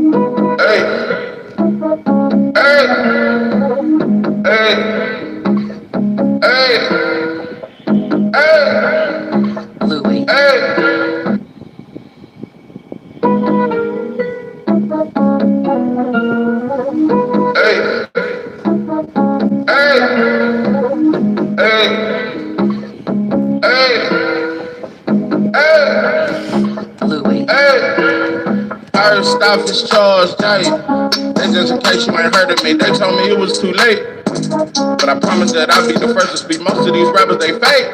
Hey, hey, hey, hey, hey, hey, hey, hey, hey, hey, hey, hey. First off is charged, hey. That's just in case you ain't heard of me. They told me it was too late. But I promise that I'll be the first to speak. Most of these rappers, they fake.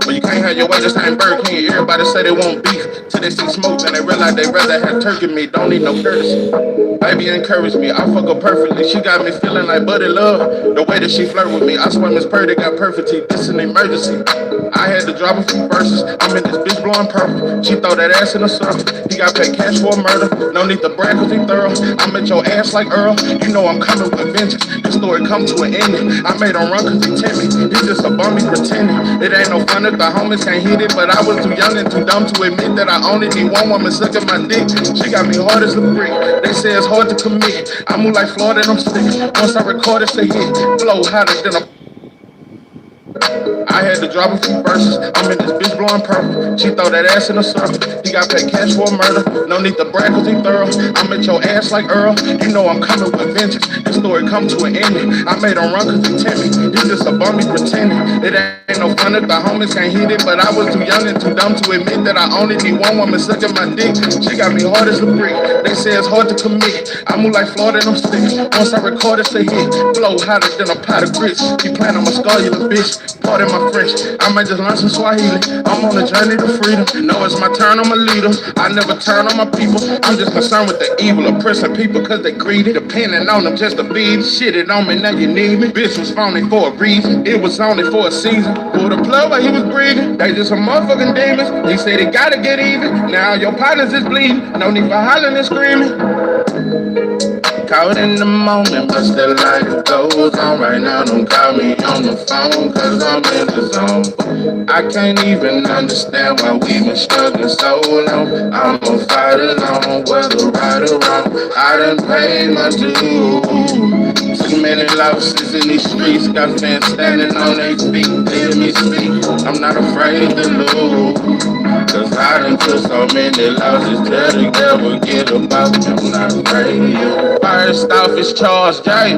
But you can't have your way, this ain't Burger King. Everybody say they want beef till they see smoke and they realize they rather have turkey meat. Don't need no courtesy. Baby encourage me, I fuck her perfectly. She got me feeling like Buddy Love. The way that she flirt with me, I swear Miss Purdy got perfect teeth. This an emergency. I had to drop a few verses. I'm in this bitch blowing purple. She throw that ass in a circle. He got paid cash for a murder. No need to brag cause he thorough. I'm at your ass like Earl. You know I'm coming with vengeance. This story come to an ending. I made him run cause he tempt me. He just a bummy pretending. It ain't no fun if the homies can't hit it. But I was too young and too dumb to admit that I only need one woman sucking my dick. She got me hard as a brick. They say it's hard to commit. I move like Florida and I'm sick. Once I record it's a hit. Flow hotter than a I had to drop a few verses. I'm in this bitch blowing purple. She throw that ass in a circle. He got paid cash for a murder. No need to brag cause he thorough. I'm at your ass like Earl. You know I'm coming with vengeance. This story come to an ending. I made him run cause he tempt me. He just a bummy pretending. It ain't no fun if the homies can't hit it. But I was too young and too dumb to admit that I only need one woman sucking my dick. She got me hard as a brick. They say it's hard to commit. I move like Florida and I'm sick. Once I record it's a hit. Flow hotter than a pot of grits. Keep playing on my skull, you little bitch. Pardon my French. I might just learn some Swahili. I'm on a journey to freedom. Know it's my turn, I'm a leader. I never turn on my people. I'm just concerned with the evil, oppressing people cause they greedy. Depending on them just to feed. Shit it on me, now you need me. Bitch was phony for a reason. It was only for a season. Pulled the plug while he was breathing. They just some motherfucking demons. He said he gotta get even. Now your partners is bleeding. No need for hollering and screaming. Caught in the moment, but still life goes on. Right now, don't call me on the phone, cause I'm in the zone. I can't even understand why we been struggling so long. I'm gonna fight alone, whether right or wrong. I done paid my dues. Too many losses in these streets, got fans standing on their feet. Hear me speak, I'm not afraid to lose. Cause I done took so many losses, tell the devil get about me, I'm not afraid of you. First off is Charles J.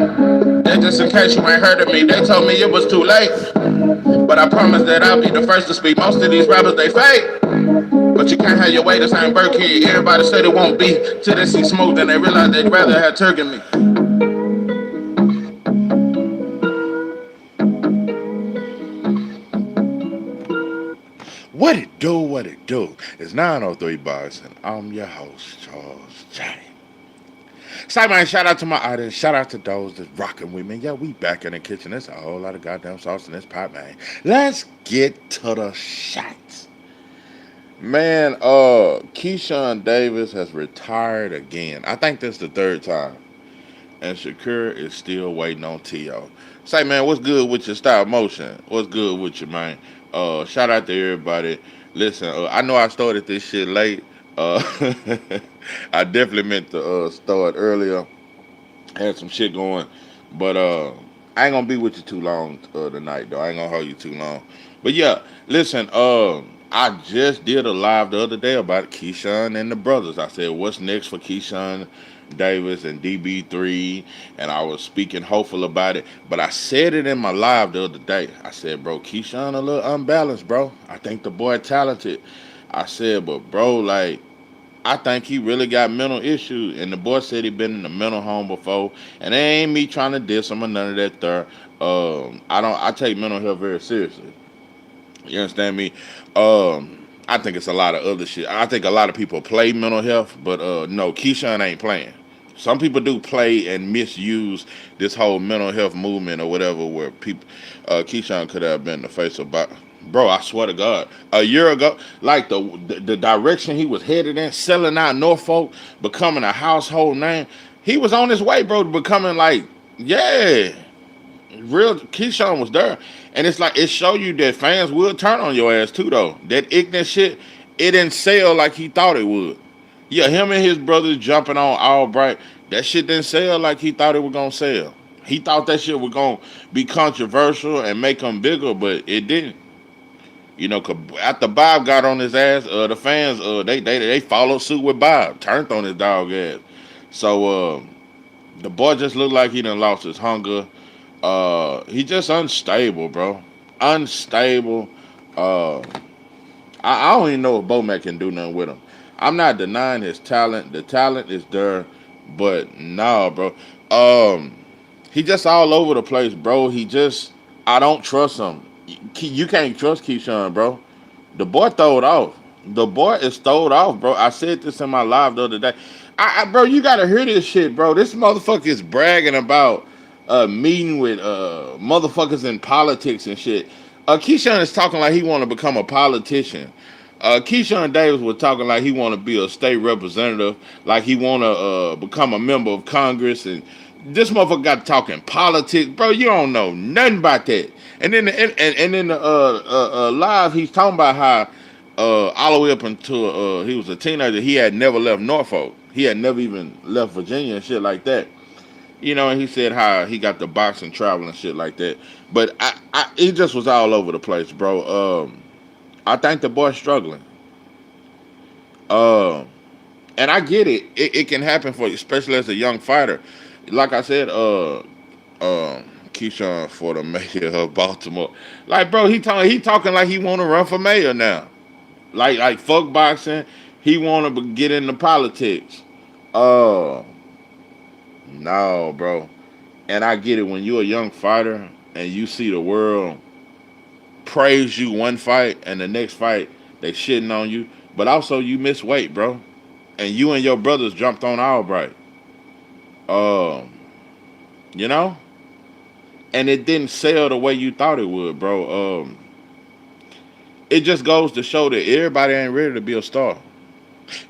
That just in case you ain't heard of me, they told me it was too late. But I promise that I'll be the first to speak. Most of these rappers, they fake. But you can't have your way, this ain't Burkhead. Everybody said it won't be till they see smoke, then they realize they'd rather have turkey meat. What it do, what it do? It's 903 Bars, and I'm your host, Charles J. Say, man, shout out to my audience. Shout out to those that's rocking with me. Yeah, we back in the kitchen. There's a whole lot of goddamn sauce in this pot, man. Let's get to the shots. Man, Keyshawn Davis has retired again. I think that's the third time. And Shakur is still waiting on T.O. Say, man, what's good with your style motion? What's good with you, man? Shout out to everybody. Listen, I know I started this shit late. Uh, I definitely meant to start earlier. Had some shit going, but I ain't gonna be with you too long tonight, though. I ain't gonna hold you too long. But yeah, listen. I just did a live the other day about Keyshawn and the brothers. I said, "What's next for Keyshawn Davis and DB3?" And I was speaking hopeful about it. But I said it in my live the other day. I said, "Bro, Keyshawn a little unbalanced, bro. I think the boy talented." I said, "But bro, like." I think he really got mental issues, and the boy said he been in a mental home before. And it ain't me trying to diss him or none of that there. I don't. I take mental health very seriously. You understand me? I think it's a lot of other shit. I think a lot of people play mental health, but no, Keyshawn ain't playing. Some people do play and misuse this whole mental health movement or whatever, where people, Keyshawn could have been the face of, bro. I swear to God, a year ago, like the direction he was headed in, selling out Norfolk, becoming a household name, he was on his way, bro, to becoming like, yeah, real Keyshawn was there. And it's like it show you that fans will turn on your ass too though. That ignorant shit, it didn't sell like he thought it would. Yeah, him and his brothers jumping on Albright. That shit didn't sell like he thought it was gonna sell. He thought that shit was gonna be controversial and make him bigger, but it didn't. You know, 'cause after Bob got on his ass, the fans they followed suit with Bob, turned on his dog ass. So the boy just looked like he done lost his hunger. He just unstable, bro. Unstable. Uh, I don't even know if Bomac can do nothing with him. I'm not denying his talent. The talent is there, but nah, bro. Um, he just all over the place, bro. I don't trust him. You can't trust Keyshawn, bro. The boy throwed off. The boy is throwed off, bro. I said this in my live the other day. Bro, you gotta hear this shit, bro. This motherfucker is bragging about meeting with motherfuckers in politics and shit. Keyshawn is talking like he want to become a politician. Keyshawn Davis was talking like he want to be a state representative, like he want to become a member of Congress, and this motherfucker got talking politics, bro. You don't know nothing about that. And then the live, he's talking about how all the way up until he was a teenager, he had never left Norfolk. He had never even left Virginia and shit like that. You know, and he said how he got the boxing travel and shit like that. But he just was all over the place, bro. I think the boy's struggling. Um, and I get it. It can happen for you, especially as a young fighter. Like I said, Keyshawn for the mayor of Baltimore. Like, bro, he talking like he want to run for mayor now. Like fuck boxing. He want to get into politics. Uh, no, bro. And I get it when you're a young fighter and you see the world praise you one fight and the next fight they shitting on you. But also you miss weight, bro. And you and your brothers jumped on Albright. Um, you know? And it didn't sell the way you thought it would, bro. It just goes to show that everybody ain't ready to be a star.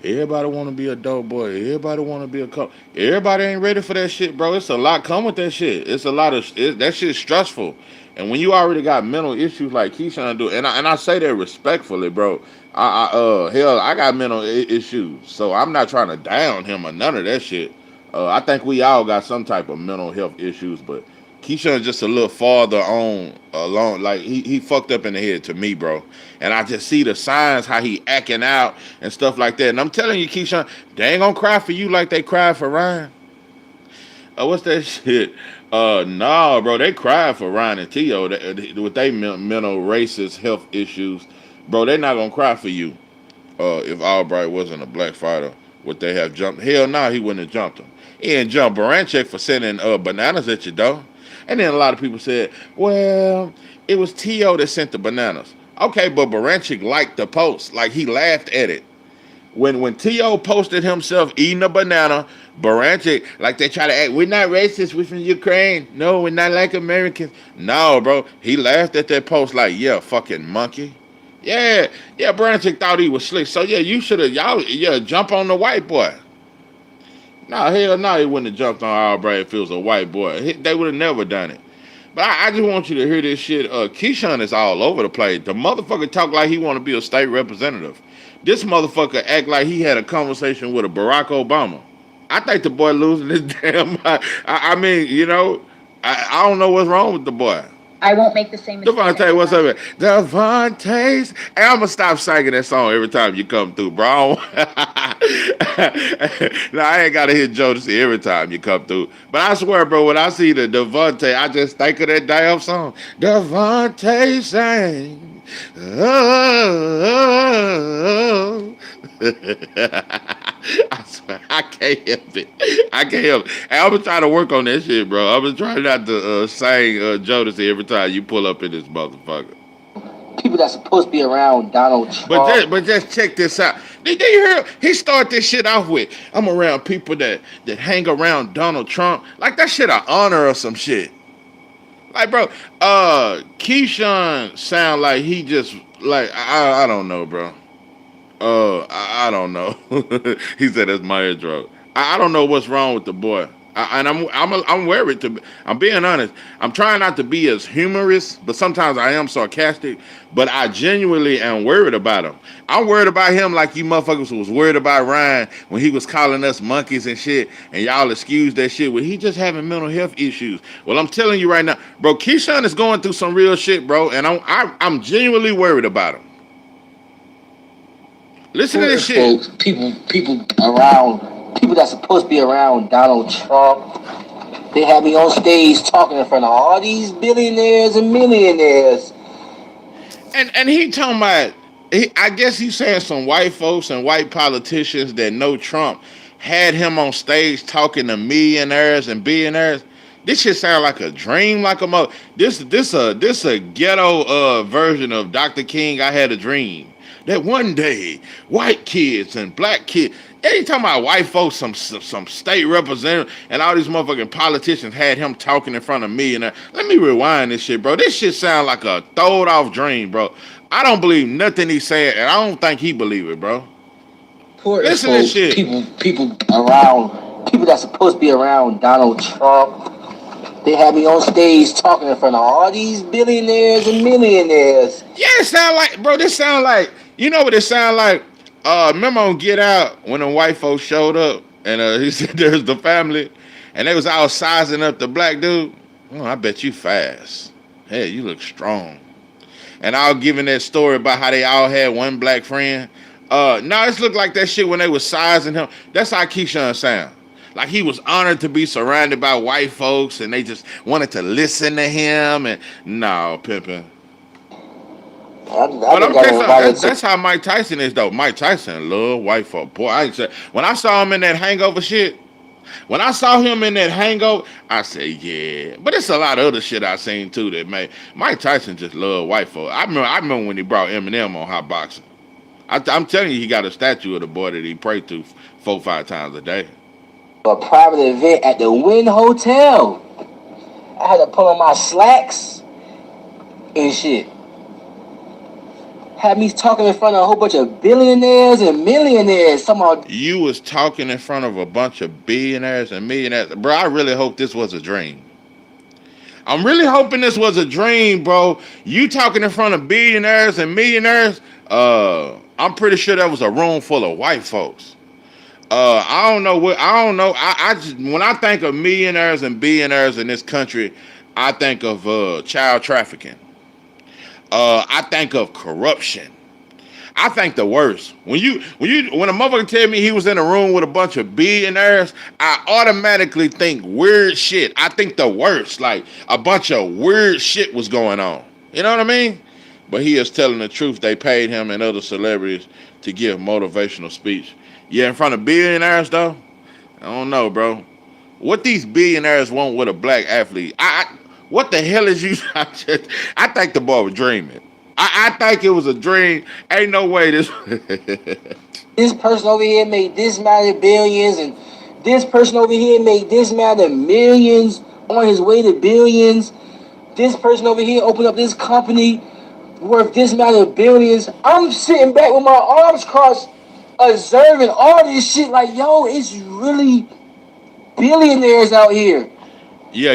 Everybody want to be a dope boy. Everybody want to be a cop. Everybody ain't ready for that shit, bro. It's a lot come with that shit. It's a lot of that shit's stressful. And when you already got mental issues like Keyshawn do, and I say that respectfully, bro. Hell, I got mental issues, so I'm not trying to down him or none of that shit. I think we all got some type of mental health issues, but Keyshawn's just a little farther on along. Like he fucked up in the head to me, bro. And I just see the signs how he acting out and stuff like that. And I'm telling you, Keyshawn, they ain't gonna cry for you like they cried for Ryan. What's that shit? Nah, bro, they cried for Ryan and Tio with their mental racist health issues. Bro, they not gonna cry for you. If Albright wasn't a black fighter, would they have jumped? Hell no, he wouldn't have jumped him. He didn't jump Baranchek for sending bananas at you, though. And then a lot of people said, well, it was T.O. that sent the bananas. Okay, but Baranchik liked the post. Like, he laughed at it. When T.O. posted himself eating a banana, Baranchik, like they try to act, we're not racist, we're from Ukraine. No, we're not like Americans. No, bro. He laughed at that post like, yeah, fucking monkey. Yeah, Baranchik thought he was slick. So, yeah, you should have, jump on the white boy. No, hell no, he wouldn't have jumped on Albright if it was a white boy. They would have never done it. But I just want you to hear this shit. Keyshawn is all over the place. The motherfucker talk like he want to be a state representative. This motherfucker act like he had a conversation with a Barack Obama. I think the boy losing his damn mind. I mean, I don't know what's wrong with the boy. I won't make the same mistake. Devontae, what's up, man? Devontae's. And I'm gonna stop singing that song every time you come through, bro. Now I ain't gotta hear Jodeci every time you come through. But I swear, bro, when I see the Devontae, I just think of that damn song. Devontae sang. Oh. I swear, I can't help it. I can't help it. And I've been trying to work on that shit, bro. I've been trying not to sing Jodeci every time you pull up in this motherfucker. People that's supposed to be around Donald Trump. But just check this out. Did you hear? He started this shit off with, I'm around people that hang around Donald Trump. Like that shit an honor or some shit. Like, bro, Keyshawn sound like he just, like, I don't know, bro. I don't know. He said that's my intro. I don't know what's wrong with the boy. And I'm worried to. I'm being honest. I'm trying not to be as humorous, but sometimes I am sarcastic. But I genuinely am worried about him. I'm worried about him like you motherfuckers was worried about Ryan when he was calling us monkeys and shit, and y'all excused that shit. Well, he just having mental health issues. Well, I'm telling you right now, bro. Keyshawn is going through some real shit, bro, and I'm genuinely worried about him. Listen to this shit. Folks, people around, people that's supposed to be around Donald Trump. They had me on stage talking in front of all these billionaires and millionaires. And he talking about, I guess he's saying some white folks and white politicians that know Trump had him on stage talking to millionaires and billionaires. This shit sound like a dream, like a mo. This a ghetto version of Dr. King. I had a dream that one day white kids and black kids. They talking about white folks, some state representative, and all these motherfucking politicians had him talking in front of me. And let me rewind this shit, bro. This shit sound like a throwed off dream, bro. I don't believe nothing he said, and I don't think he believe it, bro. Listen to this shit. People around, people that's supposed to be around Donald Trump. They had me on stage talking in front of all these billionaires and millionaires. Yeah, it sound like, bro. This sound like, you know what it sound like? Remember on Get Out when the white folks showed up and he said there's the family and they was all sizing up the black dude. Oh, I bet you fast. Hey, you look strong. And I was giving that story about how they all had one black friend. No, it's looked like that shit when they was sizing him. That's how Keyshawn sound. Like he was honored to be surrounded by white folks and they just wanted to listen to him. And no, pimpin'. That's how Mike Tyson is though. Mike Tyson love white folk. Boy, I said when I saw him in that Hangover shit. When I saw him in that Hangover, I said yeah. But it's a lot of other shit I seen too that made Mike Tyson just love white folk. I remember when he brought Eminem on Hot Boxing. I'm telling you, he got a statue of the boy that he prayed to 4-5 times a day. A private event at the Wynn Hotel. I had to put on my slacks and shit. Had me talking in front of a whole bunch of billionaires and millionaires. You was talking in front of a bunch of billionaires and millionaires. Bro, I really hope this was a dream. I'm really hoping this was a dream, bro. You talking in front of billionaires and millionaires. I'm pretty sure that was a room full of white folks. I don't know. I just, when I think of millionaires and billionaires in this country, I think of child trafficking. I think of corruption. I think the worst. When a motherfucker tell me he was in a room with a bunch of billionaires, I automatically think weird shit. I think the worst. Like a bunch of weird shit was going on. You know what I mean? But he is telling the truth. They paid him and other celebrities to give motivational speech. Yeah, in front of billionaires though, I don't know, bro. What these billionaires want with a black athlete? What the hell is you? I think the boy was dreaming. I think it was a dream. Ain't no way this. This person over here made this amount of billions, and this person over here made this amount of millions on his way to billions. This person over here opened up this company worth this amount of billions. I'm sitting back with my arms crossed, observing all this shit. Like, yo, it's really billionaires out here. Yeah.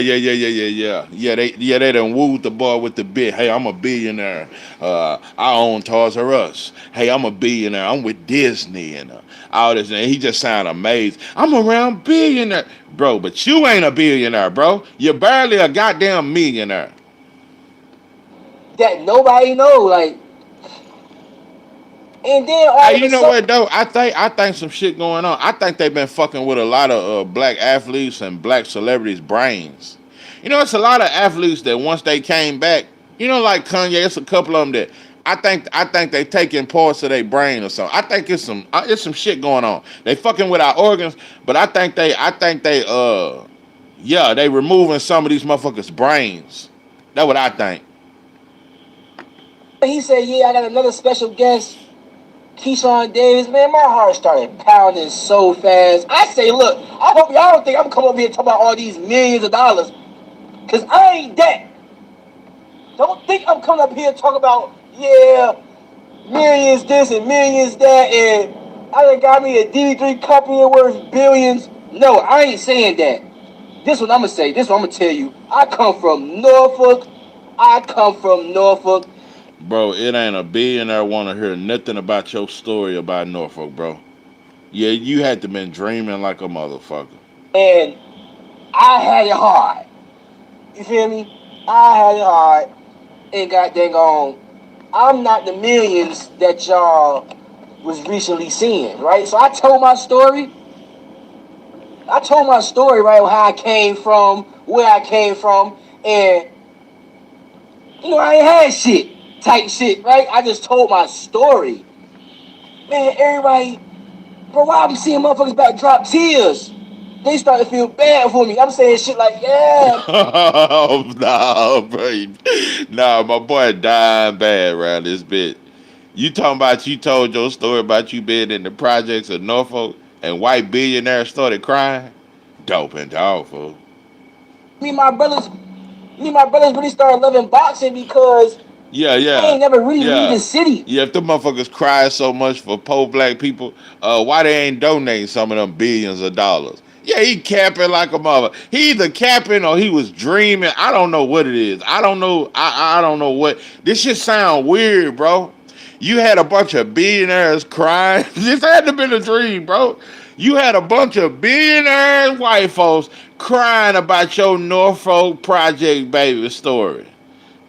They done wooed the boy with the bit. Hey, I'm a billionaire. I own Toys R Us. Hey, I'm a billionaire. I'm with Disney and all this. And he just sound amazed. I'm around billionaire. Bro, but you ain't a billionaire, bro. You're barely a goddamn millionaire. That nobody know, like. And then hey, you know what though? I think some shit going on. I think they've been fucking with a lot of black athletes and black celebrities' brains. You know, it's a lot of athletes that once they came back, you know, like Kanye, it's a couple of them that I think they taking parts of their brain or something. I think it's some shit going on. They fucking with our organs, but I think they they removing some of these motherfuckers' brains. That's what I think. He said, yeah, I got another special guest. Keyshawn Davis, man, my heart started pounding so fast. I say, look, I hope y'all don't think I'm coming over here talking about all these millions of dollars. Because I ain't that. Don't think I'm coming up here talking about, yeah, millions this and millions that, and I done got me a D3 company worth billions. No, I ain't saying that. This one I'm gonna say. This one I'm gonna tell you. I come from Norfolk. I come from Norfolk, Bro, it ain't a billionaire want to hear nothing about your story about Norfolk, bro. Yeah, you had to been dreaming like a motherfucker. and I had it hard. You feel me? I had it hard, and got dang on. I'm not the millions that y'all was recently seeing, right? So I told my story. I told my story, right? How I came from, where I came from, and I ain't had shit, type shit, right? I just told my story. Man, everybody, bro, why I'm seeing motherfuckers about to drop tears? They start to feel bad for me. I'm saying shit like, yeah. Oh, nah, bro. Nah, my boy dying bad around this bit. You talking about you told your story about you being in the projects of Norfolk and white billionaires started crying? Dope and powerful. Me and my brothers, me and my brothers really started loving boxing because Yeah, I yeah, ain't never really leave yeah. the city. Yeah, if the motherfuckers cry so much for poor black people, why they ain't donating some of them billions of dollars? Yeah, he capping like a mother. He either capping or he was dreaming. I don't know what it is. I don't know. I don't know what. This shit sound weird, bro. You had a bunch of billionaires crying. This had to been a dream, bro. You had a bunch of billionaires, white folks crying about your Norfolk Project baby story.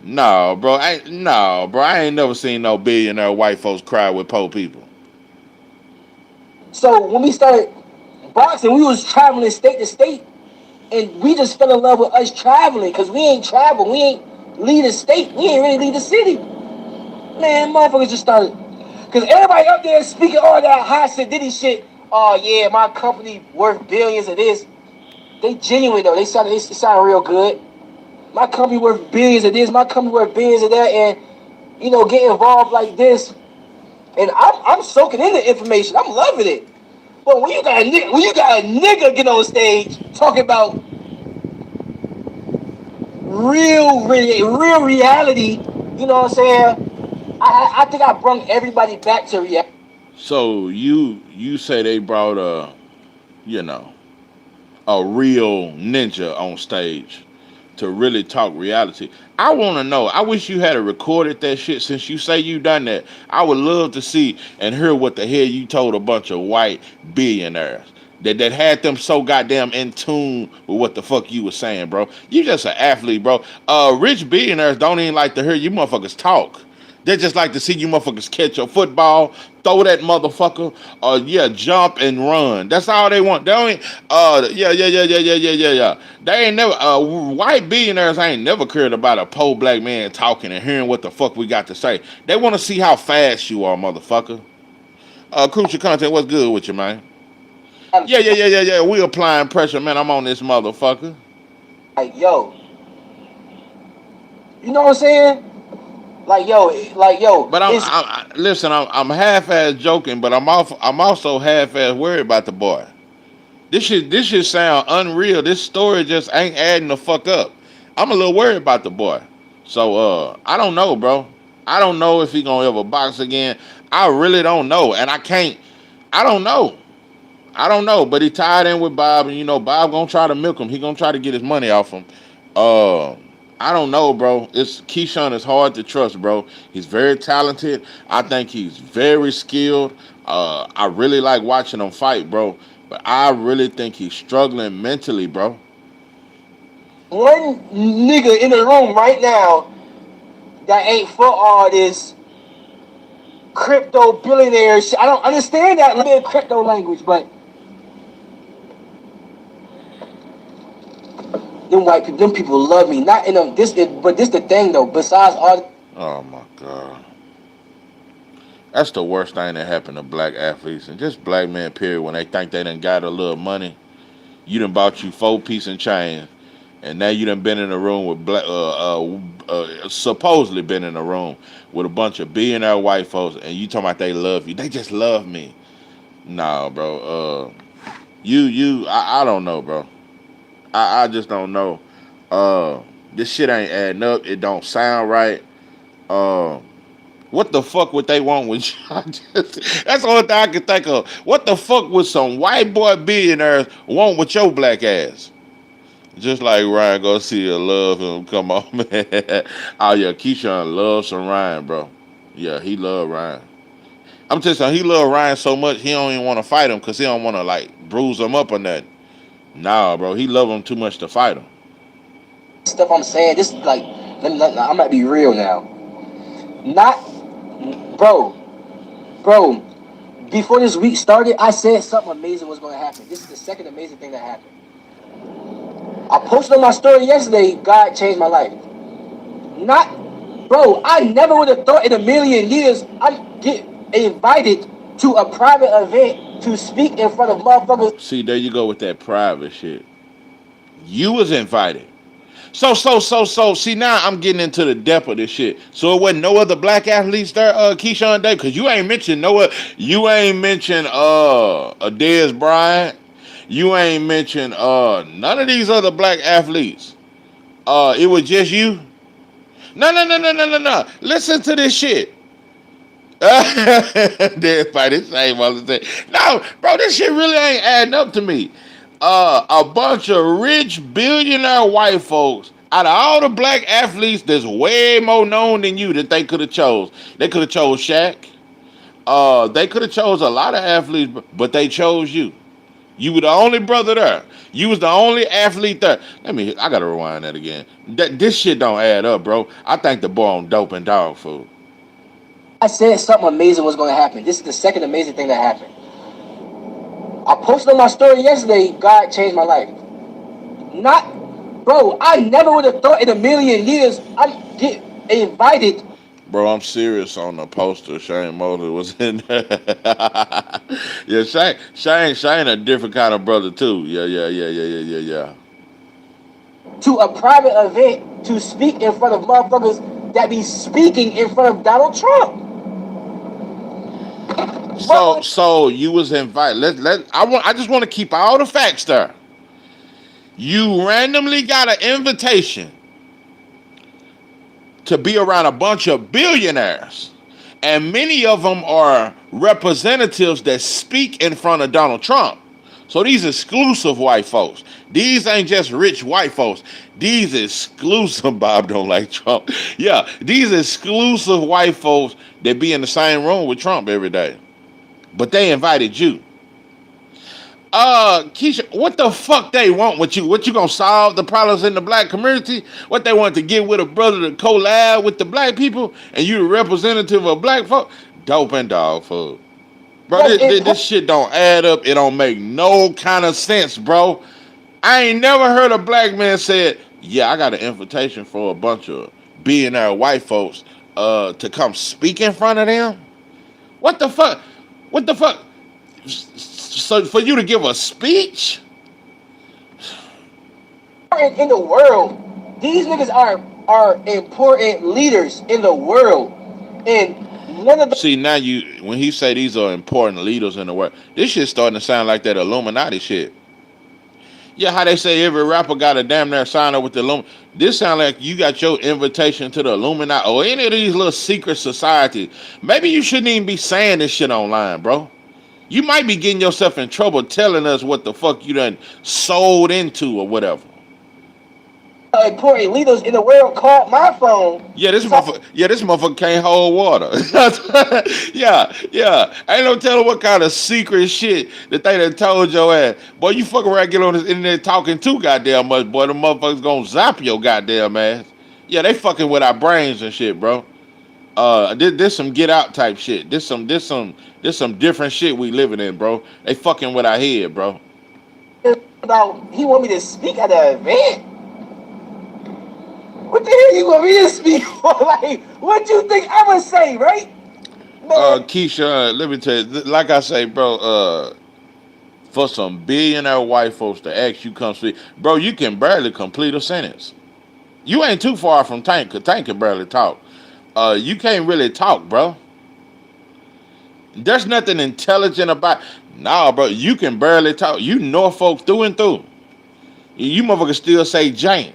No, bro. No, bro. I ain't never seen no billionaire white folks cry with poor people. So when we started boxing, we was traveling state to state, and we just fell in love with us traveling because we ain't travel, we ain't leave the state, we ain't really leave the city. Man, motherfuckers just started, because everybody up there speaking all that high sedity shit. Oh yeah, my company worth billions of this. They genuine though. They sound real good. My company worth billions of this. My company worth billions of that, and get involved like this. And I'm soaking in the information. I'm loving it. But when you got a nigga get on stage talking about real reality, you know what I'm saying? I think I brought everybody back to reality. So you say they brought you know a real ninja on stage to really talk reality. I want to know. I wish you had recorded that shit since you say you done that. I would love to see and hear what the hell you told a bunch of white billionaires that had them so goddamn in tune with what the fuck you was saying, bro. You just an athlete, bro. Rich billionaires don't even like to hear you motherfuckers talk. They just like to see you motherfuckers catch a football, throw that motherfucker, or yeah, jump and run. That's all they want. They don't. Yeah. They ain't never. White billionaires ain't never cared about a poor black man talking and hearing what the fuck we got to say. They want to see how fast you are, motherfucker. Crucial content. What's good with you, man? Yeah. We applying pressure, man. I'm on this motherfucker. Like, yo, you know what I'm saying? Like yo, But it's listen. I'm half-ass joking, but I'm also half-ass worried about the boy. This shit sound unreal. This story just ain't adding the fuck up. I'm a little worried about the boy. So I don't know, bro. I don't know if he gonna ever box again. I really don't know, and I can't. I don't know. I don't know. But he tied in with Bob, and Bob gonna try to milk him. He gonna try to get his money off him. Uh, I don't know, bro. Keyshawn is hard to trust, bro. He's very talented. I think he's very skilled. I really like watching him fight, bro. But I really think he's struggling mentally, bro. one nigga in the room right now that ain't for all this crypto billionaire shit. I don't understand that little bit of crypto language, but them people love me. Not in them. But this the thing though. Besides all, Oh my god. That's the worst thing that happened to black athletes and just black men, period, when they think they done got a little money. You done bought you 4 piece and chain, and now you done been in a room with black, supposedly been in a room with a bunch of billionaire white folks, and you talking about they love you. They just love me. Nah, bro. I don't know, bro. I just don't know. This shit ain't adding up. It don't sound right. Uh, what the fuck would they want with you? That's the only thing I can think of. What the fuck would some white boy billionaires want with your black ass? Just like Ryan Garcia love him. Come on, man. Oh yeah, Keyshawn loves some Ryan, bro. Yeah, he love Ryan. I'm just saying he love Ryan so much he don't even want to fight him because he don't want to like bruise him up or nothing. Nah, bro, he love him too much to fight him. Stuff I'm saying, this like, I might be real now. Not, bro, bro. Before this week started, I said something amazing was going to happen. This is the second amazing thing that happened. I posted on my story yesterday. God changed my life. Not, bro. I never would have thought in a million years I'd get invited to a private event to speak in front of motherfuckers. See, there you go with that private shit. You was invited. So. See, now I'm getting into the depth of this shit. So it wasn't no other black athletes there, Keyshawn Day, because you ain't mentioned no. You ain't mentioned Dez Bryant. You ain't mentioned none of these other black athletes. It was just you. No. Listen to this shit. Everybody same other thing. No, bro, this shit really ain't adding up to me. A bunch of rich billionaire white folks out of all the black athletes that's way more known than you that they could have chose. They could have chose Shaq. They could have chose a lot of athletes, but they chose you. You were the only brother there. You was the only athlete there. I gotta rewind that again. This shit don't add up, bro. I think the boy on dope and dog food. I said something amazing was going to happen. This is the second amazing thing that happened. I posted on my story yesterday. God changed my life. Not, bro. I never would have thought in a million years I'd get invited. Bro, I'm serious on the poster. Shane Mosley was in there. Yeah, Shane a different kind of brother too. Yeah. To a private event to speak in front of motherfuckers that be speaking in front of Donald Trump. So you was invited. I just want to keep all the facts there. You randomly got an invitation to be around a bunch of billionaires. And many of them are representatives that speak in front of Donald Trump. So these exclusive white folks. These ain't just rich white folks. These exclusive, Bob don't like Trump. Yeah, these exclusive white folks that be in the same room with Trump every day. But they invited you. Keisha, what the fuck they want with you? What you gonna solve the problems in the black community? What they want to get with a brother to collab with the black people, and you the representative of black folk? Dope and dog food. Bro, this shit don't add up. It don't make no kind of sense, bro. I ain't never heard a black man say, yeah, I got an invitation for a bunch of billionaire white folks to come speak in front of them. What the fuck? What the fuck? So for you to give a speech? In the world, these niggas are important leaders in the world, and none of the See, now when he say these are important leaders in the world, this shit starting to sound like that Illuminati shit. Yeah, how they say every rapper got a damn near sign up with the Illuminati. This sound like you got your invitation to the Illuminati or any of these little secret societies. Maybe you shouldn't even be saying this shit online, bro. You might be getting yourself in trouble telling us what the fuck you done sold into or whatever. important leaders in the world called my phone. Yeah, this motherfucker can't hold water. yeah. Ain't no telling what kind of secret shit that they done told your ass. Boy, you fuck around, get on this internet talking too goddamn much, boy. The motherfuckers gonna zap your goddamn ass. Yeah, they fucking with our brains and shit, bro. This some get out type shit. This some different shit we living in, bro. They fucking with our head, bro. About he want me to speak at the event. What the hell you want me to speak for? Like, what you think I'ma say, right? Man. Keyshawn, let me tell you, like I say, bro, for some billionaire white folks to ask you come speak, bro, you can barely complete a sentence. You ain't too far from Tank, because Tank can barely talk. You can't really talk, bro. There's nothing intelligent about. Nah, bro, you can barely talk. You Norfolk through and through. You motherfuckers still say jank.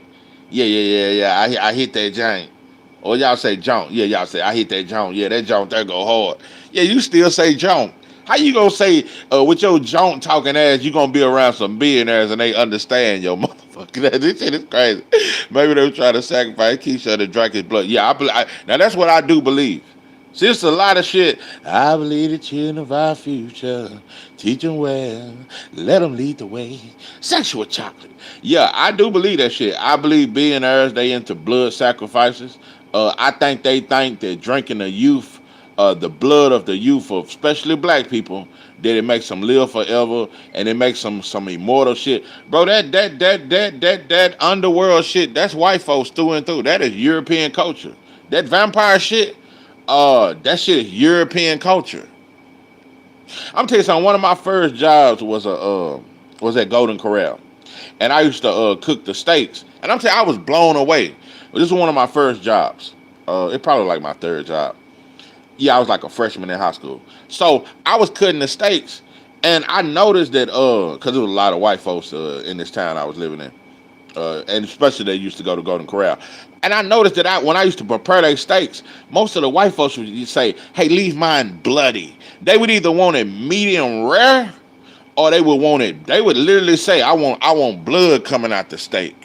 Yeah. I hit that jank. Or y'all say junk. Yeah, y'all say I hit that junk. Yeah, that junk that go hard. Yeah, you still say junk. How you gonna say with your junk talking ass you gonna be around some billionaires and they understand your motherfucker? Fuck that. This shit is crazy. Maybe they were trying to sacrifice Keyshawn to drink his blood. Yeah, now that's what I do believe. See, it's a lot of shit. I believe the children of our future. Teach them well. Let them lead the way. Sexual chocolate. Yeah, I do believe that shit. I believe billionaires, they into blood sacrifices. I think they think that drinking the blood of the youth of especially black people, that it makes them live forever and it makes some immortal shit. Bro, that underworld shit, that's white folks through and through. That is European culture. That vampire shit, that shit is European culture. I'm telling you something. One of my first jobs was at Golden Corral, and I used to cook the steaks. And I'm telling you, I was blown away. This was one of my first jobs. It probably like my third job. Yeah, I was like a freshman in high school. So I was cutting the steaks, and I noticed that because there was a lot of white folks in this town I was living in, and especially they used to go to Golden Corral. And I noticed that when I used to prepare their steaks, most of the white folks would say, "Hey, leave mine bloody." They would either want it medium rare, or they would want it. They would literally say, "I want blood coming out the steak."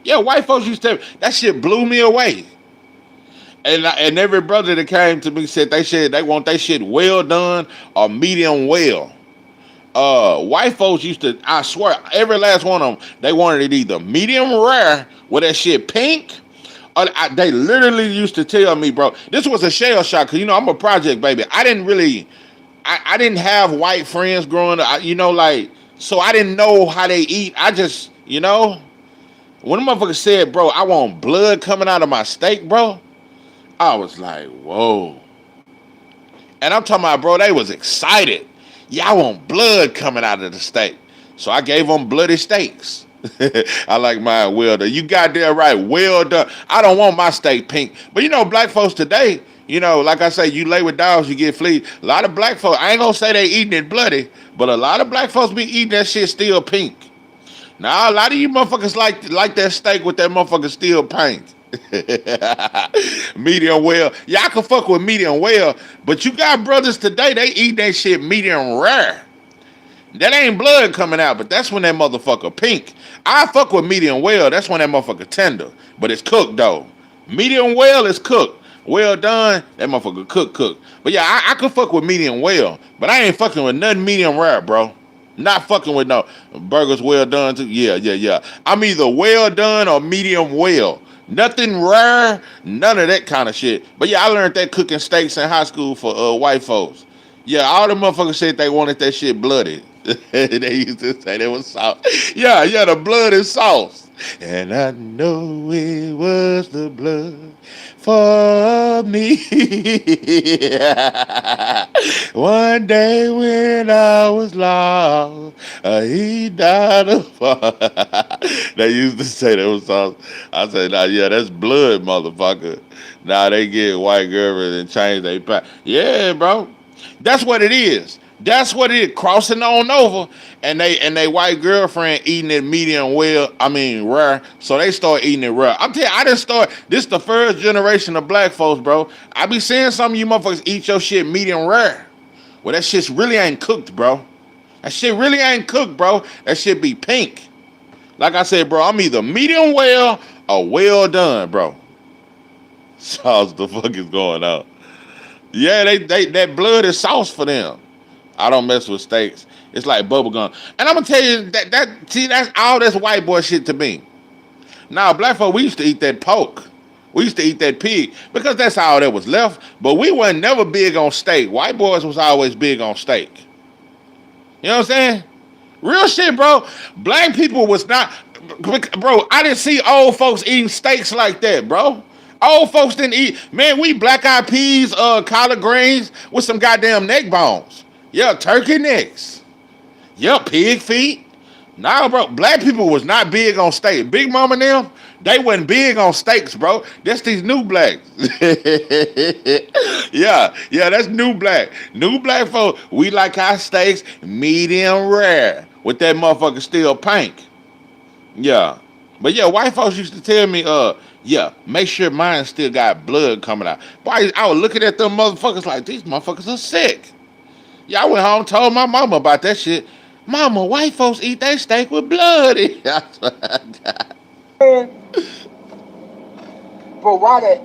Yeah, white folks used to. That shit blew me away. And every brother that came to me said they want their shit well done or medium well. White folks used to, I swear, every last one of them, they wanted it either medium rare with that shit pink, or they literally used to tell me, bro, this was a shell shock, because, I'm a project baby. I didn't have white friends growing up, so I didn't know how they eat. I just, when the motherfucker said, bro, I want blood coming out of my steak, bro, I was like, whoa. And I'm talking about, bro, they was excited. Yeah, I want blood coming out of the steak. So I gave them bloody steaks. I like mine well done. You got there right, well done. I don't want my steak pink. But black folks today, like I say, you lay with dogs, you get fleas. A lot of black folks, I ain't gonna say they eating it bloody, but a lot of black folks be eating that shit still pink. Now, a lot of you motherfuckers like that steak with that motherfucker still pink. Medium well. Yeah, I can fuck with medium well, but you got brothers today, they eat that shit medium rare. That ain't blood coming out, but that's when that motherfucker pink. I fuck with medium well, that's when that motherfucker tender, but it's cooked though. Medium well is cooked. Well done, that motherfucker cook. But yeah, I could fuck with medium well, but I ain't fucking with nothing medium rare, bro. Not fucking with no burgers well done too. Yeah. I'm either well done or medium well. Nothing rare, none of that kind of shit. But yeah, I learned that cooking steaks in high school for white folks. Yeah, all the motherfuckers said they wanted that shit bloody. They used to say they was sauce. Yeah, the blood is sauce. And I know it was the blood for me. One day when I was lost, he died of. They used to say that was sauce. I said, nah, yeah, that's blood, motherfucker. Now they get white girls and change their pack. Yeah, bro. That's what it is. That's what it is. Crossing on over, and they white girlfriend eating it medium well. I mean rare. So they start eating it rare. I'm telling you, I didn't start. This the first generation of black folks, bro. I be seeing some of you motherfuckers eat your shit medium rare. Well, that shit really ain't cooked, bro. That shit really ain't cooked, bro. That shit be pink. Like I said, bro, I'm either medium well or well done, bro. Sauce, the fuck is going on? Yeah, they that blood is sauce for them. I don't mess with steaks. It's like bubble gum. And I'm gonna tell you that's all this white boy shit to me. Now, black folk, we used to eat that pork. We used to eat that pig because that's all that was left. But we wasn't never big on steak. White boys was always big on steak. You know what I'm saying? Real shit, bro. Black people was not, bro. I didn't see old folks eating steaks like that, bro. Old folks didn't eat. Man, we black-eyed peas, collard greens with some goddamn neck bones. Yeah, turkey necks. Yeah, pig feet. Nah, bro. Black people was not big on steak. Big Mama and them, they wasn't big on steaks, bro. That's these new blacks. yeah, that's new black. New black folks, we like our steaks medium rare with that motherfucker still pink. Yeah. But yeah, white folks used to tell me, make sure mine still got blood coming out. Boy, I was looking at them motherfuckers like, these motherfuckers are sick. Yeah, I went home and told my mama about that shit. Mama, white folks eat their steak with blood. And, bro, why that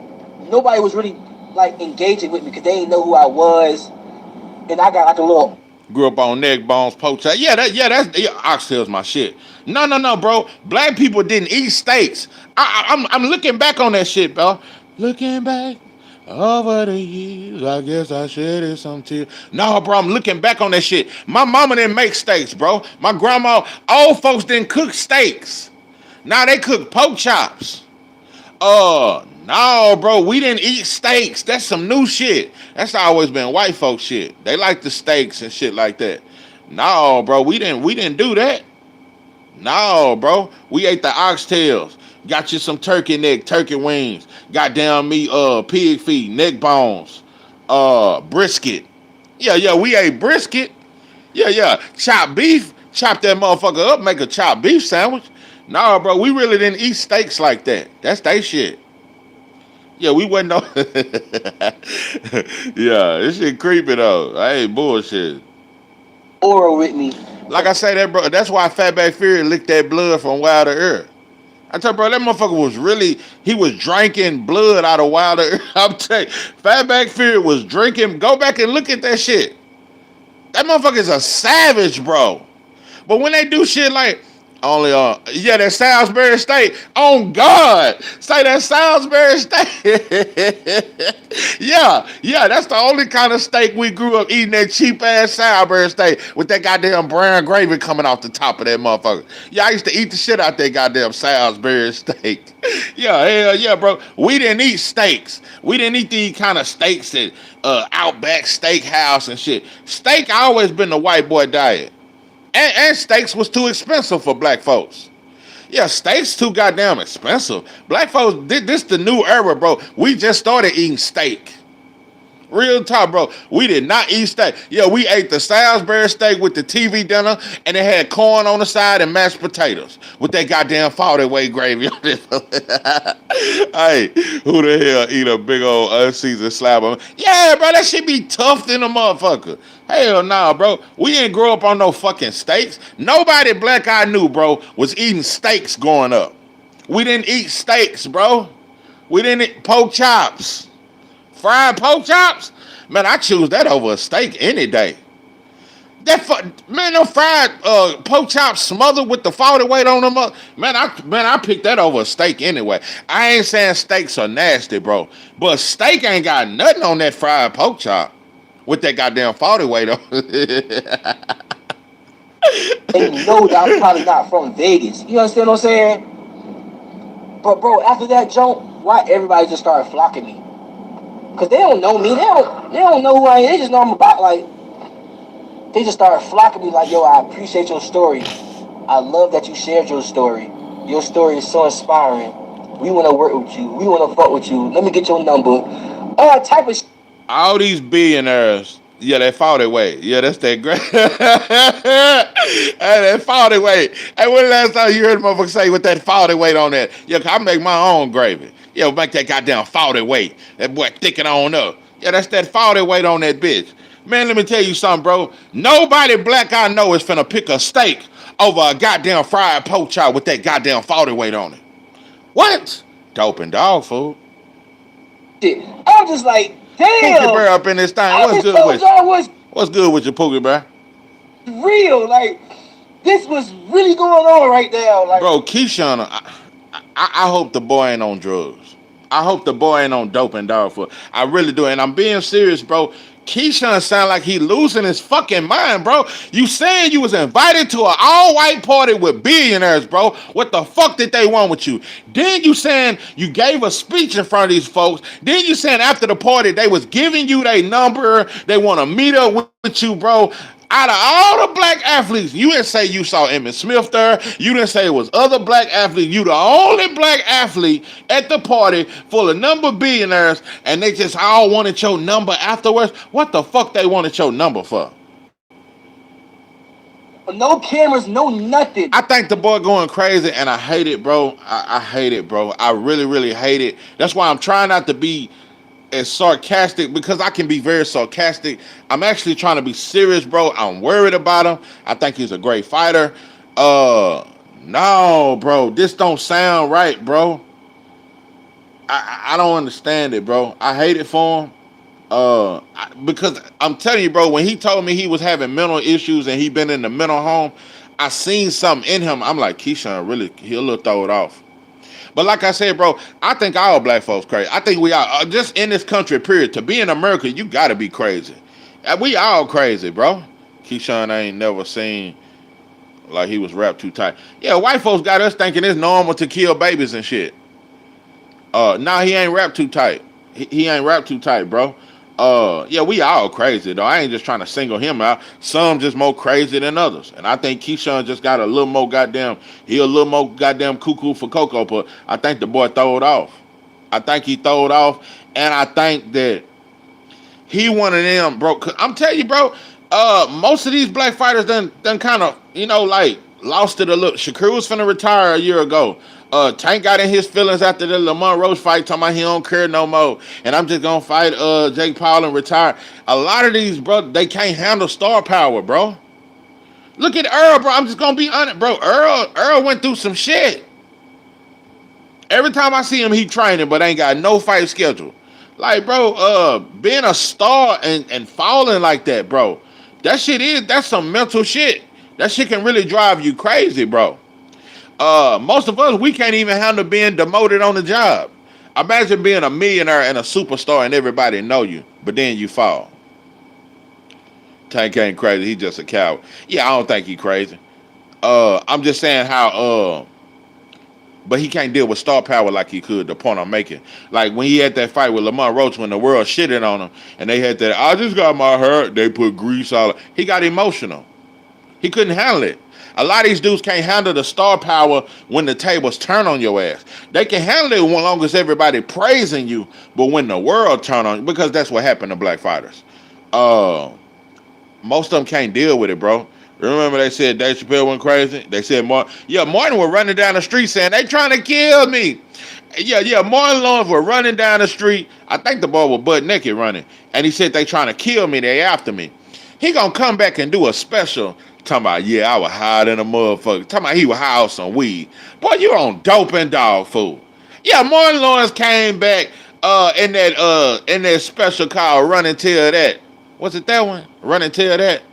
nobody was really like engaging with me because they didn't know who I was, and I got like a little. Grew up on neck bones, poach. That's oxtails my shit. No, bro. Black people didn't eat steaks. I'm looking back on that shit, bro. Looking back over the years, I guess I shedded some tears. No, bro, I'm looking back on that shit. My mama didn't make steaks, bro. My grandma, old folks didn't cook steaks. Now they cook pork chops. No, bro, we didn't eat steaks. That's some new shit. That's always been white folk shit. They like the steaks and shit like that. No, bro, we didn't do that. No, bro, we ate the oxtails. Got you some turkey neck, turkey wings. Goddamn me, pig feet, neck bones, brisket. Yeah, we ate brisket. Yeah. Chopped beef. Chop that motherfucker up, make a chopped beef sandwich. No, bro, we really didn't eat steaks like that. That's they shit. Yeah, we wasn't no. Yeah, this shit creepy though. I ain't bullshit. Oral with me. Like I say that, bro. That's why Fatback Fury licked that blood from Wilder Earth. I tell you, bro, that motherfucker was really, he was drinking blood out of Wilder Earth. I'm telling you, Fatback Fury was drinking. Go back and look at that shit. That motherfucker is a savage, bro. But when they do shit like only that Salisbury steak, on God, say that Salisbury steak. yeah, that's the only kind of steak we grew up eating, that cheap ass Salisbury steak with that goddamn brown gravy coming off the top of that motherfucker. Yeah, I used to eat the shit out that goddamn Salisbury steak. Yeah, hell yeah, bro. We didn't eat steaks. We didn't eat these kind of steaks at Outback Steakhouse and shit. Steak always been the white boy diet. And steaks was too expensive for black folks. Yeah, steaks too goddamn expensive. Black folks, this the new era, bro. We just started eating steak. Real talk, bro. We did not eat steak. Yeah, we ate the Salisbury steak with the TV dinner, and it had corn on the side and mashed potatoes with that goddamn 40-weight gravy on it. Hey, who the hell eat a big old unseasoned slab of? Yeah, bro, that shit be tough than a motherfucker. Hell nah, bro. We didn't grow up on no fucking steaks. Nobody black I knew, bro, was eating steaks growing up. We didn't eat steaks, bro. We didn't eat pork chops. Fried pork chops? Man, I choose that over a steak any day. Man, no fried pork chops smothered with the 40 weight on them. I picked that over a steak anyway. I ain't saying steaks are nasty, bro, but steak ain't got nothing on that fried pork chop with that goddamn 40 weight on. And you know that I'm probably not from Vegas. You understand what I'm saying? But bro, after that jump, why everybody just started flocking me? Cause they don't know me. They don't know who I am. They just know I'm about like. They just started flocking me like, yo, I appreciate your story. I love that you shared your story. Your story is so inspiring. We want to work with you. We want to fuck with you. Let me get your number. All type of shit. All these billionaires, yeah, that 40 weight. Yeah, that's that great. That 40 weight. Hey, when the last time you heard a motherfucker say with that 40 weight on that? Yeah, I make my own gravy. Yeah, make that goddamn 40 weight. That boy thicken on up. Yeah, that's that 40 weight on that bitch. Man, let me tell you something, bro. Nobody black I know is finna pick a steak over a goddamn fried pork chop with that goddamn 40 weight on it. What? Dope and dog food. I'm just like, damn. Pookie Bear up in this thing. What's good with you? What's good with your Pookie Bear? Real, like, this was really going on right now. Like, bro, Keyshawn, I hope the boy ain't on drugs. I hope the boy ain't on dope and dog food. I really do. And I'm being serious, bro. Keyshawn sound like he losing his fucking mind, bro. You saying you was invited to an all-white party with billionaires, bro. What the fuck did they want with you? Then you saying you gave a speech in front of these folks. Then you saying after the party they was giving you their number. They want to meet up with you, bro. Out of all the black athletes, you didn't say you saw Emmitt Smith there. You didn't say it was other black athletes. You the only black athlete at the party full of number billionaires, and they just all wanted your number afterwards. What the fuck they wanted your number for? No cameras, no nothing. I think the boy going crazy, and I hate it, bro. I hate it, bro. I really, really hate it. That's why I'm trying not to be as sarcastic because I can be very sarcastic. I'm actually trying to be serious, bro. I'm worried about him. I think he's a great fighter. Uh, no, bro, this don't sound right, bro. I don't understand it, bro. I hate it for him. Because I'm telling you, bro, when he told me he was having mental issues and he been in the mental home, I seen something in him. I'm like, Keyshawn, really, he'll throw it off. But like I said, bro, I think all black folks crazy. I think we are just in this country. Period. To be in America, you gotta be crazy. We all crazy, bro. Keyshawn ain't never seen like he was wrapped too tight. Yeah, white folks got us thinking it's normal to kill babies and shit. Nah, he ain't wrapped too tight. He ain't wrapped too tight, bro. Yeah, we all crazy though. I ain't just trying to single him out. Some just more crazy than others, and I think Keyshawn just got a little more goddamn. He a little more goddamn cuckoo for cocoa, but I think the boy throw it off. I think he throw it off, and I think that he one of them, bro. Cause I'm telling you, bro. Most of these black fighters done kind of, like lost it a little. Shakur was finna retire a year ago. Tank got in his feelings after the Lamont Roach fight, talking about he don't care no more, and I'm just gonna fight Jake Paul and retire. A lot of these, bro, they can't handle star power, bro. Look at Earl, bro. I'm just gonna be honest, bro. Earl went through some shit. Every time I see him, he training, but ain't got no fight schedule. Like, bro, being a star and falling like that, bro, that's some mental shit. That shit can really drive you crazy, bro. Most of us, we can't even handle being demoted on the job. Imagine being a millionaire and a superstar and everybody know you, but then you fall. Tank ain't crazy. He just a coward. Yeah, I don't think he crazy. I'm just saying but he can't deal with star power like he could. The point I'm making, like when he had that fight with Lamont Roach, when the world shitted on him, and they had that, I just got my hurt. They put grease all. He got emotional. He couldn't handle it. A lot of these dudes can't handle the star power when the tables turn on your ass. They can handle it as long as everybody praising you, but when the world turn on you, because that's what happened to black fighters. Uh, Most of them can't deal with it, bro. Remember they said Dave Chappelle went crazy? They said Martin was running down the street saying, they trying to kill me. Yeah, Martin Lawrence was running down the street. I think the boy was butt naked running. And he said, they trying to kill me, they after me. He gonna come back and do a special talking about, yeah, I was higher than a motherfucker. Talking about he was high on some weed. Boy, you on dope and dog food. Yeah, Martin Lawrence came back in that special called Run and Tell That. Was it that one? Run and Tell That?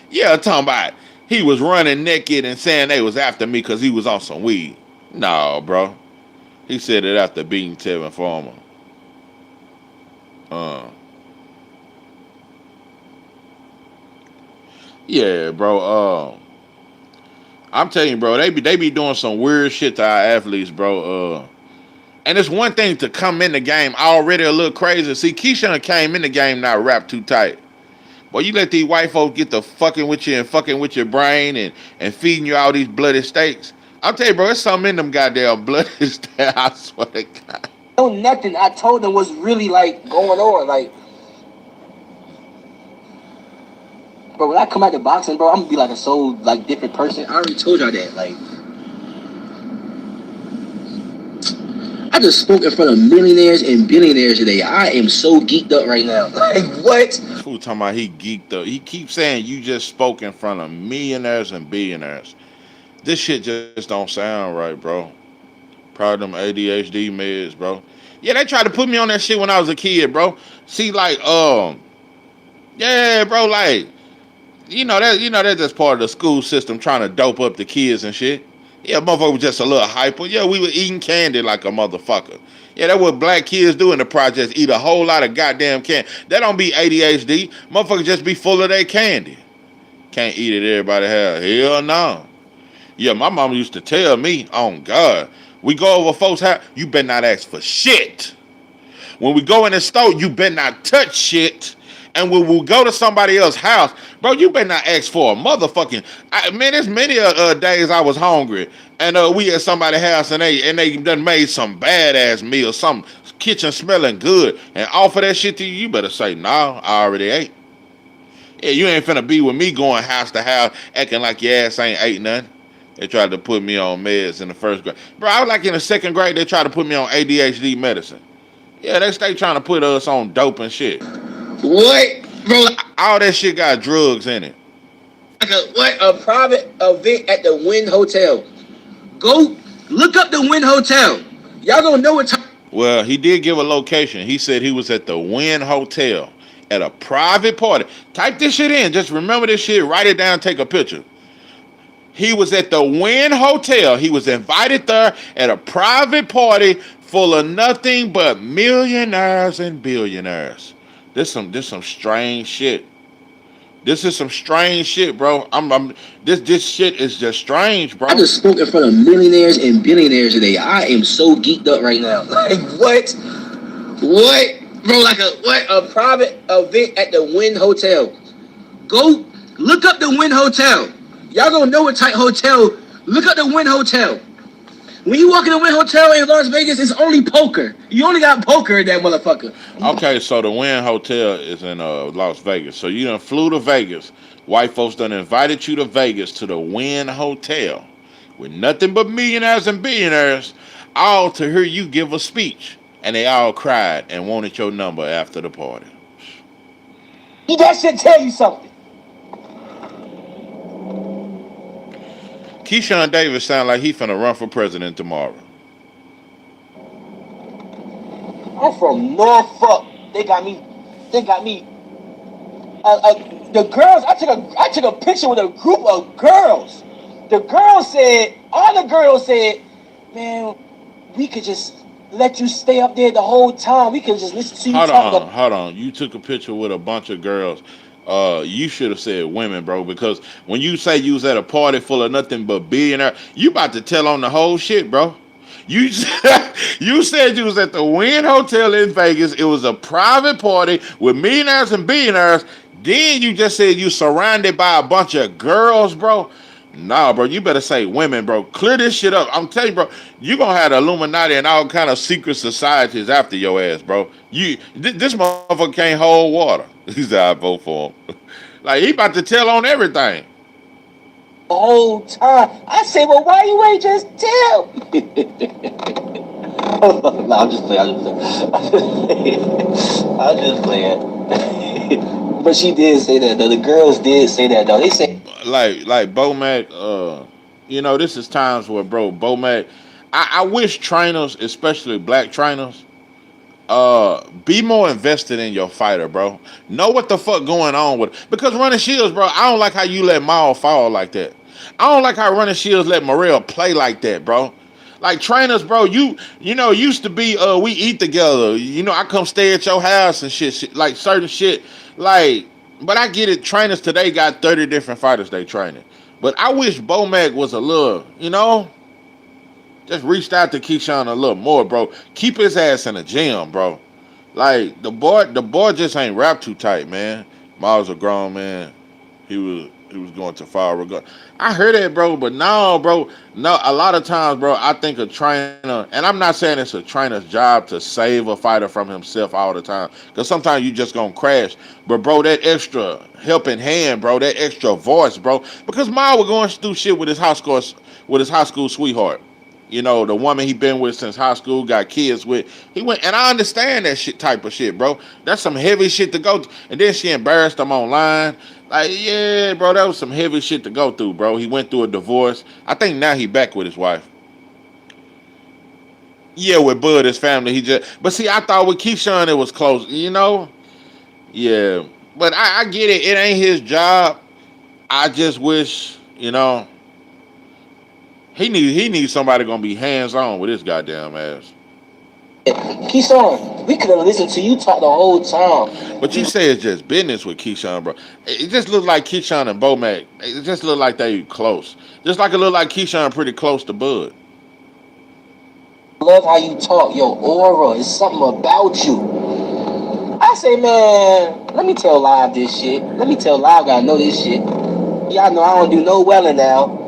Yeah, talking about he was running naked and saying they was after me because he was on some weed. No, bro. He said it after beating Tevin Farmer. Uh, yeah, bro. I'm telling you, bro, they be doing some weird shit to our athletes, bro. And it's one thing to come in the game already a little crazy. See, Keyshawn came in the game not wrapped too tight. Boy, you let these white folks get to fucking with you and fucking with your brain and feeding you all these bloody steaks. I'll tell you, bro, there's something in them goddamn bloody steaks. I swear to God. No, nothing. I told them what's really like going on. Like, bro, when I come out the boxing, bro, I'm gonna be like a like different person. I already told y'all that. Like, I just spoke in front of millionaires and billionaires today. I am so geeked up right now. Like, what? Who talking about he geeked up? He keeps saying you just spoke in front of millionaires and billionaires. This shit just don't sound right, bro. Probably them ADHD meds, bro. Yeah, they tried to put me on that shit when I was a kid, bro. See, like, yeah, bro, like, that's just part of the school system trying to dope up the kids and shit. Yeah, motherfucker was just a little hyper. Yeah, we were eating candy like a motherfucker. Yeah, that's what black kids do in the projects. Eat a whole lot of goddamn candy. That don't be ADHD. Motherfuckers just be full of their candy. Can't eat it, everybody have. Hell no. Yeah, my mama used to tell me, oh God, we go over folks' house, you better not ask for shit. When we go in the store, you better not touch shit. And when we go to somebody else's house, bro, you better not ask for a motherfucking. Man, there's many days I was hungry, and we at somebody's house, and they done made some badass meal, some kitchen smelling good, and offer that shit to you. You better say, nah, I already ate. Yeah, you ain't finna be with me going house to house, acting like your ass ain't ate nothing. They tried to put me on meds in the first grade. Bro, I was like in the second grade, they tried to put me on ADHD medicine. Yeah, they stay trying to put us on dope and shit. What, bro? All that shit got drugs in it. Like a private event at the Wynn Hotel. Go look up the Wynn Hotel. Y'all gonna know what time. Well, he did give a location. He said he was at the Wynn Hotel at a private party. Type this shit in. Just remember this shit. Write it down. Take a picture. He was at the Wynn Hotel. He was invited there at a private party full of nothing but millionaires and billionaires. This some strange shit. This is some strange shit, bro. This shit is just strange, bro. I just spoke in front of millionaires and billionaires today. I am so geeked up right now. Like what? What, bro? Like a private event at the Wynn Hotel. Go look up the Wynn Hotel. Y'all gonna know what type hotel. Look up the Wynn Hotel. When you walk in the Wynn Hotel in Las Vegas, it's only poker. You only got poker in that motherfucker. Okay, so the Wynn Hotel is in Las Vegas. So you done flew to Vegas. White folks done invited you to Vegas to the Wynn Hotel with nothing but millionaires and billionaires, all to hear you give a speech. And they all cried and wanted your number after the party. That should tell you something. Keyshawn Davis sound like he finna run for president tomorrow. I'm from Norfolk. They got me. The girls. I took a picture with a group of girls. All the girls said, man, we could just let you stay up there the whole time. We could just listen to you talk. Hold on. You took a picture with a bunch of girls. You should have said women, bro, because when you say you was at a party full of nothing but billionaire, you about to tell on the whole shit, bro. You you said you was at the Wynn Hotel in Vegas. It was a private party with millionaires and billionaires. Then you just said you surrounded by a bunch of girls, bro. Nah, bro, you better say women, bro. Clear this shit up. I'm telling you, bro, you gonna have the Illuminati and all kind of secret societies after your ass, bro. This motherfucker can't hold water. He said, I vote for him. Like, he about to tell on everything. The whole time. I say, well, why you ain't just tell? No, I'm just playing. But she did say that, though. The girls did say that, though. They say, like Bo Mac, this is times where, bro, Bo Mac, I wish trainers, especially black trainers, be more invested in your fighter, bro. Know what the fuck going on with it. Because Running Shields, bro, I don't like how you let Maul fall like that. I don't like how Running Shields let Morrell play like that, bro. Like trainers, bro, you used to be we eat together. I come stay at your house and shit like certain shit. Like, but I get it, trainers today got 30 different fighters they training. But I wish Bo Mac was a little, just reached out to Keyshawn a little more, bro. Keep his ass in the gym, bro. Like the boy just ain't wrapped too tight, man. Miles a grown man. He was going to far regard. I heard that, bro, but no, bro. No, a lot of times, bro, I think a trainer, and I'm not saying it's a trainer's job to save a fighter from himself all the time, because sometimes you just gonna crash. But bro, that extra helping hand, bro, that extra voice, bro, because Miles was going through shit with his high school sweetheart. The woman he been with since high school, got kids with. He went, and I understand that shit type of shit, bro. That's some heavy shit to go through. And then she embarrassed him online. Like, yeah, bro, that was some heavy shit to go through, bro. He went through a divorce. I think now he back with his wife. Yeah, with Bud, his family, but see, I thought with Keyshawn it was close, Yeah, but I get it. It ain't his job. I just wish, he needs somebody gonna be hands on with his goddamn ass. Keyshawn, we could have listened to you talk the whole time. But you say it's just business with Keyshawn, bro. It just looked like Keyshawn and Bo Mac. It just looked like they close. Just like it looked like Keyshawn pretty close to Bud. Love how you talk. Your aura is something about you. I say, man, let me tell Live this shit. Let me tell Live I know this shit. Y'all know I don't do no welling now.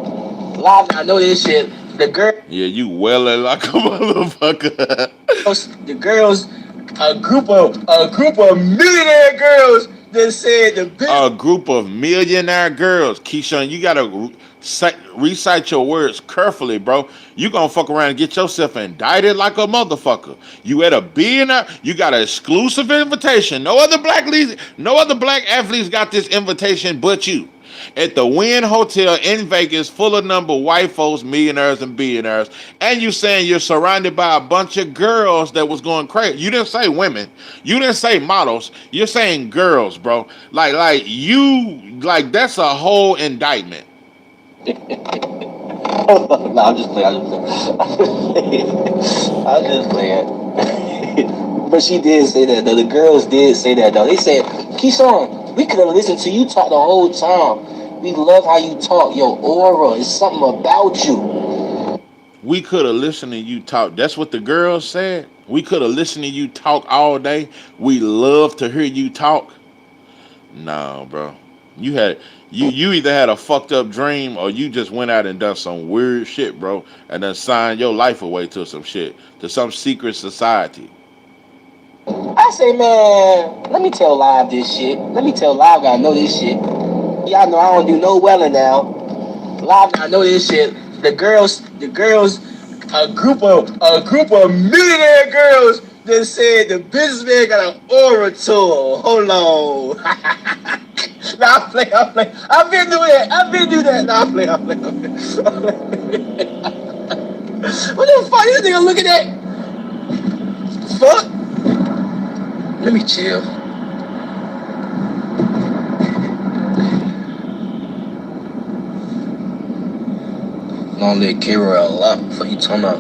Live I know this shit. The girl. Yeah, you welling like a motherfucker. The girls, a group of millionaire girls that said a group of millionaire girls. Keyshawn, you gotta Recite your words carefully, bro. You gonna fuck around and get yourself indicted like a motherfucker. You at a billionaire, you got an exclusive invitation. No other black athletes got this invitation but you. At the Wynn Hotel in Vegas, full of number white folks, millionaires and billionaires, and you saying you're surrounded by a bunch of girls that was going crazy. You didn't say women. You didn't say models. You're saying girls, bro. Like that's a whole indictment. No, I'm just playing. I'm just playing. But she did say that though. The girls did say that though. They said, Keyshawn, we could have listened to you talk the whole time. We love how you talk. Your aura is something about you. We could have listened to you talk. That's what the girls said. We could have listened to you talk all day. We love to hear you talk. No, bro. You had you either had a fucked up dream or you just went out and done some weird shit, bro, and then signed your life away to some shit, to some secret society. I say, man, let me tell Live this shit. Let me tell Live gotta know this shit. Y'all know I don't do no welling now. Live gotta know this shit. The girls, a group of millionaire girls just said the businessman got an aura tour. Hold on. Nah, I play. I've been doing that. Nah, I play. What the fuck this nigga looking at? Fuck. Let me chill. Long live Kira a lot before you talking about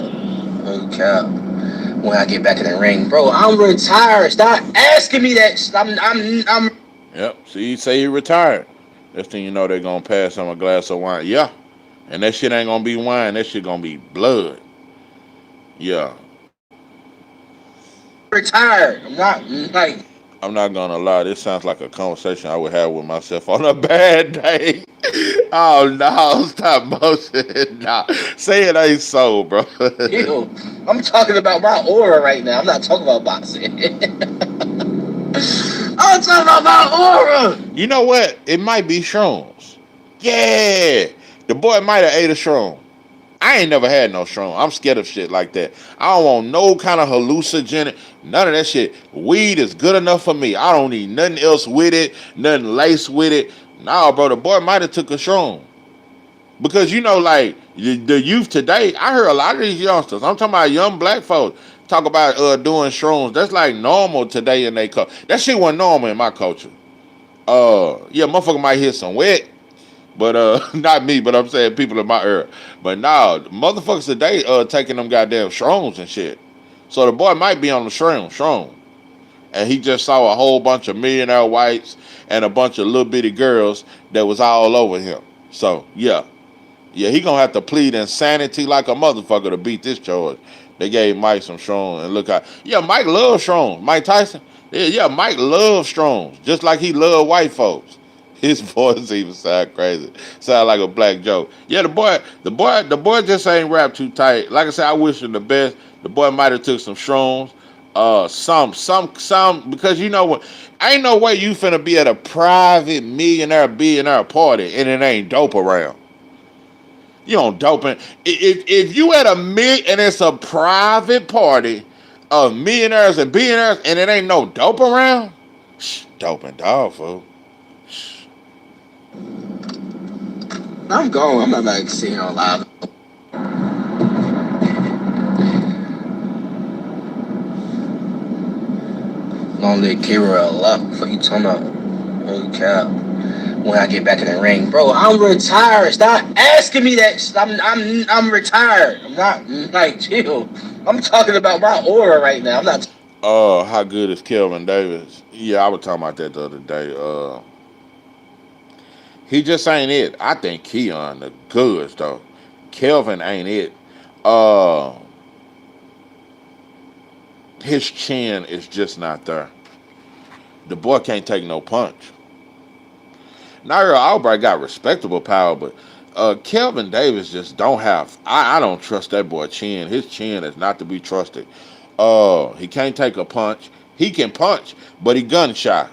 holy cow. When I get back in the ring, bro, I'm retired. Stop asking me that. I'm. Yep. See, you say he retired. Next thing you know, they're gonna pass him a glass of wine. Yeah. And that shit ain't gonna be wine. That shit gonna be blood. Yeah. Retired. I'm not like. I'm not gonna lie. This sounds like a conversation I would have with myself on a bad day. Oh no! Stop motion. Nah, say it ain't so, bro. Ew. I'm talking about my aura right now. I'm not talking about boxing. I'm talking about my aura. You know what? It might be shrooms. Yeah, the boy might have ate a shroom. I ain't never had no shroom. I'm scared of shit like that. I don't want no kind of hallucinogenic. None of that shit. Weed is good enough for me. I don't need nothing else with it. Nothing laced with it. Nah, bro. The boy might have took a shroom. Because you know, like the youth today, I hear a lot of these youngsters. I'm talking about young black folks talk about doing shrooms. That's like normal today in their culture. That shit wasn't normal in my culture. Yeah, motherfucker might hit some wet, but not me. But I'm saying people in my era. But now, motherfuckers today taking them goddamn shrooms and shit. So the boy might be on the shroom, and he just saw a whole bunch of millionaire whites and a bunch of little bitty girls that was all over him. So yeah. Yeah, he gonna have to plead insanity like a motherfucker to beat this charge. They gave Mike some strong and look out. Yeah, Mike loves strong. Mike Tyson. Yeah, Mike loves strong, just like he loved white folks. His voice even sound crazy. Sound like a black joke. Yeah, the boy just ain't rap too tight. Like I said, I wish him the best. The boy might have took some shrooms. Some because you know what? Ain't no way you finna be at a private billionaire party and it ain't dope around. You don't doping. If you at a and it's a private party of millionaires and billionaires and it ain't no dope around, doping dog fool. I'm going. I'm not like sitting on live. Long live Kira a lot before you talking about holy cow. When I get back in the ring, bro, I'm retired. Stop asking me that. I'm retired. I'm not like chill. I'm talking about my aura right now. I'm not. How good is Kelvin Davis? Yeah, I was talking about that the other day. He just ain't it. I think Keon the goods though. Kelvin ain't it. His chin is just not there. The boy can't take no punch. Naira Albright got respectable power, but Kelvin Davis just don't have. I don't trust that boy chin. His chin is not to be trusted. He can't take a punch. He can punch, but he gun shy.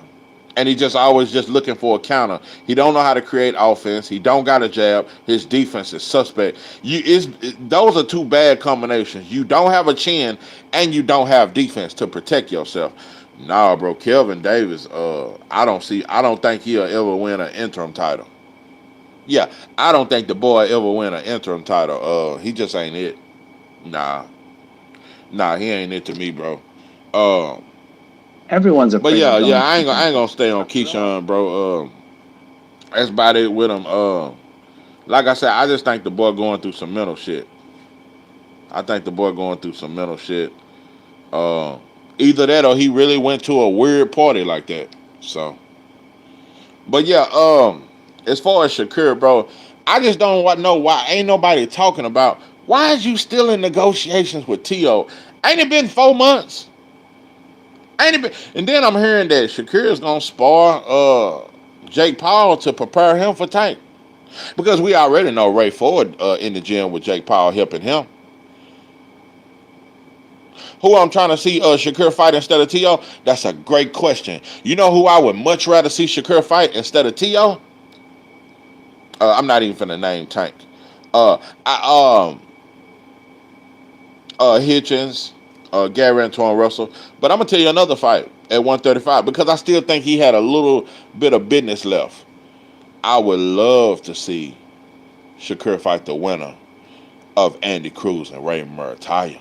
and he just always just looking for a counter. He don't know how to create offense. He don't got a jab. His defense is suspect. Those are two bad combinations. You don't have a chin, and you don't have defense to protect yourself. Nah, bro, Kelvin Davis. I don't think he'll ever win an interim title. Yeah, I don't think the boy ever win an interim title. He just ain't it. Nah, nah, he ain't it to me, bro. Uh, Everyone's but afraid of yeah, yeah, Donald I ain't Trump. gonna stay on Keyshawn, bro. That's about it with him. Like I said, I just think the boy going through some mental shit. I think the boy going through some mental shit. Uh, Either that or he really went to a weird party like that. So, but yeah, as far as Shakur, bro, I just don't know why ain't nobody talking about why is you still in negotiations with T.O.? Ain't it been 4 months? Ain't it been? And then I'm hearing that Shakur is gonna spar Jake Paul to prepare him for Tank. Because we already know Ray Ford in the gym with Jake Paul helping him. Who I'm trying to see Shakur fight instead of T.O.? That's a great question. You know who I would much rather see Shakur fight instead of T.O.? I'm not even finna name Tank. Uh, I Hitchens, Gary Antoine Russell. But I'm gonna tell you another fight at 135 because I still think he had a little bit of business left. I would love to see Shakur fight the winner of Andy Cruz and Raymond Murataya.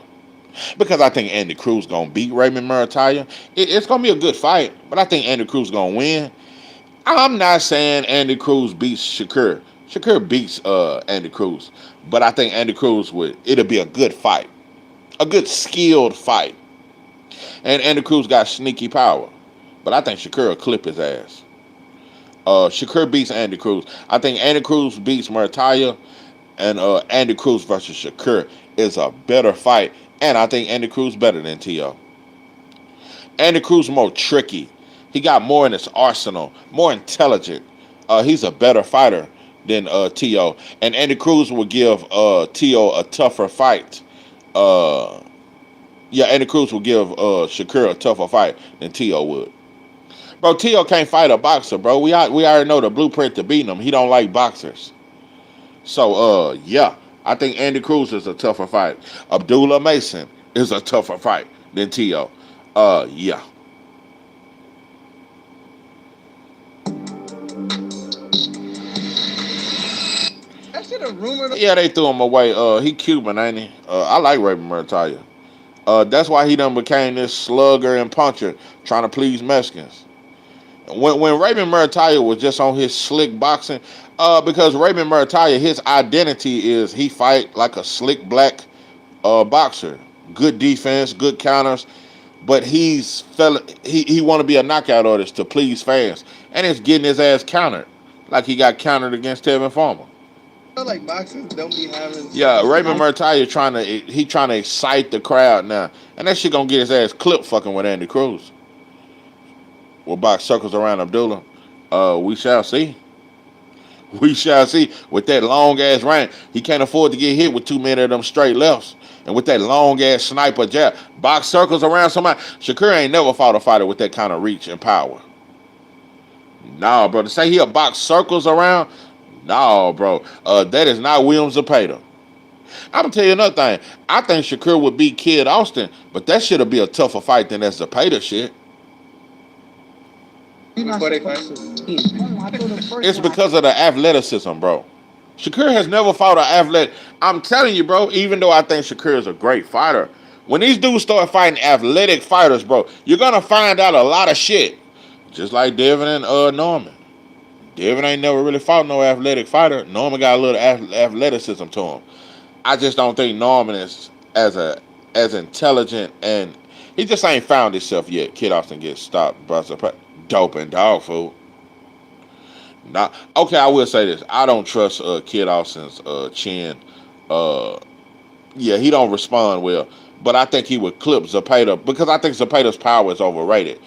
Because I think Andy Cruz gonna beat Raymond Murataya. It's gonna be a good fight, but I think Andy Cruz gonna win. I'm not saying Andy Cruz beats Shakur. Shakur beats Andy Cruz, but I think Andy Cruz would. It'll be a good fight, a good skilled fight. And Andy Cruz got sneaky power, but I think Shakur will clip his ass. Shakur beats Andy Cruz. I think Andy Cruz beats Murataya, and Andy Cruz versus Shakur is a better fight. And I think Andy Cruz better than T.O. Andy Cruz more tricky. He got more in his arsenal, more intelligent. He's a better fighter than T.O. And Andy Cruz will give T.O. a tougher fight. Uh, yeah, Andy Cruz will give Shakur a tougher fight than T.O. would. Bro, T.O. can't fight a boxer, bro. We already know the blueprint to beating him. He don't like boxers. So, yeah, I think Andy Cruz is a tougher fight. Abdullah Mason is a tougher fight than T.O. Yeah. That shit a rumor. Yeah, they threw him away. He Cuban, ain't he? I like Raymond Murataya. That's why he done became this slugger and puncher, trying to please Mexicans. When Raymond Murataya was just on his slick boxing, because Raymond Murataya, his identity is he fight like a slick black boxer. Good defense, good counters, but he want to be a knockout artist to please fans, and it's getting his ass countered, like he got countered against Tevin Farmer. I feel like boxers don't be having. Yeah, Raymond Murataya trying to excite the crowd now, and that shit gonna get his ass clipped fucking with Andy Cruz. Will box circles around Abdullah. We shall see. We shall see. With that long ass range, he can't afford to get hit with too many of them straight lefts. And with that long ass sniper jab, box circles around somebody. Shakur ain't never fought a fighter with that kind of reach and power. Nah, bro. To say he'll box circles around, nah, bro. That is not William Zepeda. I'm gonna tell you another thing. I think Shakur would beat Kid Austin, but that shit'll be a tougher fight than that Zepeda shit. It's because of the athleticism, bro. Shakur has never fought an athletic. I'm telling you, bro, even though I think Shakur is a great fighter, when these dudes start fighting athletic fighters, bro, you're gonna find out a lot of shit. Just like Devin and Norman. Devin ain't never really fought no athletic fighter. Norman got a little athleticism to him. I just don't think Norman is as intelligent, and he just ain't found himself yet. Kid Austin gets stopped by dope and dog food. Not okay. I will say this: I don't trust Kid Austin's chin. Uh, yeah, he don't respond well, but I think he would clip Zepeda because I think Zepeda's power is overrated.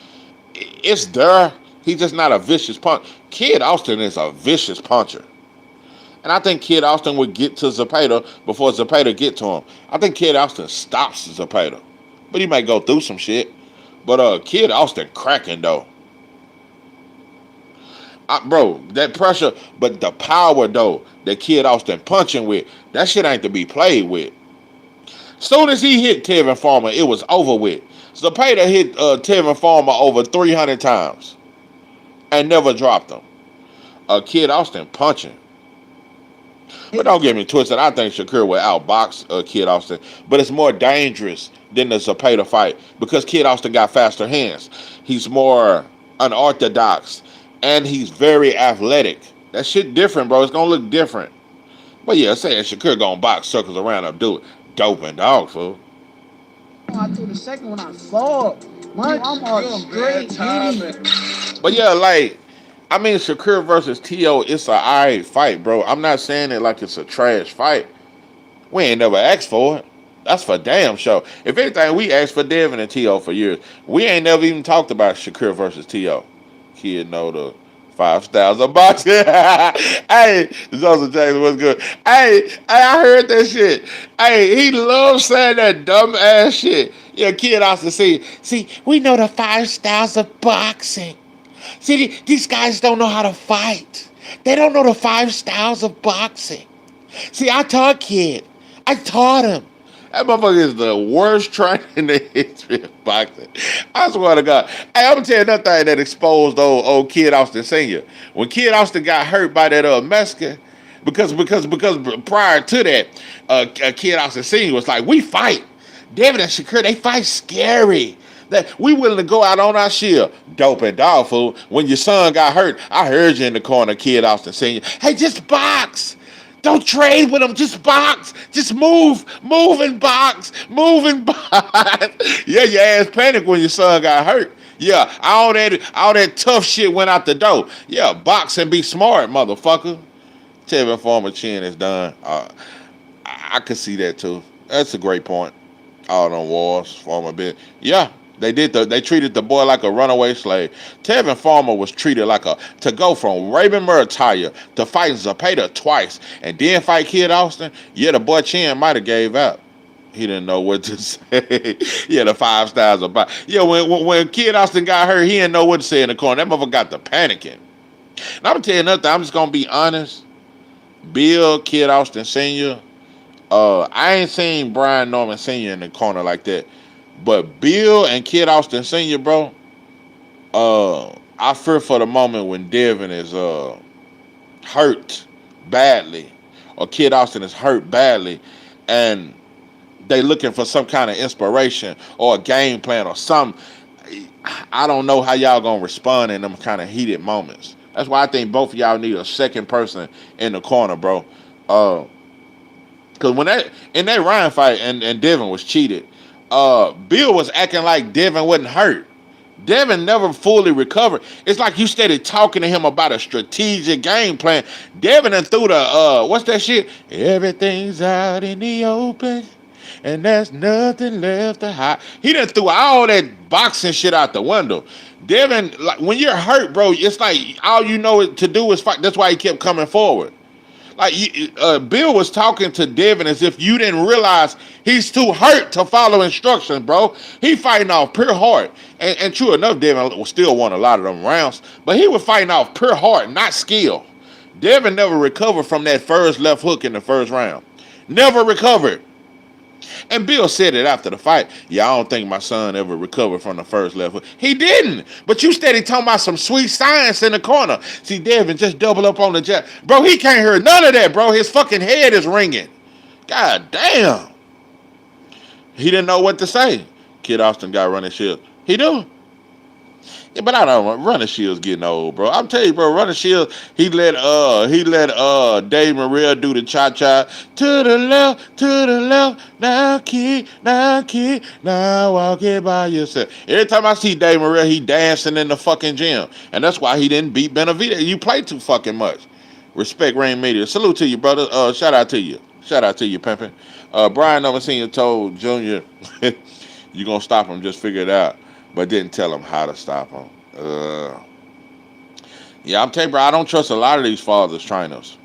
It's there. He's just not a vicious punch. Kid Austin is a vicious puncher. And I think Kid Austin would get to Zepeda before Zepeda get to him. I think Kid Austin stops Zepeda. But he might go through some shit. But Kid Austin cracking though. Bro, that pressure, but the power though that Kid Austin punching with, that shit ain't to be played with. Soon as he hit Tevin Farmer, it was over with. Zepeda hit Tevin Farmer over 300 times and never dropped him. Kid Austin punching. But don't get me twisted. I think Shakur will outbox Kid Austin, but it's more dangerous than the Zepeda fight because Kid Austin got faster hands. He's more unorthodox, and he's very athletic. That shit different, bro. It's gonna look different. But yeah, saying Shakur gonna box circles around him, do it. Dope and dog fool. I told the second one I saw. I'm all straight hitting. But yeah, like I mean, Shakur versus T.O. It's a alright fight, bro. I'm not saying it like it's a trash fight. We ain't never asked for it. That's for damn sure. If anything, we asked for Devin and T.O. for years. We ain't never even talked about Shakur versus T.O. Kid know the 5 styles of boxing. Hey, Joseph Jackson, what's good? Hey, I heard that shit. Hey, he loves saying that dumb ass shit. Yeah, Kid Austin, see, we know the 5 styles of boxing. See, these guys don't know how to fight. They don't know the 5 styles of boxing. See, I taught Kid. I taught him. That motherfucker is the worst trainer in the history of boxing. I swear to God. Hey, I'm gonna tell you another thing that exposed old Kid Austin Sr. When Kid Austin got hurt by that Mexican, because prior to that, Kid Austin Sr. was like, we fight. David and Shakur, they fight scary. That we willing to go out on our shield. Dope and dog fool. When your son got hurt, I heard you in the corner, Kid Austin Sr. Hey, just box. Don't trade with him. Just box. Just move and box. Move and box. Yeah, your ass panicked when your son got hurt. Yeah, all that tough shit went out the door. Yeah, box and be smart, motherfucker. Tevin Farmer chin is done. I could see that too. That's a great point. All them wars, Farmer bit. Yeah, they treated the boy like a runaway slave. Tevin Farmer was treated like to go from Raven Murataya to fighting Zepeda twice and then fight Kid Austin. Yeah, the boy chin might have gave up. He didn't know what to say. Yeah, the 5 styles of boxing. Yeah, when Kid Austin got hurt, he didn't know what to say in the corner. That motherfucker got the panicking. And I'm gonna tell you another thing. I'm just gonna be honest. Bill, Kid Austin Sr. I ain't seen Brian Norman Sr. in the corner like that. But Bill and Kid Austin Sr., bro, I fear for the moment when Devin is hurt badly, or Kid Austin is hurt badly, and they looking for some kind of inspiration or a game plan or something. I don't know how y'all gonna respond in them kind of heated moments. That's why I think both of y'all need a second person in the corner, bro. Because when in that Ryan fight and Devin was cheated, Bill was acting like Devin wasn't hurt. Devin never fully recovered. It's like you started talking to him about a strategic game plan. Devin done threw the what's that shit? Everything's out in the open, and there's nothing left to hide. He done threw all that boxing shit out the window. Devin, like when you're hurt, bro, it's like all you know to do is fight. That's why he kept coming forward. Like Bill was talking to Devin as if you didn't realize he's too hurt to follow instructions, bro. He fighting off pure heart. And true enough, Devin still won a lot of them rounds. But he was fighting off pure heart, not skill. Devin never recovered from that first left hook in the first round. Never recovered. And Bill said it after the fight. Yeah, I don't think my son ever recovered from the first left hook. He didn't. But you steady talking about some sweet science in the corner. See, Devin, just double up on the jab. Bro, he can't hear none of that, bro. His fucking head is ringing. God damn. He didn't know what to say. Kid Austin got running shield. He do. Yeah, but I don't know. Running Shield's getting old, bro. I'm telling you, bro. Running Shield, he let Dave Maria do the cha cha to the left. Now kid, now walk it by yourself. Every time I see Dave Maria, he dancing in the fucking gym, and that's why he didn't beat Benavidez. You play too fucking much. Respect Rain Media. Salute to you, brother. Shout out to you, pimpin'. Brian Over Senior told Junior, "You gonna stop him? Just figure it out." But didn't tell him how to stop him. Yeah, I'm telling you, bro, I don't trust a lot of these fathers trainers.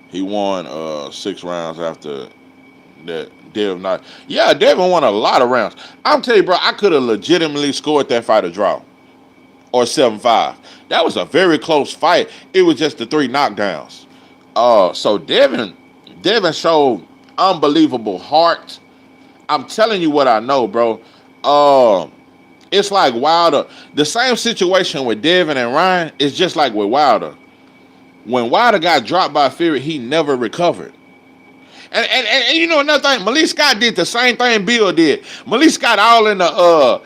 He won 6 rounds after that. Devin won a lot of rounds. I'm telling you, bro, I could have legitimately scored that fight a draw. Or 7-5. That was a very close fight. It was just the 3 knockdowns. So Devin showed unbelievable heart. I'm telling you what I know, bro. Uh, it's like Wilder. The same situation with Devin and Ryan is just like with Wilder. When Wilder got dropped by Fury, he never recovered. And you know another thing, Malik Scott did the same thing Bill did. Malik Scott all in the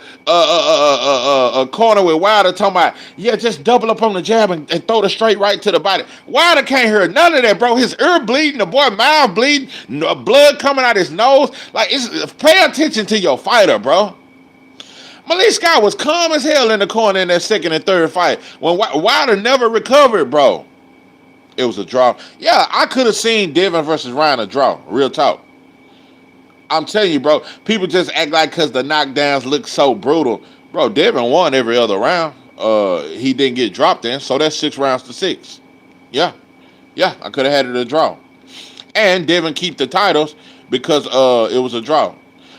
corner with Wilder talking about, yeah, just double up on the jab and throw the straight right to the body. Wilder can't hear none of that, bro. His ear bleeding, the boy mouth bleeding, blood coming out his nose. Like, pay attention to your fighter, bro. Malik Scott was calm as hell in the corner in that second and third fight when Wilder never recovered, bro. It was a draw. Yeah, I could have seen Devin versus Ryan a draw. Real talk. I'm telling you, bro. People just act like because the knockdowns look so brutal. Bro, Devin won every other round. He didn't get dropped in, so that's 6 rounds to 6. Yeah. Yeah, I could have had it a draw. And Devin keep the titles because it was a draw.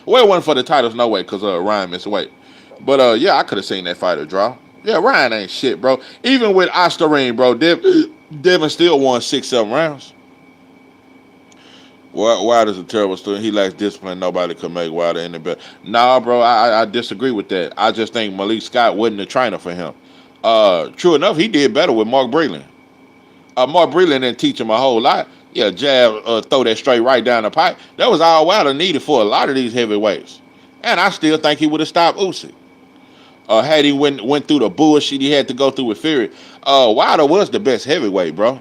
Well, it wasn't for the titles, no way, because Ryan missed weight. But yeah, I could have seen that fight a draw. Yeah, Ryan ain't shit, bro. Even with Osterine, bro, Devin still won 6, 7 rounds. Wilder's a terrible student. He lacks discipline. Nobody could make Wilder any better. Nah, bro, I disagree with that. I just think Malik Scott wasn't the trainer for him. True enough, he did better with Mark Breland. Mark Breland didn't teach him a whole lot. Yeah, jab, throw that straight right down the pipe. That was all Wilder needed for a lot of these heavyweights. And I still think he would have stopped Usyk. Had he went through the bullshit he had to go through with Fury. Wilder was the best heavyweight, bro.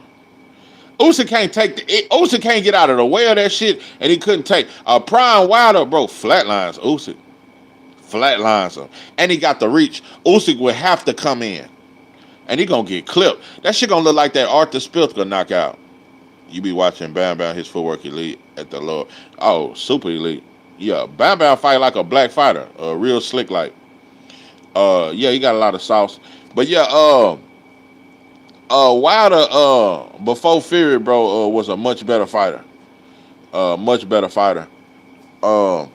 Usyk can't get out of the way of that shit, and he couldn't take prime Wilder, bro. Flatlines Usyk, flatlines him, and he got the reach. Usyk would have to come in, and he gonna get clipped. That shit gonna look like that Arthur Spilka knockout. You be watching Bam Bam, his footwork elite at the low. Oh, super elite. Yeah, Bam Bam fight like a black fighter, real slick like. Yeah, he got a lot of sauce. But yeah, Wilder, before Fury, bro, was a much better fighter. Much better fighter. But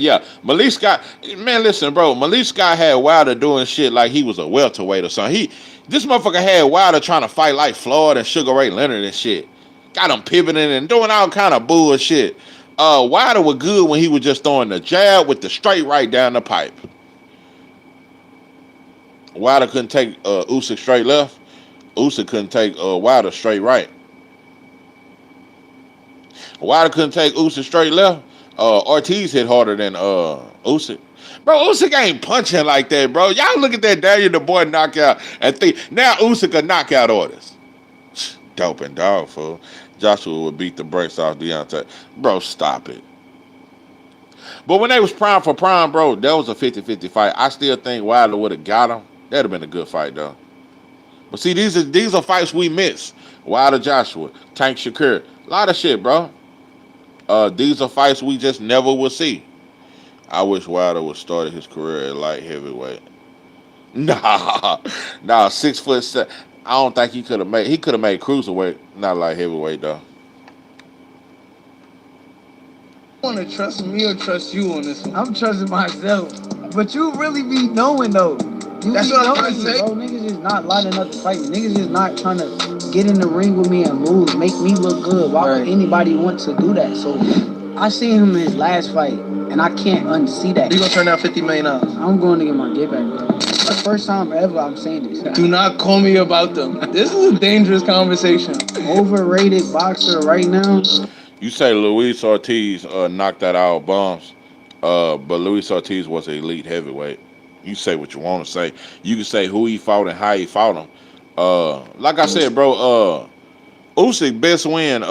yeah, Malik Scott, man, listen, bro, Malik Scott had Wilder doing shit like he was a welterweight or something. This motherfucker had Wilder trying to fight like Floyd and Sugar Ray Leonard and shit. Got him pivoting and doing all kind of bullshit. Wilder was good when he was just throwing the jab with the straight right down the pipe. Wilder couldn't take Usyk straight left. Usyk couldn't take Wilder straight right. Wilder couldn't take Usyk straight left. Ortiz hit harder than Usyk. Bro, Usyk ain't punching like that, bro. Y'all look at that Daniel the Boy knockout and think now Usyk a knockout artist. Dope and dog, fool. Joshua would beat the brakes off Deontay. Bro, stop it. But when they was prime for prime, bro, that was a 50-50 fight. I still think Wilder would have got him. That'd have been a good fight, though. But see, these are fights we miss. Wilder Joshua, Tank Shakur. A lot of shit, bro. These are fights we just never will see. I wish Wilder would start his career at light heavyweight. Nah, 6'7". I don't think he could have made cruiserweight, not light heavyweight though. You want to trust me or trust you on this one? I'm trusting myself. But you really be knowing though. That's what I'm trying to say. Bro, niggas is not lining up to fight me. Niggas is not trying to get in the ring with me and move, make me look good. Why would anybody want to do that? So I seen him in his last fight, and I can't unsee that. You gonna turn out $50 million? I'm going to get my get back, bro. That's the first time ever I'm saying this. Do not call me about them. This is a dangerous conversation. Overrated boxer right now. You say Luis Ortiz knocked out our bombs, but Luis Ortiz was an elite heavyweight. You say what you want to say. You can say who he fought and how he fought him. Like I said, bro, Usyk best win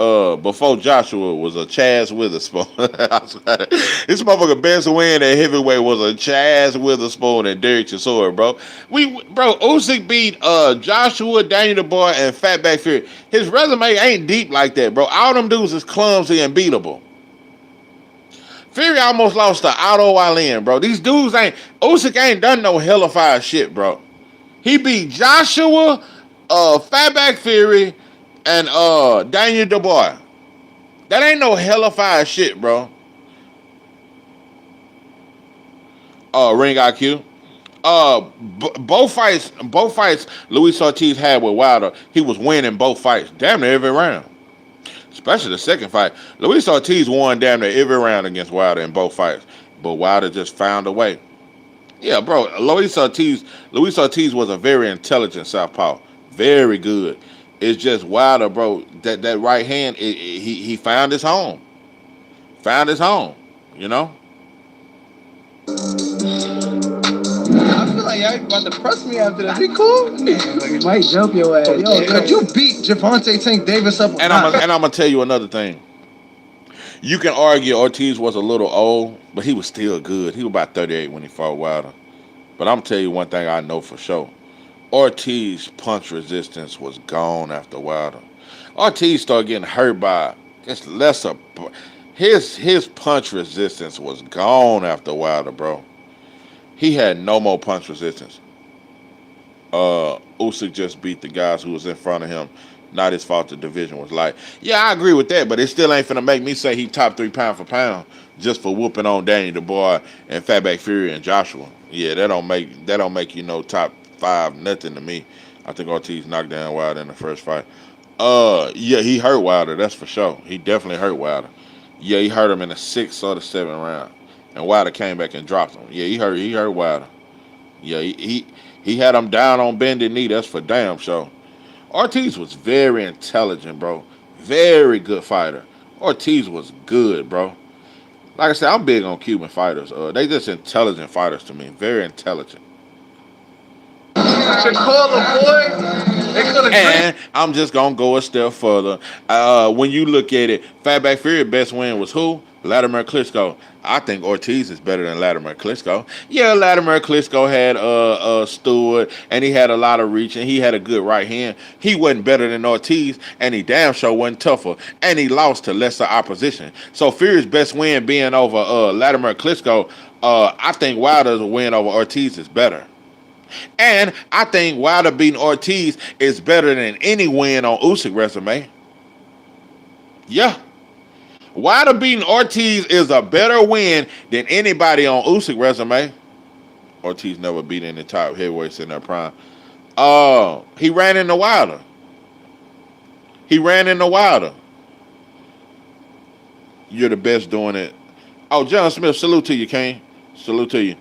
before Joshua was a Chaz Witherspoon. This motherfucker best win at heavyweight was a Chaz Witherspoon and Derek Chisora, bro. Usyk beat Joshua, Daniel the Boy, and Fatback Fury. His resume ain't deep like that, bro. All them dudes is clumsy and beatable. Fury almost lost to Otto Wallin, bro. These dudes Usyk ain't done no hellified shit, bro. He beat Joshua, Fatback Fury, and Daniel Dubois. That ain't no hellified shit, bro. Ring IQ. Both fights Luis Ortiz had with Wilder, he was winning both fights, damn near every round. Especially the second fight, Luis Ortiz won damn near every round against Wilder in both fights, but Wilder just found a way. Yeah, bro, Luis Ortiz was a very intelligent southpaw, very good. It's just Wilder, bro. That right hand, he found his home, found his home. You know. I feel like y'all about to press me after this. Be cool. Like, might jump your ass. Cause you beat Javante Tank Davis up. And I'm gonna tell you another thing. You can argue Ortiz was a little old, but he was still good. He was about 38 when he fought Wilder. But I'm gonna tell you one thing I know for sure. Ortiz punch resistance was gone after Wilder. Ortiz started getting hurt by just lesser. His punch resistance was gone after Wilder, bro. He had no more punch resistance. Usyk just beat the guys who was in front of him. Not his fault the division was light. Yeah, I agree with that, but it still ain't finna make me say he top 3 pound for pound just for whooping on Danny DeBoer and Fatback Fury and Joshua. Yeah, that don't make you no top 5 nothing to me. I think Ortiz knocked down Wilder in the first fight. Yeah, he hurt Wilder, that's for sure. He definitely hurt Wilder. Yeah, he hurt him in the 6th or the 7th round. And Wilder came back and dropped him. Yeah, he hurt Wilder. Yeah, he had him down on bended knee, that's for damn sure. Ortiz was very intelligent, bro. Very good fighter. Ortiz was good, bro. Like I said, I'm big on Cuban fighters. They just intelligent fighters to me. Very intelligent. Shakur, boy. They could have. And I'm just gonna go a step further. When you look at it, Fatback Fury best win was who? Latimer Klitschko. I think Ortiz is better than Latimer Klitschko. Yeah, Latimer Klitschko had Stewart, and he had a lot of reach, and he had a good right hand. He wasn't better than Ortiz, and he damn sure wasn't tougher, and he lost to lesser opposition. So Fury's best win being over Latimer Klitschko, I think Wilder's win over Ortiz is better. And I think Wilder beating Ortiz is better than any win on Usyk resume. Yeah. Wilder beating Ortiz is a better win than anybody on Usyk resume. Ortiz never beat any top heavyweights in their prime. He ran into Wilder. You're the best doing it. Oh, John Smith, salute to you, Kane. Salute to you.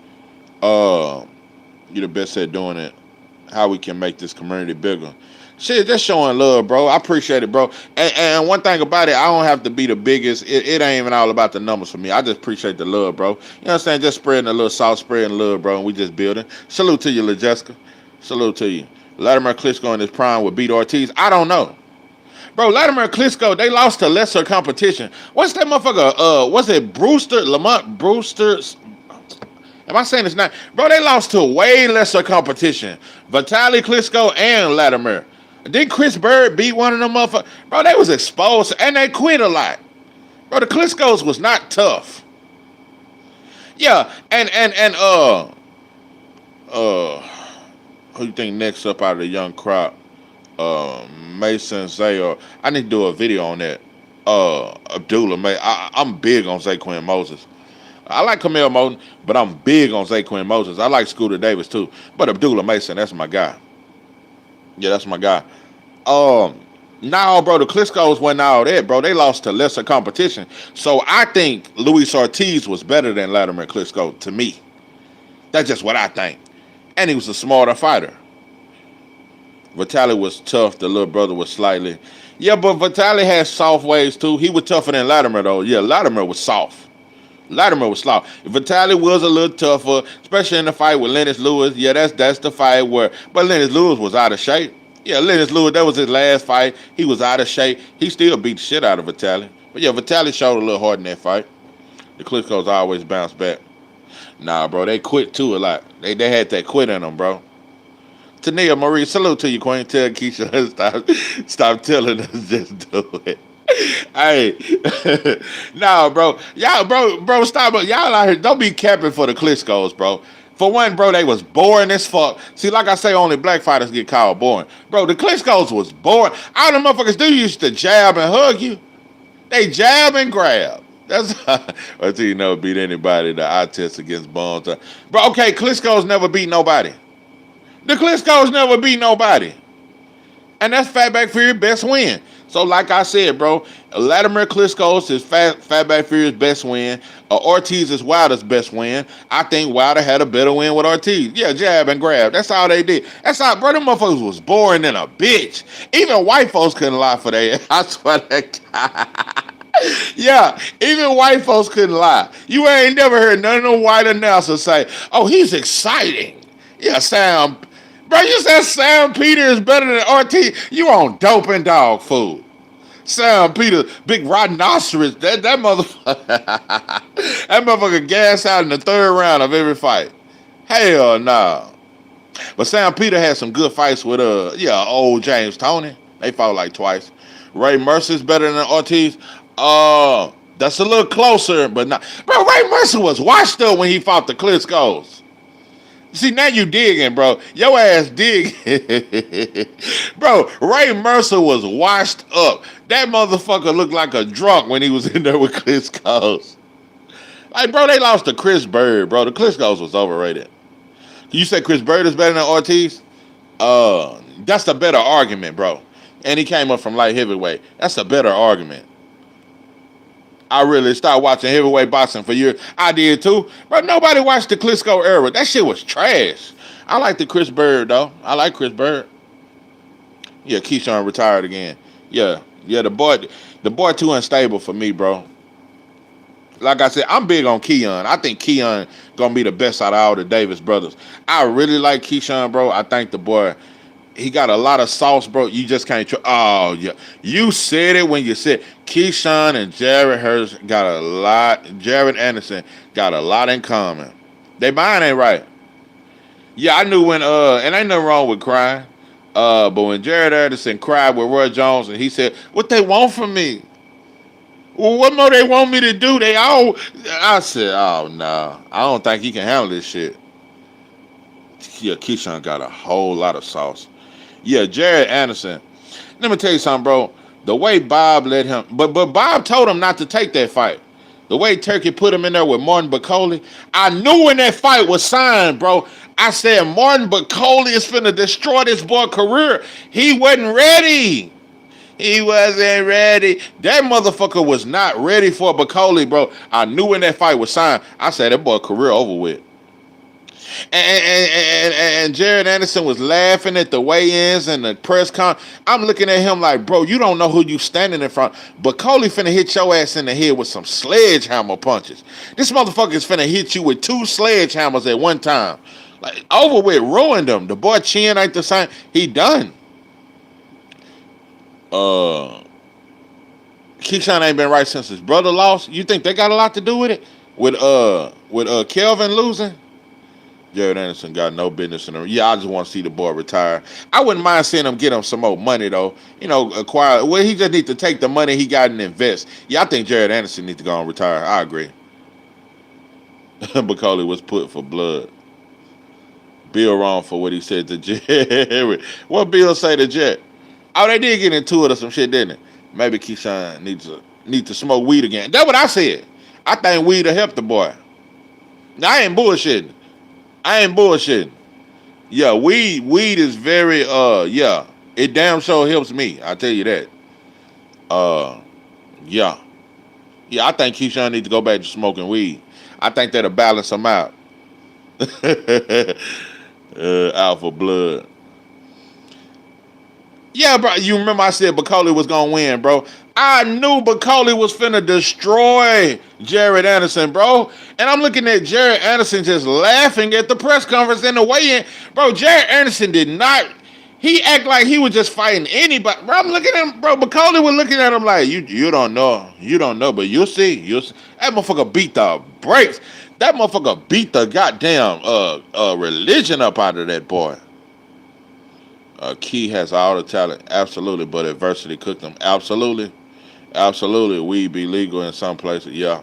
You're the best at doing it. How we can make this community bigger. Shit, just showing love, bro. I appreciate it, bro. And one thing about it, I don't have to be the biggest. It ain't even all about the numbers for me. I just appreciate the love, bro. You know what I'm saying? Just spreading a little salt, spreading love, bro, and we just building. Salute to you, Lil Jessica. Salute to you. Latimer Klitschko in his prime would beat Ortiz. I don't know. Bro, Latimer Klitschko, they lost to lesser competition. What's that motherfucker? Was it Brewster? Lamont Brewster? Am I saying this now? Bro, they lost to way lesser competition. Vitaly Klitschko and Latimer. Did Chris Bird beat one of them motherfuckers? Bro, they was exposed and they quit a lot. Bro, the Klitschkos was not tough. Yeah, and who you think next up out of the young crop? Mason Zayo. I need to do a video on that. Abdullah May. I'm big on Zaquin Moses. I like Camille Moten, but I'm big on Zaquin Moses. I like Scooter Davis too. But Abdullah Mason, that's my guy. Yeah, that's my guy. Now, bro, the Klitschko's wasn't all that, bro. They lost to lesser competition. So I think Luis Ortiz was better than Latimer Klitschko to me. That's just what I think. And he was a smarter fighter. Vitaly was tough. The little brother was slightly. Yeah, but Vitaly had soft ways too. He was tougher than Latimer though. Yeah, Latimer was soft. Latimer was slow. Vitaly was a little tougher, especially in the fight with Lennox Lewis. Yeah, that's the fight where, but Lennox Lewis was out of shape. Yeah, Lennox Lewis, that was his last fight. He was out of shape. He still beat the shit out of Vitaly. But yeah, Vitaly showed a little heart in that fight. The Klitschko's always bounce back. Nah, bro, they quit too a lot. They had that quit in them, bro. Tania Marie, salute to you, Queen. Tell Keyshawn stop telling us, just do it. Hey, nah, bro. Y'all, bro, stop. Y'all out here, don't be capping for the Klitschkos, bro. For one, bro, they was boring as fuck. See, like I say, only black fighters get called boring. Bro, the Klitschkos was boring. All the motherfuckers do used to jab and hug you. They jab and grab. That's Ortiz never beat anybody. The eye test against Bones, bro. Okay, Klitschko's never beat nobody. The Klitschko's never beat nobody. And that's Fatback Fury's best win. So, like I said, bro, Latimer Klitschko's is Fatback Fury's best win. Ortiz is Wilder's best win. I think Wilder had a better win with Ortiz. Yeah, jab and grab. That's all they did. That's all, bro. Them motherfuckers was boring than a bitch. Even white folks couldn't lie for that. I swear to God. Yeah, even white folks couldn't lie. You ain't never heard none of them white announcers say, "Oh, he's exciting." Yeah, Sam. Bro, you said Sam Peter is better than Ortiz. You on dope and dog food. Sam Peter, big rhinoceros. That motherfucker. That motherfucker gas out in the third round of every fight. Hell no. But Sam Peter had some good fights with old James Toney. They fought like twice. Ray Mercer's better than Ortiz. That's a little closer, but not. Bro, Ray Mercer was washed up when he fought the Klitschko's. See, now you digging, bro. Your ass dig. Bro, Ray Mercer was washed up. That motherfucker looked like a drunk when he was in there with Klitschko's. Like, bro, they lost to Chris Bird, bro. The Klitschko's was overrated. You say Chris Bird is better than Ortiz? That's the better argument, bro. And he came up from light heavyweight. That's a better argument. I really started watching heavyweight boxing for years. I did too. But nobody watched the Klitschko era. That shit was trash. I like the Chris Bird, though. I like Chris Bird. Yeah, Keyshawn retired again. Yeah, the boy too unstable for me, bro. Like I said, I'm big on Keon. I think Keon gonna be the best out of all the Davis brothers. I really like Keyshawn, bro. I think the boy, he got a lot of sauce, bro. You just can't try. Oh, yeah. You said it when you said Keyshawn and Jared Hurst got a lot. Jared Anderson got a lot in common. They mind ain't right. Yeah, I knew when, and ain't nothing wrong with crying. But when Jared Anderson cried with Roy Jones and he said, "What they want from me? Well, what more they want me to do? I said, oh, no. I don't think he can handle this shit. Yeah, Keyshawn got a whole lot of sauce. Yeah, Jared Anderson. Let me tell you something, bro. The way Bob let him, but Bob told him not to take that fight. The way Turkey put him in there with Martin Bacoli, I knew when that fight was signed, bro. I said, Martin Bacoli is finna destroy this boy's career. He wasn't ready. He wasn't ready. That motherfucker was not ready for Bacoli, bro. I knew when that fight was signed. I said, that boy's career over with. And Jared Anderson was laughing at the weigh-ins and the press con. I'm looking at him like, bro, you don't know who you standing in front. Bacoli finna hit your ass in the head with some sledgehammer punches. This motherfucker is finna hit you with 2 sledgehammers at one time. Like, over with, ruined him. The boy chin ain't the same. He done. Keyshawn ain't been right since his brother lost. You think they got a lot to do with it? With Kelvin losing? Jared Anderson got no business in him. Yeah, I just want to see the boy retire. I wouldn't mind seeing him get him some more money, though. You know, acquire. Well, he just need to take the money he got and invest. Yeah, I think Jared Anderson needs to go and retire. I agree. Bacoli was put for blood. Bill wrong for what he said to Jared. What Bill say to Jet? Oh, they did get into it or some shit, didn't it? Maybe Keyshawn needs to smoke weed again. That's what I said. I think weed will help the boy. Now, I ain't bullshitting. Yeah, weed is very, yeah. It damn sure helps me. I tell you that. Yeah. Yeah, I think Keyshawn needs to go back to smoking weed. I think that'll balance him out. Alpha blood. Yeah, bro. You remember I said Bacoli was gonna win, bro. I knew Bacoli was finna destroy Jared Anderson, bro. And I'm looking at Jared Anderson just laughing at the press conference and the weigh-in. Bro, Jared Anderson did not. He act like he was just fighting anybody. Bro, I'm looking at him, bro. Bacoli was looking at him like, you don't know. You don't know, but you'll see. That motherfucker beat the brakes. That motherfucker beat the goddamn religion up out of that boy. Key has all the talent, absolutely, but adversity cooked him. Absolutely. Weed be legal in some places, yeah.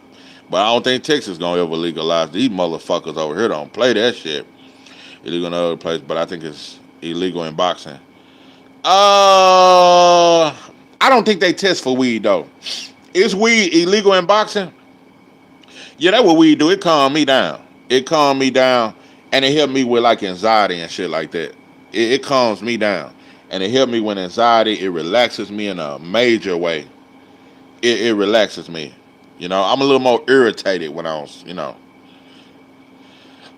But I don't think Texas gonna ever legalize. These motherfuckers over here don't play that shit. Illegal in other places, but I think it's illegal in boxing. I don't think they test for weed though. Is weed illegal in boxing? Yeah, that's what we do. It calmed me down. It calmed me down, and it helped me with like anxiety and shit like that. It calms me down, and it helped me with anxiety. It relaxes me in a major way. It relaxes me. You know, I'm a little more irritated when I was, you know.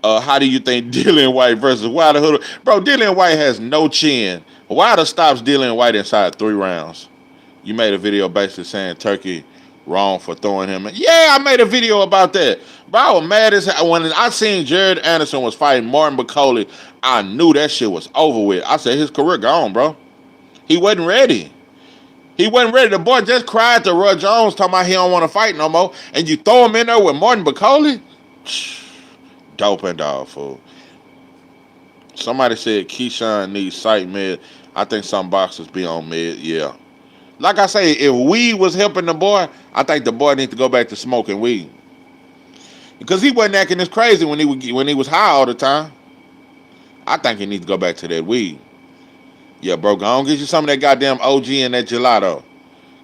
How do you think Dillian White versus Wilder Hood? Bro, Dillian White has no chin. Wilder stops Dillian White inside 3 rounds. You made a video basically saying Turkey wrong for throwing him in. Yeah, I made a video about that. Bro, I was mad as hell. When I seen Jared Anderson was fighting Martin McCauley, I knew that shit was over with. I said his career gone, bro. He wasn't ready. He wasn't ready. The boy just cried to Roy Jones talking about he don't want to fight no more. And you throw him in there with Martin McCauley? Dope and dog fool. Somebody said Keyshawn needs sight mid. I think some boxers be on mid. Yeah. Like I say, if weed was helping the boy, I think the boy needs to go back to smoking weed. Because he wasn't acting this crazy when he was high all the time. I think he needs to go back to that weed. Yeah, bro, go on get you some of that goddamn OG and that gelato.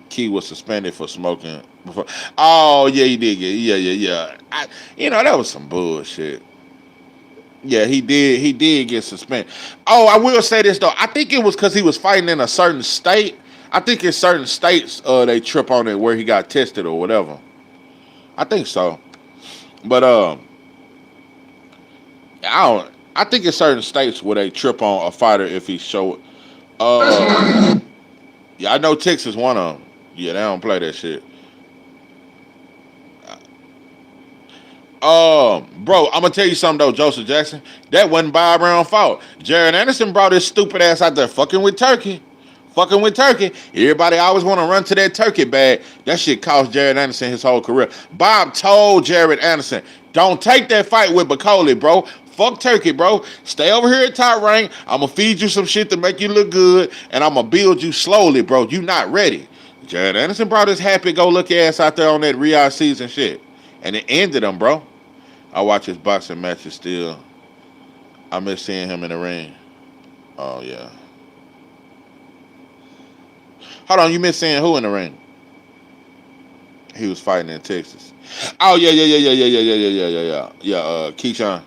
Key was suspended for smoking before. Oh, yeah, he did get. Yeah. That was some bullshit. Yeah, he did get suspended. Oh, I will say this though. I think it was because he was fighting in a certain state. I think in certain states they trip on it where he got tested or whatever. I think so. But I think in certain states where they trip on a fighter if he show. Yeah, I know Texas one of them. Yeah, they don't play that shit. Bro, I'm gonna tell you something though, Joseph Jackson. That wasn't Bob Brown's fault. Jared Anderson brought his stupid ass out there fucking with Turkey. Fucking with Turkey. Everybody always want to run to that Turkey bag. That shit cost Jared Anderson his whole career. Bob told Jared Anderson, don't take that fight with Bacoli, bro. Fuck Turkey, bro. Stay over here at Top Rank. I'm going to feed you some shit to make you look good, and I'm going to build you slowly, bro. You not ready. Jared Anderson brought his happy-go-lucky ass out there on that Riyadh season shit, and it ended him, bro. I watch his boxing matches still. I miss seeing him in the ring. Oh, yeah. Hold on, you miss seeing who in the ring? He was fighting in Texas. Oh, yeah. Keyshawn.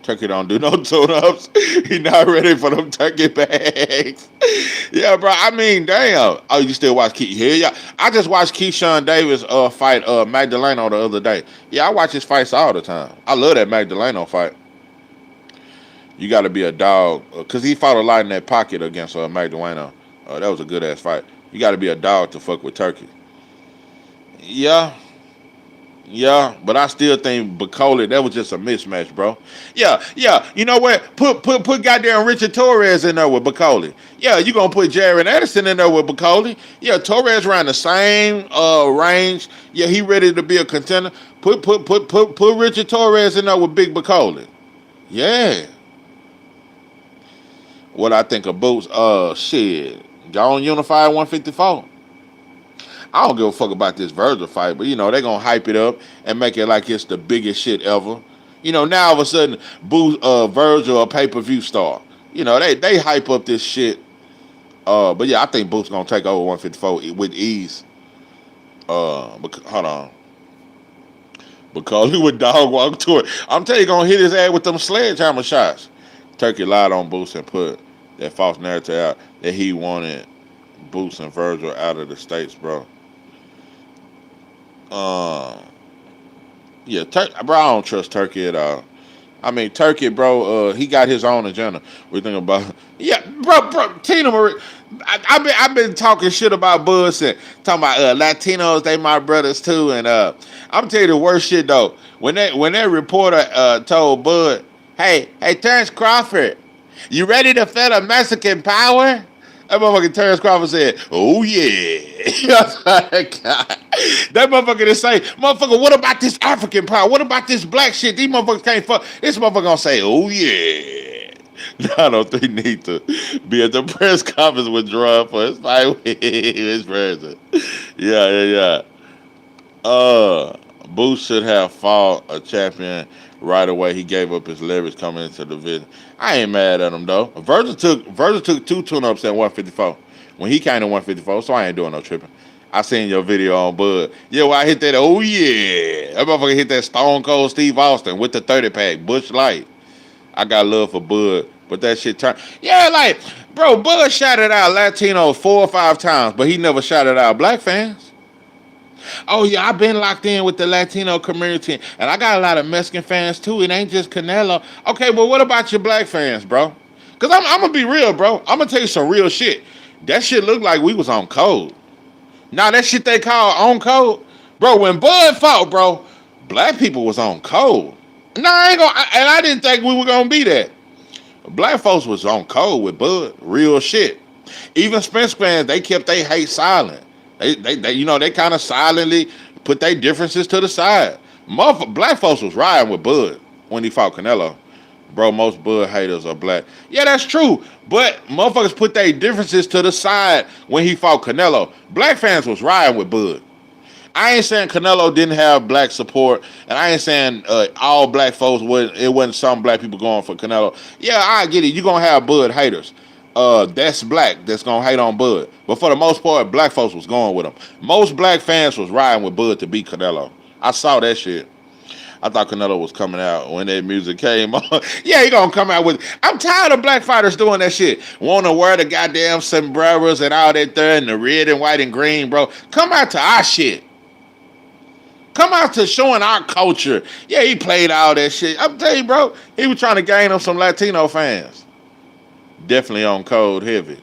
Turkey don't do no tune-ups. He not ready for them turkey bags. Yeah, bro. I mean, damn. Oh, you still watch Yeah. I just watched Keyshawn Davis fight Magdaleno the other day. Yeah, I watch his fights all the time. I love that Magdaleno fight. You got to be a dog. Because he fought a lot in that pocket against Magdaleno. That was a good-ass fight. You got to be a dog to fuck with Turkey. Yeah, but I still think Bacoli, that was just a mismatch, bro. Yeah. You know what? Put goddamn Richard Torres in there with Bacoli. Yeah, you gonna put Jared Anderson in there with Bacoli. Yeah, Torres around the same range. Yeah, he ready to be a contender. Put Richard Torres in there with Big Bacoli. Yeah. What I think of Boots? Shit. Go on Unified 154. I don't give a fuck about this Virgil fight, but, they're going to hype it up and make it like it's the biggest shit ever. Now all of a sudden, Virgil a pay-per-view star. They hype up this shit. But, yeah, I think Boots going to take over 154 with ease. Hold on. Because he would dog walk to it. I'm telling you, going to hit his ass with them sledgehammer shots. Turkey lied on Boots and put that false narrative out that he wanted Boots and Virgil out of the States, bro. Yeah, bro, I don't trust Turkey at all. I mean, Turkey, bro, he got his own agenda. We're thinking about, yeah, bro, Tina Marie. I've been talking shit about Buzz and talking about Latinos, they my brothers too, and I'm telling you the worst shit though. When that reporter told Bud, hey, Terrence Crawford, you ready to feel a Mexican power? That motherfucking Terrence Crawford said, oh yeah. That motherfucker to say, motherfucker, what about this African power? What about this black shit? These motherfuckers can't fuck. This motherfucker gonna say, oh yeah. 903 need to be at the press conference with Gerard for his fight with his president. Yeah. Booth should have fought a champion right away. He gave up his leverage coming into the division. I ain't mad at him though. Virgil took 2 tune-ups at 154 when he came to 154, so I ain't doing no tripping. I seen your video on Bud. Yeah, well, I hit that. Oh yeah, that motherfucker hit that Stone Cold Steve Austin with the 30 pack Bush Light. I got love for Bud, but that shit turned. Yeah, like bro, Bud shouted out Latinos 4 or 5 times, but he never shouted out black fans. Oh yeah, I've been locked in with the Latino community, and I got a lot of Mexican fans too. It ain't just Canelo. Okay, well, what about your black fans, bro? Cause I'm gonna be real, bro. I'm gonna tell you some real shit. That shit looked like we was on code. Now that shit they call on code, bro. When Bud fought, bro, black people was on code. No, I ain't gonna, and I didn't think we were gonna be that. Black folks was on code with Bud, real shit. Even Spence fans, they kept their hate silent. They you know, they kind of silently put their differences to the side. Black folks was riding with Bud when he fought Canelo. Bro, most Bud haters are black. Yeah, that's true. But motherfuckers put their differences to the side when he fought Canelo. Black fans was riding with Bud. I ain't saying Canelo didn't have black support, and I ain't saying all black folks wasn't. It wasn't some black people going for Canelo. Yeah, I get it. You gonna have Bud haters. That's black. That's gonna hate on Bud. But for the most part, black folks was going with him. Most black fans was riding with Bud to beat Canelo. I saw that shit. I thought Canelo was coming out when that music came on. Yeah, he gonna come out with. I'm tired of black fighters doing that shit. Wanna wear the goddamn sombreros and all that there and the red and white and green, bro. Come out to our shit. Come out to showing our culture. Yeah, he played all that shit. I'm telling you, bro, he was trying to gain up some Latino fans. Definitely on code heavy.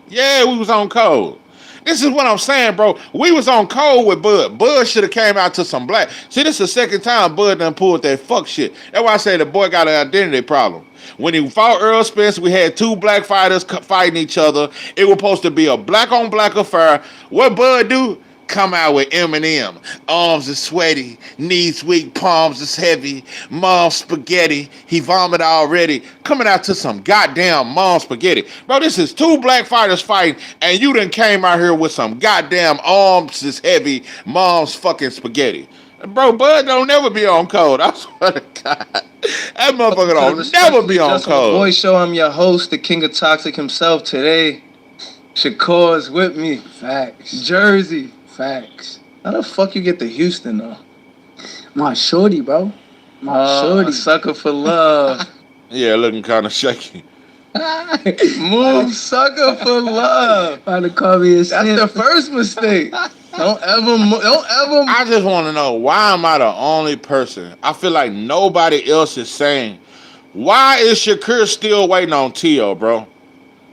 Yeah, we was on code. This is what I'm saying, bro. We was on code with Bud. Bud should have came out to some black. See, this is the second time Bud done pulled that fuck shit. That's why I say the boy got an identity problem. When he fought Earl Spence, we had two black fighters fighting each other. It was supposed to be a black on black affair. What Bud do? Come out with Eminem. Arms are sweaty, knees weak, palms is heavy, mom spaghetti. He vomited already. Coming out to some goddamn mom spaghetti. Bro, this is two black fighters fighting, and you done came out here with some goddamn arms is heavy, mom's fucking spaghetti. Bro, Bud don't never be on code. I swear to God. That motherfucker don't never be on code. Boy, show I'm your host, the king of toxic himself today. Shakur's with me. Facts. Jersey. Facts. How the fuck you get to Houston, though? My shorty, bro. My shorty. Sucker for love. Yeah, looking kind of shaky. Move, sucker for love. Trying to call me a That's simp. the first mistake. Don't ever. I just want to know, why am I the only person? I feel like nobody else is saying, why is Shakur still waiting on T.O., bro?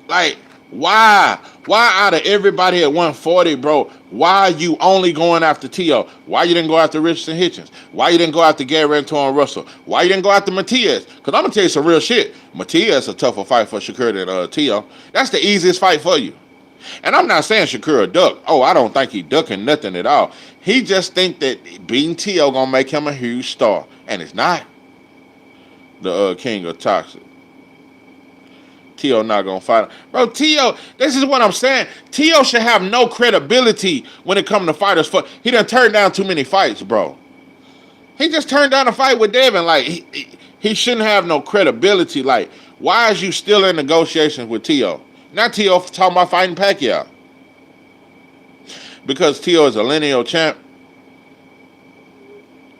Like, why? Why out of everybody at 140, bro, why are you only going after T.O.? Why you didn't go after Richardson Hitchens? Why you didn't go after Gary Antoine Russell? Why you didn't go after Matias? Because I'm going to tell you some real shit. Matias is a tougher fight for Shakur than T.O. That's the easiest fight for you. And I'm not saying Shakur a duck. Oh, I don't think he ducking nothing at all. He just think that beating T.O. going to make him a huge star. And it's not. The king of toxic. T.O. not gonna fight him. Bro, T.O., this is what I'm saying. T.O. should have no credibility when it comes to fighters. He done turned down too many fights, bro. He just turned down a fight with Devin. Like, he shouldn't have no credibility. Like, why is you still in negotiations with T.O.? Not T.O. talking about fighting Pacquiao. Because T.O. is a lineal champ.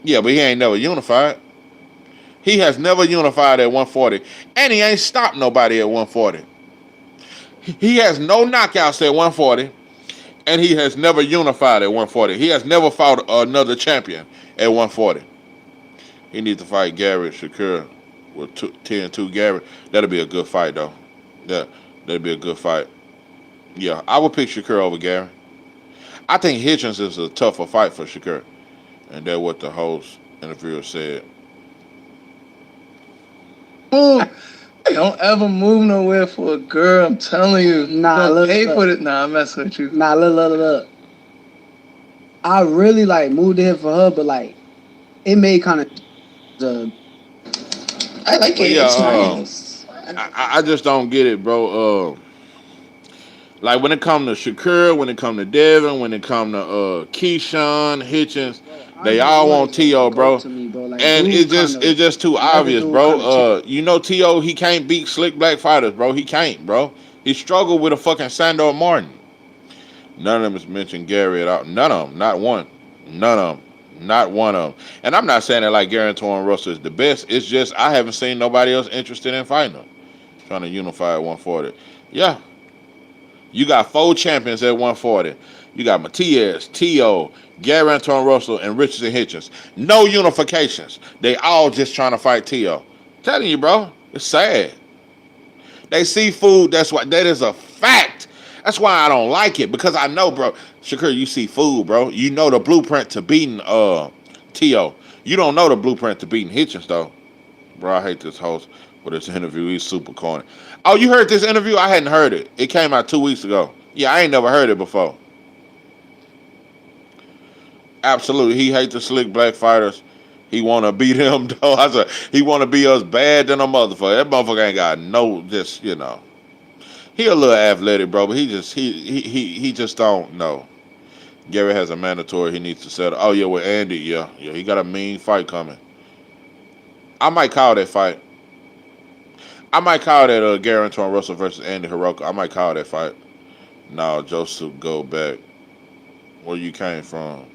Yeah, but he ain't never unified. He has never unified at 140. And he ain't stopped nobody at 140. He has no knockouts at 140. And he has never unified at 140. He has never fought another champion at 140. He needs to fight Garrett Shakur with 10-2 Garrett. That'll be a good fight, though. That'll be a good fight. Yeah, I would pick Shakur over Garrett. I think Hitchens is a tougher fight for Shakur. And that's what the host interviewer said. Don't ever move nowhere for a girl. I'm telling you. Nah, don't look, pay look. for it. Nah, I'm messing with you. Nah, look. I really like moved in for her, but like it made kind of the. I like it. Yeah, It's nice. I just don't get it, bro. Like when it come to Shakur, when it come to Devin, when it come to Keyshawn, Hitchens, they all want T.O., bro. Like, and it's just too obvious, bro. You know T.O., he can't beat slick black fighters, bro. He can't, bro. He struggled with a fucking Sandor Martin. None of them has mentioned Gary at all. None of them. Not one. None of them. Not one of them. And I'm not saying that like Gary Antoine Russell is the best. It's just I haven't seen nobody else interested in fighting him. Trying to unify at 140. Yeah. You got 4 champions at 140. You got Matias, T.O., Gary Antoine Russell, and Richardson Hitchens. No unifications. They all just trying to fight T.O. Telling you, bro. It's sad. They see food. That's why that is a fact. That's why I don't like it because I know, bro. Shakur, you see food, bro. You know the blueprint to beating T.O. You don't know the blueprint to beating Hitchens though, bro. I hate this host for this interview. He's super corny. Oh, you heard this interview? I hadn't heard it. It came out 2 weeks ago. Yeah, I ain't never heard it before. Absolutely, he hates the slick black fighters. He want to beat him though. I said he want to be us bad than a motherfucker. That motherfucker ain't got no just He a little athletic, bro, but he just don't know. Gary has a mandatory he needs to settle. Oh yeah, with Andy, yeah, he got a mean fight coming. I might call that fight. I might call that Gary Antoine Russell versus Andy Hiroko. I might call that fight. No, Joseph, go back where you came from.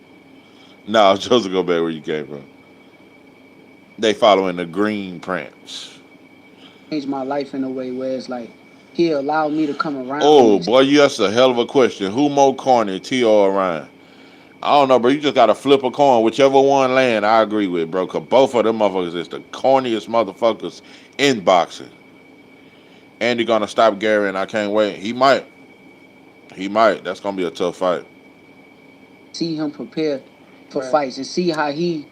No, Joseph, go back where you came from. They following the Green Prince. Changed my life in a way where it's like he allowed me to come around. Oh boy, you that's a hell of a question. Who more corny, T or Ryan? I don't know, bro. You just gotta flip a coin. Whichever one land, I agree with, bro. Cause both of them motherfuckers is the corniest motherfuckers in boxing. Andy gonna stop Gary, and I can't wait. He might. He might. That's gonna be a tough fight. See him prepare for fights and see how he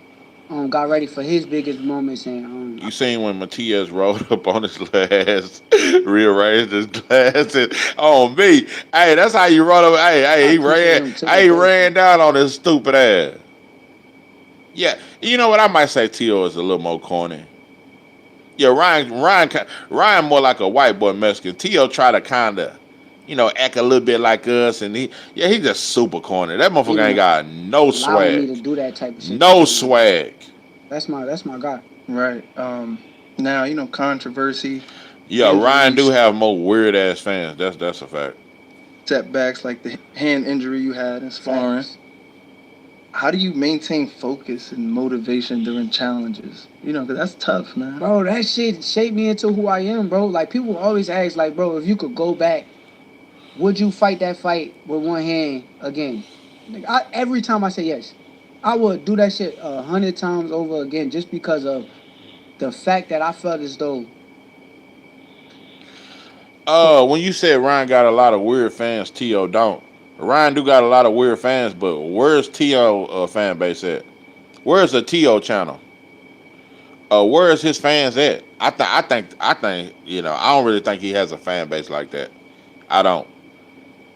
got ready for his biggest moments. And you seen when Matias rolled up on his glass, rearranged his glasses on me. Hey, that's how you roll up. Hey, he ran down on his stupid ass. Yeah, you know what? I might say T.O. is a little more corny. Yeah, Ryan more like a white boy Mexican. T.O. try to kind of, act a little bit like us, and he just super corny. That motherfucker ain't got no swag. Me to do that type of shit. No swag. That's my guy. Right. Now controversy. Yeah, injuries. Ryan do have more weird ass fans. That's a fact. Setbacks like the hand injury you had in sparring. How do you maintain focus and motivation during challenges? Because that's tough, man. Bro, that shit shaped me into who I am, bro. Like, people always ask, like, bro, if you could go back, would you fight that fight with one hand again? Like, every time I say yes, I would do that shit 100 times over again just because of the fact that I felt as though. When you said Ryan got a lot of weird fans, T.O. don't. Ryan do got a lot of weird fans, but where's T.O. Fan base at? Where's the T.O. channel? Where's his fans at? I think I don't really think he has a fan base like that. I don't.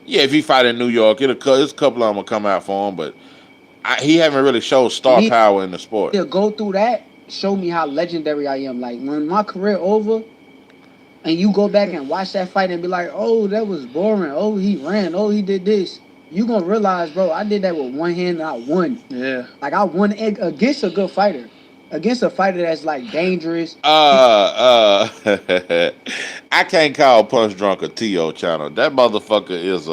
Yeah, if he fight in New York, there's a couple of them will come out for him, but he haven't really showed star power in the sport. To go through that, show me how legendary I am. Like, when my career over, and you go back and watch that fight and be like, oh, that was boring. Oh, he ran. Oh, he did this. You gonna realize, bro, I did that with one hand and I won. Yeah. Like, I won against a good fighter. Against a fighter that's, like, dangerous. I can't call Punch Drunk a T.O. channel. That motherfucker is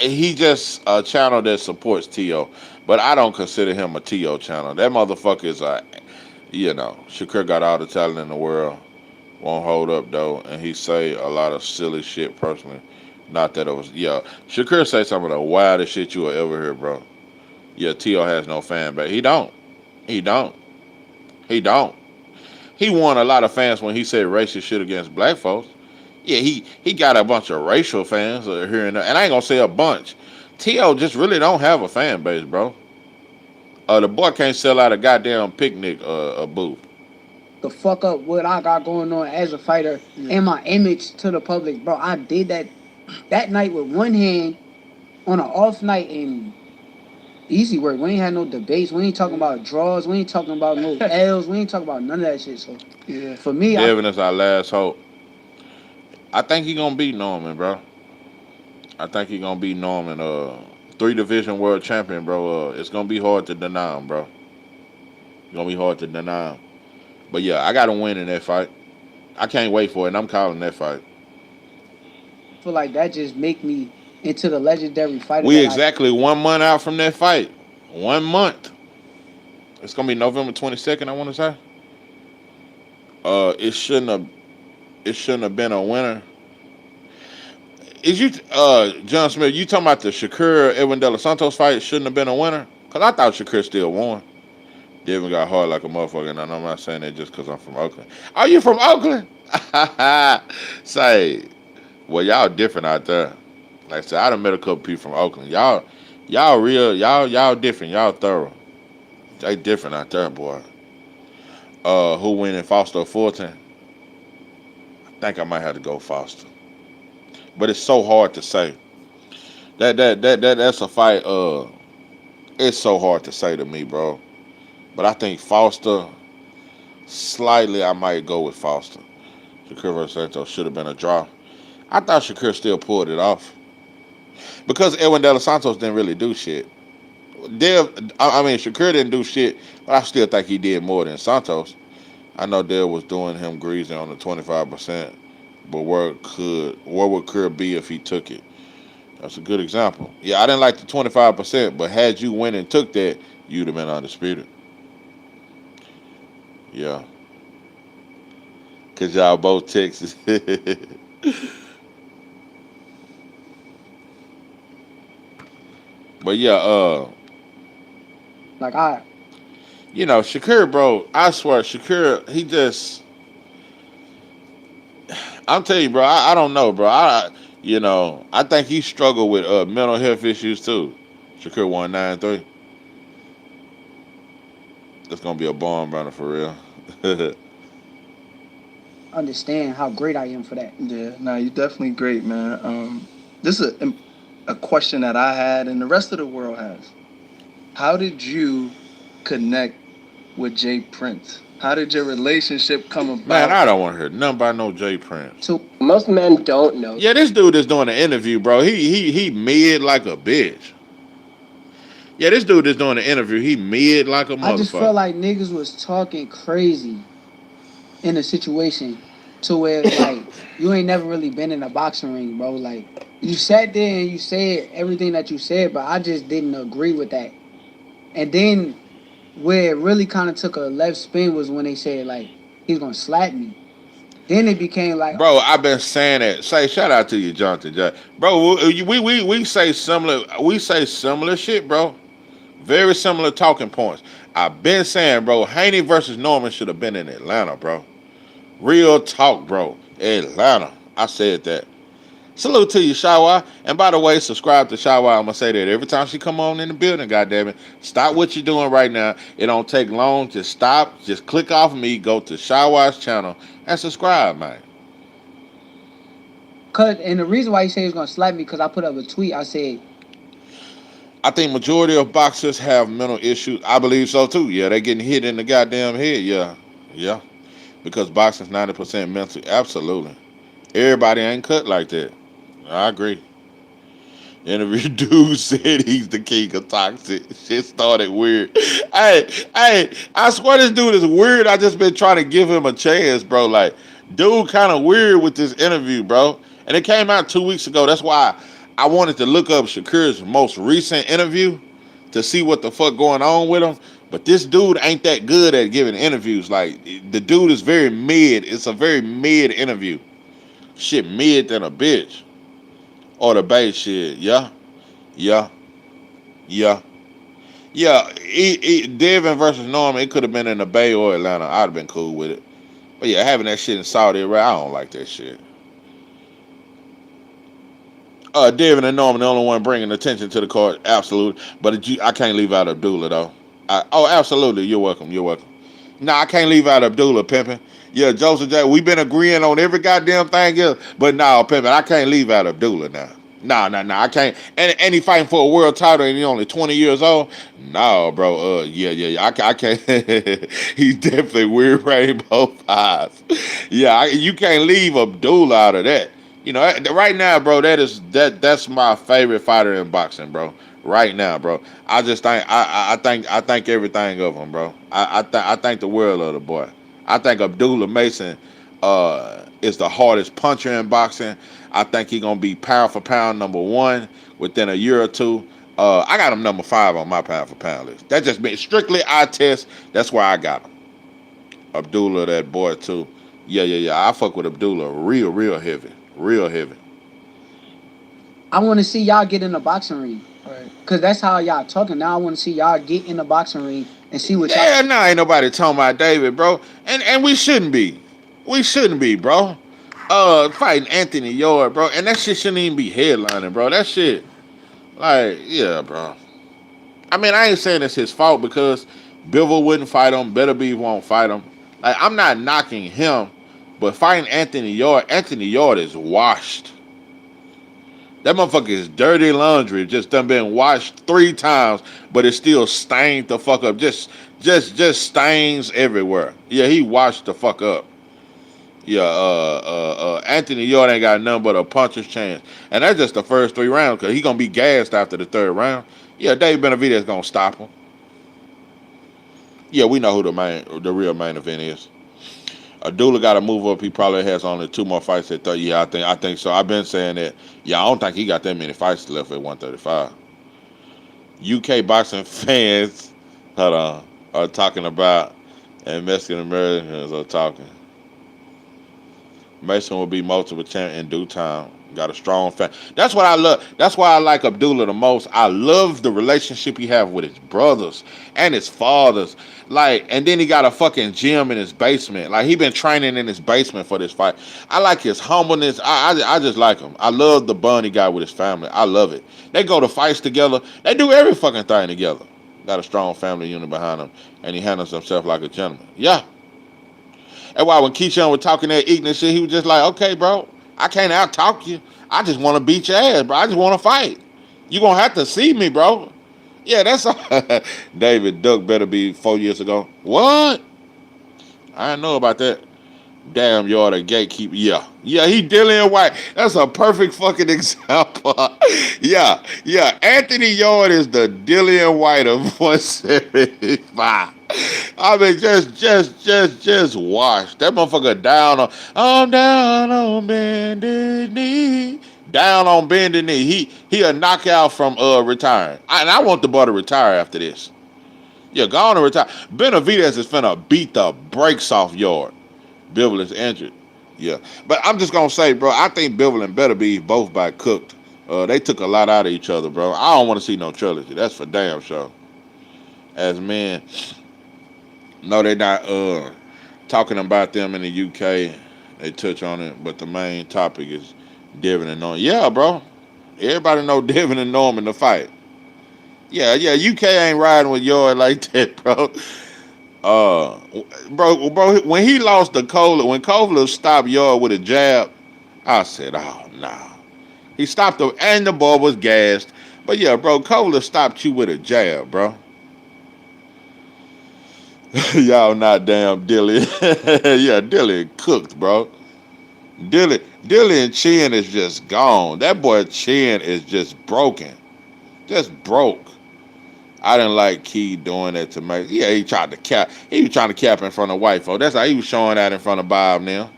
he just a channel that supports T.O. But I don't consider him a T.O. channel. That motherfucker is Shakur got all the talent in the world. Won't hold up though, and he say a lot of silly shit personally. Not that it was Shakur say some of the wildest shit you will ever hear, bro. Yeah, T.O. has no fan base. He don't. He won a lot of fans when he said racist shit against black folks. Yeah, he got a bunch of racial fans here and there, and I ain't gonna say a bunch. T.O. just really don't have a fan base, bro. The boy can't sell out a goddamn picnic booth. The fuck up what I got going on as a fighter and my image to the public, bro. I did that night with one hand on an off night and easy work. We ain't had no debates. We ain't talking about draws. We ain't talking about no L's. We ain't talking about none of that shit. So for me, Devin is our last hope. I think he gonna beat Norman, bro. I think he gonna beat Norman. 3-division world champion, bro. It's gonna be hard to deny him, bro. It's gonna be hard to deny him. But yeah, I got to win in that fight. I can't wait for it, and I'm calling that fight. I feel like that just make me into the legendary fighter. We exactly 1 month out from that fight. 1 month. It's gonna be November 22nd. I want to say. It shouldn't have. It shouldn't have been a winner. Is you, John Smith? You talking about the Shakur Edwin De Los Santos fight? Shouldn't have been a winner. Cause I thought Shakur still won. Devin got hard like a motherfucker, and I'm not saying that just because I'm from Oakland. Are you from Oakland? Say, well, y'all different out there. Like I said, I done met a couple people from Oakland. Y'all real, y'all different. Y'all thorough. They different out there, boy. Who win in Foster or Fulton? I think I might have to go Foster. But it's so hard to say. That's a fight. It's so hard to say to me, bro. But I think Foster, slightly, I might go with Foster. Shakur versus Santos should have been a draw. I thought Shakur still pulled it off. Because Edwin De Los Santos didn't really do shit. Shakur didn't do shit, but I still think he did more than Santos. I know Dev was doing him greasy on the 25%, but where would Kerr be if he took it? That's a good example. Yeah, I didn't like the 25%, but had you went and took that, you'd have been undisputed. Yeah. Because y'all both Texas. But yeah, Shakur, bro, I swear, Shakur, he just, I'm telling you, bro, I don't know, bro. I think he struggled with mental health issues too. Shakur won 9-3. It's gonna be a bomb runner for real. Understand how great I am for that. Yeah, no, you're definitely great, man. This is a question that I had and the rest of the world has. How did you connect with Jay Prince? How did your relationship come about? Man, I don't want to hear nothing about no Jay Prince. So most men don't know. Yeah, this dude is doing an interview, bro. He mid like a bitch. Yeah, this dude is doing an interview. He mid like a motherfucker. I just felt like niggas was talking crazy in a situation to where like you ain't never really been in a boxing ring, bro. Like you sat there and you said everything that you said, but I just didn't agree with that. And then where it really kind of took a left spin was when they said like he's gonna slap me. Then it became like, bro, I've been saying that. Say shout out to you, Jonathan Jack. Bro, we say similar shit, bro. Very similar talking points. I've been saying, bro, Haney versus Norman should have been in Atlanta, bro. Real talk, bro. Atlanta. I said that. Salute to you, Shawa. And by the way, subscribe to Shawa. I'm gonna say that every time she come on in the building, goddammit. Stop what you're doing right now. It don't take long. Just stop. Just click off me. Go to Shawa's channel and subscribe, man. And the reason why he said he was gonna slap me because I put up a tweet. I said, I think majority of boxers have mental issues. I believe so too. Yeah, they getting hit in the goddamn head. Yeah. Because boxing's 90% mental. Absolutely. Everybody ain't cut like that. I agree. Interview dude said he's the king of toxic. Shit started weird. Hey, I swear this dude is weird. I just been trying to give him a chance, bro. Like, dude kind of weird with this interview, bro. And it came out 2 weeks ago. That's why I wanted to look up Shakur's most recent interview to see what the fuck going on with him. But this dude ain't that good at giving interviews. Like, the dude is very mid. It's a very mid interview. Shit mid than a bitch. Or the base shit. Yeah. Devin versus Norman, it could have been in the Bay or Atlanta. I'd have been cool with it. But yeah, having that shit in Saudi Arabia, I don't like that shit. Devin and Norman, the only one bringing attention to the card, absolutely. But I can't leave out Abdullah, though. Absolutely. You're welcome. Nah, I can't leave out Abdullah, pimping. Yeah, Joseph J. We've been agreeing on every goddamn thing else, but nah, pimping, I can't leave out Abdullah now. Nah, I can't. And he fighting for a world title, and he's only 20 years old. No, bro. Yeah. I can't. He's definitely weird rainbow eyes. Yeah, you can't leave Abdullah out of that. You know, right now, bro. That's my favorite fighter in boxing, bro. Right now, bro. I just think I think everything of him, bro. I think the world of the boy. I think Abdullah Mason is is the hardest puncher in boxing. I think he's gonna be pound for pound #1 within a year or two. I got him #5 on my pound for pound list. That just been strictly eye test. That's where I got him. Abdullah, that boy too. Yeah. I fuck with Abdullah real heavy, real heavy. I want to see y'all get in the boxing ring. Right. Cause that's how y'all talking. Now I want to see y'all get in the boxing ring and see what y'all. Yeah, nah, ain't nobody talking about David, bro. And we shouldn't be. We shouldn't be, bro. Fighting Anthony Yard, bro. And that shit shouldn't even be headlining, bro. That shit, like, yeah, bro. I mean, I ain't saying it's his fault because Bivol wouldn't fight him. Better Be won't fight him. Like, I'm not knocking him, but fighting Anthony Yard is washed. That motherfucker is dirty laundry. Just done been washed 3 times, but it still stained the fuck up. Just stains everywhere. Yeah, he washed the fuck up. Yeah, Anthony Yard ain't got nothing but a puncher's chance. And that's just the first 3 rounds, because he gonna be gassed after the 3rd round. Yeah, Dave Benavidez gonna stop him. Yeah, we know who the real main event is. Abdullah got to move up. He probably has only 2 more fights at 30. Yeah, I think so. I've been saying that. Yeah, I don't think he got that many fights left at 135. UK boxing fans, hold on, are talking about, and Mexican Americans are talking. Mason will be multiple champ in due time. Got a strong fan. That's what I love. That's why I like Abdullah the most. I love the relationship he have with his brothers and his fathers. Like, and then he got a fucking gym in his basement. Like, he been training in his basement for this fight. I like his humbleness. I just like him. I love the bond he got with his family. I love it. They go to fights together. They do every fucking thing together. Got a strong family unit behind him, and he handles himself like a gentleman. Yeah. That's why when Keyshawn was talking that eating and shit, he was just like, okay, bro, I can't out-talk you. I just want to beat your ass, bro. I just want to fight. You going to have to see me, bro. Yeah, that's all. David Duck Better Be 4 years ago. What? I didn't know about that. Damn, you're the gatekeeper. Yeah, he Dillian White. That's a perfect fucking example. yeah. Anthony Yard is the Dillian White of 175. I mean, just watch that motherfucker down on. I'm down on bended knee. Down on bended knee. He a knockout from retiring. And I want the boy to retire after this. Yeah, go on and retire. Benavidez is finna beat the brakes off Yard. Bivol is injured. Yeah. But I'm just going to say, bro, I think Bivol and Better Be both by cooked. They took a lot out of each other, bro. I don't want to see no trilogy. That's for damn sure. As men, no, they're not talking about them in the UK. They touch on it, but the main topic is Devin and Norman. Yeah, bro. Everybody know Devin and Norman the fight. Yeah, UK ain't riding with Yard like that, bro. Bro, when he lost to Kovalev, when Kovalev stopped Yard with a jab, I said, oh, nah. He stopped him, and the ball was gassed. But yeah, bro, Kovalev stopped you with a jab, bro. Y'all not damn Dilly. Yeah, Dilly cooked, bro. Dilly chin is just gone. That boy chin is just broken. Just broke. I didn't like Key doing that to me. Yeah, he tried to cap. He was trying to cap in front of white folks. That's how he was showing that in front of Bob now.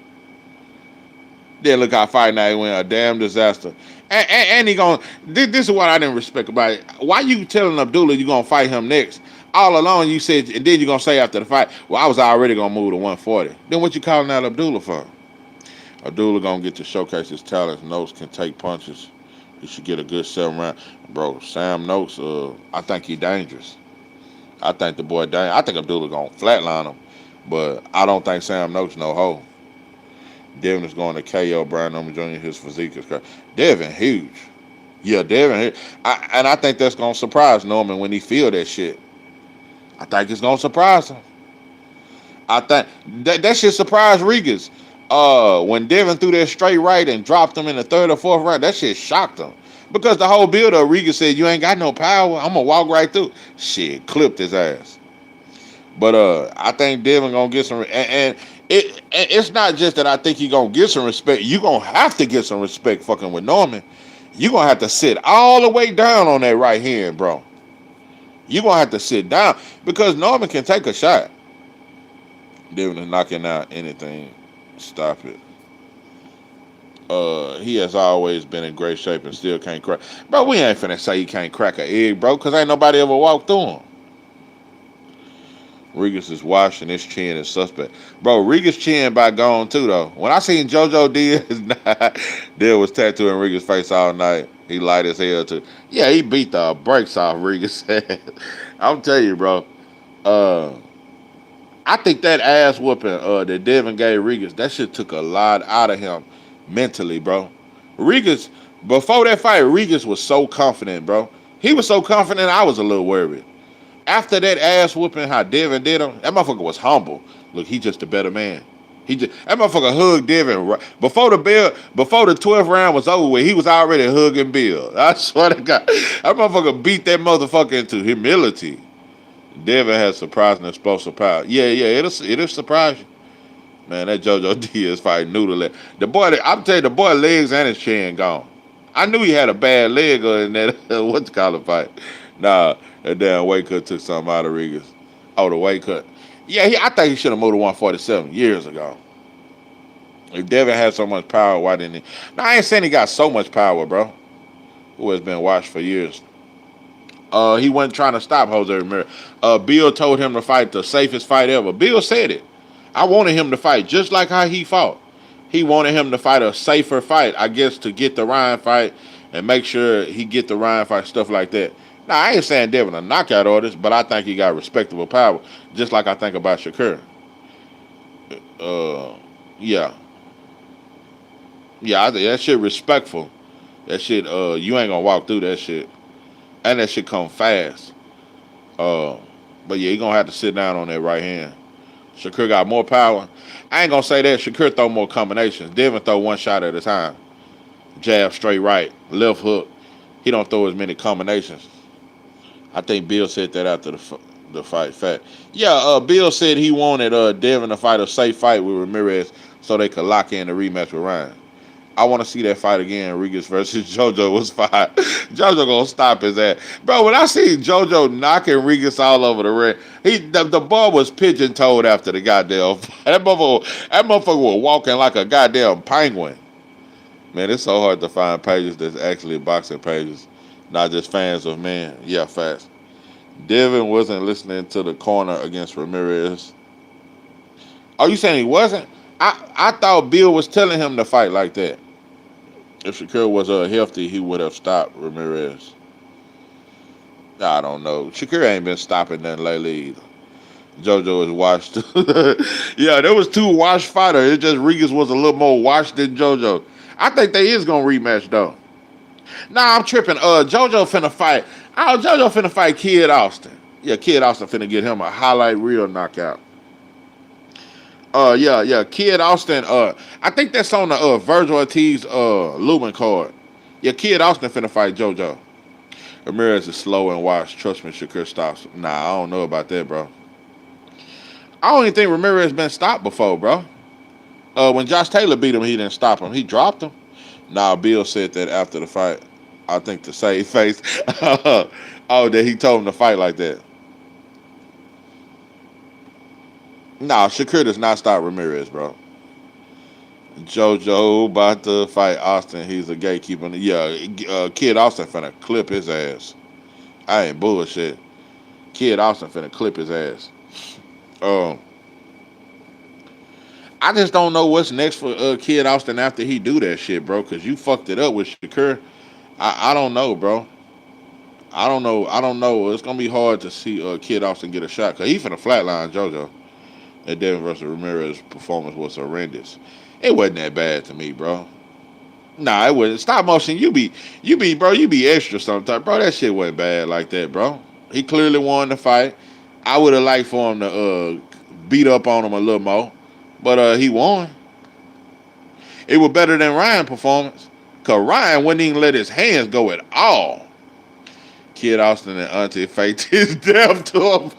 Then look how fight night went, a damn disaster. And he going, this is what I didn't respect about it. Why you telling Abdullah you going to fight him next? All along you said, and then you going to say after the fight, well, I was already going to move to 140. Then what you calling out Abdullah for? Abdullah going to get to showcase his talents. Notes can take punches. He should get a good 7 round. Bro, Sam Noakes, I think he dangerous. I think the boy dangerous. I think Abdullah going to flatline him. But I don't think Sam Noakes no hoe. Devin is going to KO Brian Norman Jr. His physique is crazy. Devin huge. Yeah, Devin huge. And I think that's going to surprise Norman when he feel that shit. I think it's going to surprise him. I think that shit surprised Rigas. When Devin threw that straight right and dropped him in the 3rd or 4th round, that shit shocked him. Because the whole build up, Riga said, you ain't got no power. I'm going to walk right through. Shit, clipped his ass. But I think Devin going to get some... And it's not just that I think he going to get some respect. You going to have to get some respect fucking with Norman. You going to have to sit all the way down on that right hand, bro. You going to have to sit down. Because Norman can take a shot. Devin is knocking out anything. Stop it. He has always been in great shape and still can't crack. Bro, we ain't finna say he can't crack an egg, bro, because ain't nobody ever walked through him. Regis is washing his chin is suspect. Bro, Regis' chin by gone too, though. When I seen JoJo Diaz, Diaz was tattooing Regis' face all night. He light as hell, too. Yeah, he beat the brakes off Regis' head. I'm telling you, bro. Uh, I think that ass whooping that Devin gave Regis, that shit took a lot out of him mentally, bro. Regis, before that fight, Regis was so confident, bro. He was so confident, I was a little worried. After that ass whooping, how Devin did him, that motherfucker was humble. Look, he just a better man. That motherfucker hugged Devin before the 12th round was over with. He was already hugging Bill. I swear to God, that motherfucker beat that motherfucker into humility. Devin has surprising explosive power. Yeah, it'll surprise you. Man, that JoJo Diaz fight noodle. The boy, I'm telling you, the boy legs and his chin gone. I knew he had a bad leg in that what's called a fight. Nah, that damn weight cut took something out of Regis. Oh, the weight cut. Yeah, I think he should have moved to 147 years ago. If Devin had so much power, why didn't he? Now, I ain't saying he got so much power, bro. Who has been watched for years. He wasn't trying to stop Jose Ramirez. Bill told him to fight the safest fight ever. Bill said it. I wanted him to fight just like how he fought. He wanted him to fight a safer fight, I guess, to get the Ryan fight and make sure he get the Ryan fight, stuff like that. Now, I ain't saying Devin a knockout artist, but I think he got respectable power, just like I think about Shakur. Yeah. Yeah, that shit respectful. That shit, you ain't gonna walk through that shit. And that shit come fast. But yeah, he gonna have to sit down on that right hand. Shakur got more power. I ain't gonna say that. Shakur throw more combinations. Devin throw one shot at a time. Jab, straight right, left hook. He don't throw as many combinations. I think Bill said that after the fight. Fact. Yeah, Bill said he wanted Devin to fight a safe fight with Ramirez so they could lock in the rematch with Ryan. I want to see that fight again. Regis versus JoJo was fine. JoJo gonna stop his ass, bro. When I see JoJo knocking Regis all over the ring, the ball was pigeon-toed after the goddamn fight. That motherfucker was walking like a goddamn penguin. Man, it's so hard to find pages that's actually boxing pages, not just fans of men. Yeah, fast. Devin wasn't listening to the corner against Ramirez. Oh, you saying he wasn't? I thought Bill was telling him to fight like that. If Shakur was healthy, he would have stopped Ramirez. I don't know. Shakur ain't been stopping nothing lately either. JoJo is washed. Yeah, there was two washed fighters. It just Regis was a little more washed than JoJo. I think they is gonna rematch though. Nah, I'm tripping. JoJo finna fight. JoJo finna fight Kid Austin. Yeah, Kid Austin finna get him a highlight reel knockout. Yeah. Kid Austin, I think that's on the Virgil Ortiz Lubin card. Yeah, Kid Austin finna fight JoJo. Ramirez is slow and washed. Trust me, Shakur stops him. Nah, I don't know about that, bro. I don't even think Ramirez been stopped before, bro. When Josh Taylor beat him, he didn't stop him. He dropped him. Nah, Bill said that after the fight. I think to save face. Oh, that he told him to fight like that. Nah, Shakur does not stop Ramirez, bro. JoJo about to fight Austin. He's a gatekeeper. Yeah, Kid Austin finna clip his ass. I ain't bullshit. Kid Austin finna clip his ass. I just don't know what's next for Kid Austin after he do that shit, bro. Cause you fucked it up with Shakur. I don't know, bro. I don't know. It's gonna be hard to see Kid Austin get a shot. Cause he finna flatline JoJo. That Devin versus Ramirez performance was horrendous. It wasn't that bad to me, bro. Nah, it wasn't. Stop motion. You be, bro. You be extra sometimes, bro. That shit wasn't bad like that, bro. He clearly won the fight. I would have liked for him to beat up on him a little more, but he won. It was better than Ryan's performance, cause Ryan wouldn't even let his hands go at all. Kid Austin and Auntie faked his death to him.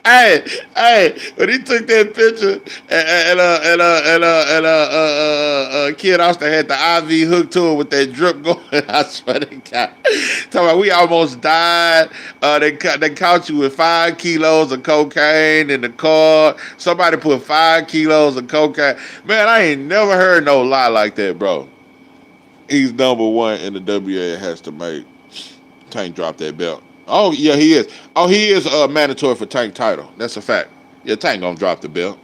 Hey, hey, when he took that picture and Kid Austin had the IV hooked to it with that drip going, I swear to God. Talking about we almost died. They caught you with 5 kilos of cocaine in the car. Somebody put 5 kilos of cocaine. Man, I ain't never heard no lie like that, bro. He's number one in the WA. Has to make Tank drop that belt. Oh yeah, he is. Oh, he is mandatory for Tank title. That's a fact. Yeah, Tank gonna drop the belt.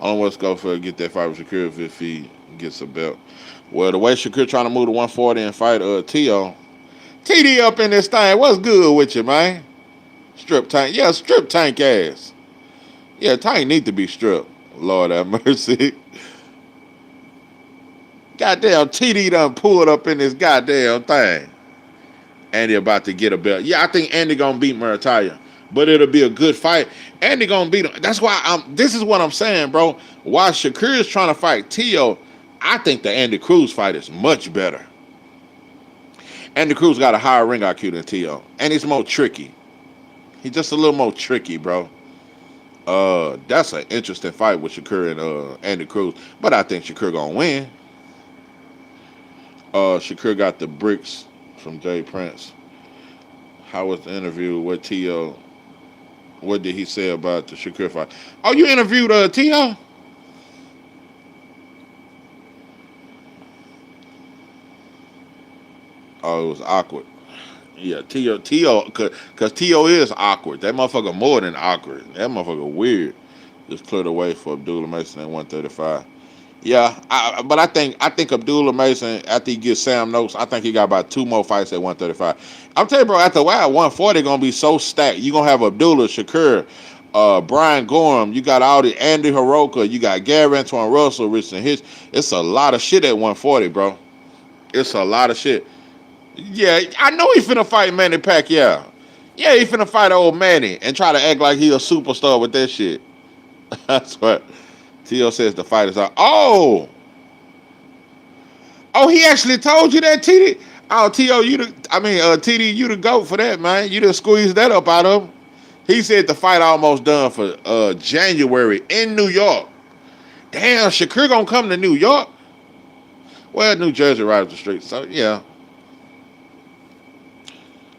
I don't want to go for get that fight with Shakur if he gets a belt. Well, the way Shakur trying to move to 140 and fight T.O. TD up in this thing. What's good with you, man? Strip Tank. Yeah, strip Tank ass. Yeah, Tank need to be stripped. Lord have mercy. Goddamn, TD done pulled up in this goddamn thing. Andy about to get a belt. Yeah, I think Andy gonna beat Murataya, but it'll be a good fight. Andy gonna beat him. That's why this is what I'm saying, bro. While Shakur is trying to fight Tio, I think the Andy Cruz fight is much better. Andy Cruz got a higher ring IQ than Tio, and he's more tricky. He's just a little more tricky, bro. That's an interesting fight with Shakur and Andy Cruz, but I think Shakur gonna win. Shakur got the bricks from Jay Prince. How was the interview with T.O.? What did he say about the Shakur fight? Oh, you interviewed T.O.? Oh, it was awkward. Yeah, T.O., because T.O. is awkward. That motherfucker more than awkward. That motherfucker weird. Just cleared away for Abdullah Mason at 135. Yeah, but I think Abdullah Mason, after he gets Sam Noakes, I think he got about 2 more fights at 135. I'm telling you, bro, after a while, 140 gonna be so stacked. You gonna have Abdullah, Shakur, Brian Gorham. You got all the Andy Hiroka. You got Gary Antoine Russell, Richardson Hitch. It's a lot of shit at 140, bro. It's a lot of shit. Yeah, I know he finna fight Manny Pacquiao. Yeah, he finna fight old Manny and try to act like he a superstar with that shit. That's what T.O. says the fight is out. Oh, he actually told you that, TD. Oh, T.O., TD, you the GOAT for that, man. You done squeezed that up out of him. He said the fight almost done for January in New York. Damn, Shakur gonna come to New York? Well, New Jersey right up the street. So, yeah.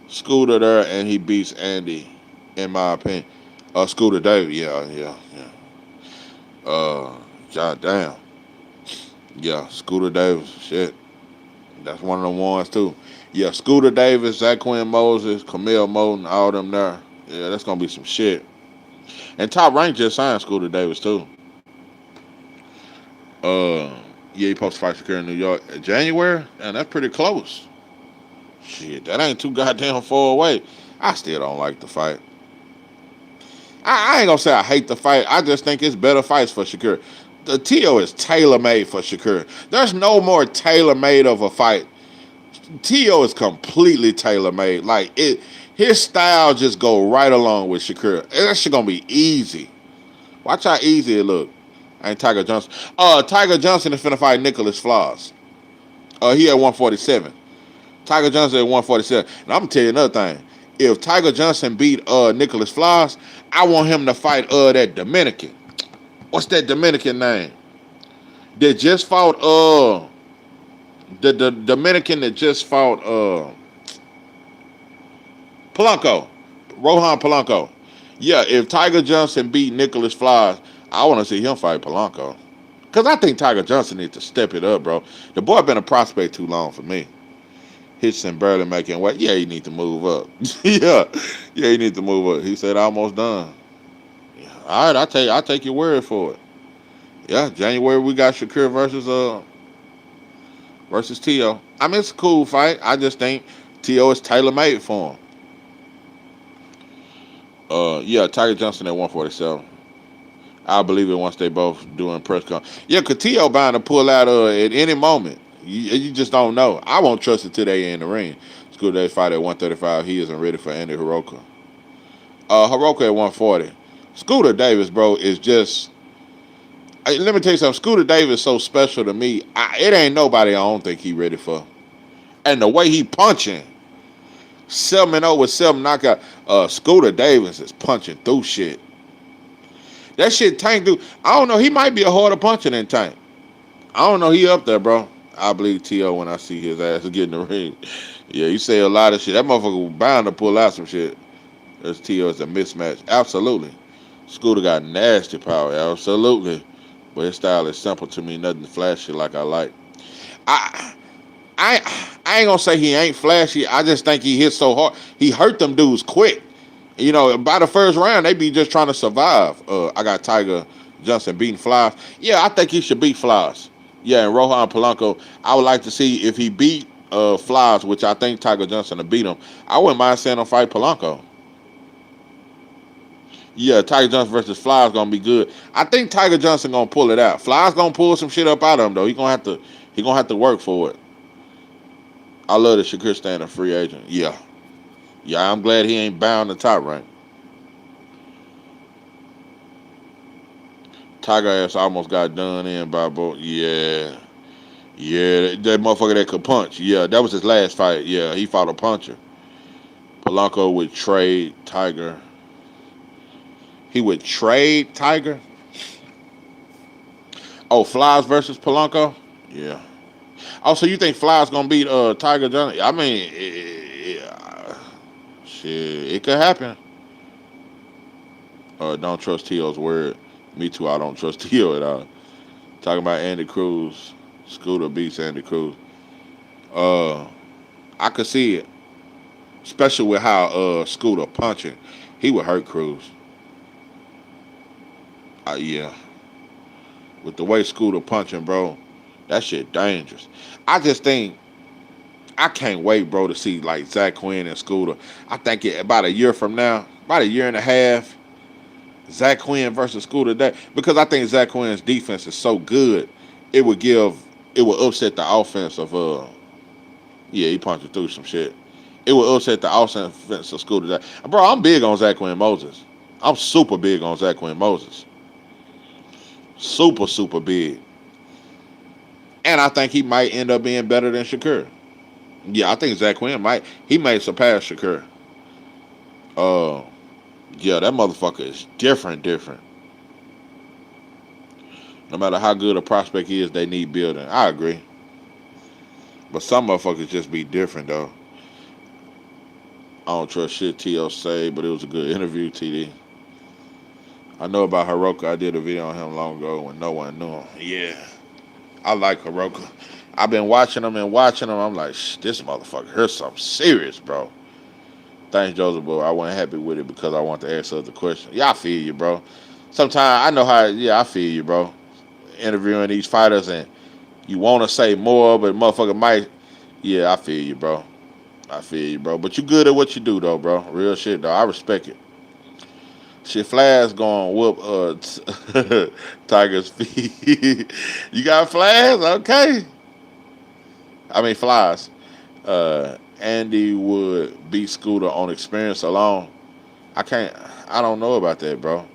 Scooter there, and he beats Andy, in my opinion. Scooter Davis, yeah. God damn. Yeah, Scooter Davis, shit. That's one of the ones, too. Yeah, Scooter Davis, Zach Quinn Moses, Camille Moten, all them there. Yeah, that's going to be some shit. And Top Rank just signed Scooter Davis, too. Yeah, he supposed to fight Shakur in New York in January, and that's pretty close. Shit, that ain't too goddamn far away. I still don't like the fight. I ain't gonna say I hate the fight. I just think it's better fights for Shakur. The T.O. is tailor-made for Shakur. There's no more tailor-made of a fight. T.O. is completely tailor-made. Like his style just go right along with Shakur. That shit gonna be easy. Watch how easy it look. Ain't Tiger Johnson. Tiger Johnson is finna fight Nicholas Floss. He at 147. Tiger Johnson at 147. And I'm gonna tell you another thing. If Tiger Johnson beat Nicholas Floss, I want him to fight that Dominican. What's that Dominican name? That just fought the Dominican that just fought Polanco. Rohan Polanco. Yeah, if Tiger Johnson beat Nicholas Floss, I want to see him fight Polanco. Because I think Tiger Johnson needs to step it up, bro. The boy been a prospect too long for me. Hitchson barely making weight. Yeah, he need to move up. yeah, he need to move up. He said almost done. Yeah. All right, I'll take your word for it. Yeah, January we got Shakur versus T.O. I mean, it's a cool fight. I just think T.O. is tailor made for him. Yeah, Tiger Johnson at 147. I believe it once they both doing press con. Yeah, cause T.O. bound to pull out at any moment. You just don't know. I won't trust it till they in the ring. Scooter Davis fight at 135. He isn't ready for Andy Hiroka. Hiroka at 140. Scooter Davis, bro, is just. Let me tell you something. Scooter Davis is so special to me. It ain't nobody I don't think he ready for. And the way he punching. 7-0 with 7 knockout. Scooter Davis is punching through shit. That shit Tank do. I don't know. He might be a harder puncher than Tank. I don't know. He up there, bro. I believe T.O. when I see his ass get in the ring. Yeah, you say a lot of shit. That motherfucker was bound to pull out some shit. There's T.O. is a mismatch. Absolutely. Scooter got nasty power. Absolutely. But his style is simple to me. Nothing flashy like I like. I I ain't gonna say he ain't flashy. I just think he hit so hard. He hurt them dudes quick. You know, by the first round, they be just trying to survive. I got Tiger Johnson beating Flies. Yeah, I think he should beat Flies. Yeah, and Rohan Polanco, I would like to see if he beat Flies, which I think Tiger Johnson will beat him. I wouldn't mind seeing him fight Polanco. Yeah, Tiger Johnson versus Flies gonna be good. I think Tiger Johnson gonna pull it out. Flies gonna pull some shit up out of him though. He gonna have to work for it. I love that Shakur staying a free agent. Yeah. Yeah, I'm glad he ain't bound to top rank. Tiger ass almost got done in by both. Yeah. Yeah, that motherfucker that could punch. Yeah, that was his last fight. Yeah, he fought a puncher. Polanco would trade Tiger. He would trade Tiger? Oh, Flies versus Polanco? Yeah. Oh, so you think Flies gonna beat Tiger Johnson? I mean, shit, it could happen. Don't trust T.O.'s word. Me too, I don't trust T.O. at all. Talking about Andy Cruz. Scooter beats Andy Cruz. I could see it. Especially with how Scooter punching. He would hurt Cruz. Yeah. With the way Scooter punching, bro, that shit dangerous. I just think I can't wait, bro, to see like Zach Quinn and Scooter. I think about a year from now, about a year and a half, Zach Quinn versus Scooter Day, because I think Zach Quinn's defense is so good, it would upset the offense of yeah, he punching through some shit. It would upset the offense of Scooter Day. Bro, I'm big on Zach Quinn Moses. I'm super big on Zach Quinn Moses. Super, super big. And I think he might end up being better than Shakur. Yeah, I think Zach Quinn might surpass Shakur. Yeah, that motherfucker is different. No matter how good a prospect is, they need building. I agree. But some motherfuckers just be different, though. I don't trust shit T.O. say, but it was a good interview, TD. I know about Hiroka. I did a video on him long ago when no one knew him. Yeah, I like Hiroka. I've been watching him. I'm like, this motherfucker, here's something serious, bro. Thanks, Joseph, but I wasn't happy with it because I want to ask other questions. Yeah, I feel you, bro. Sometimes I know how, yeah, I feel you, bro. Interviewing these fighters and you want to say more, but motherfucker might, yeah, I feel you, bro. But you good at what you do, though, bro. Real shit, though. I respect it. Shit, Flash gonna whoop Tiger's feet. You got Flash? Okay. I mean, Flies. Andy would beat Scooter on experience alone. I don't know about that, bro.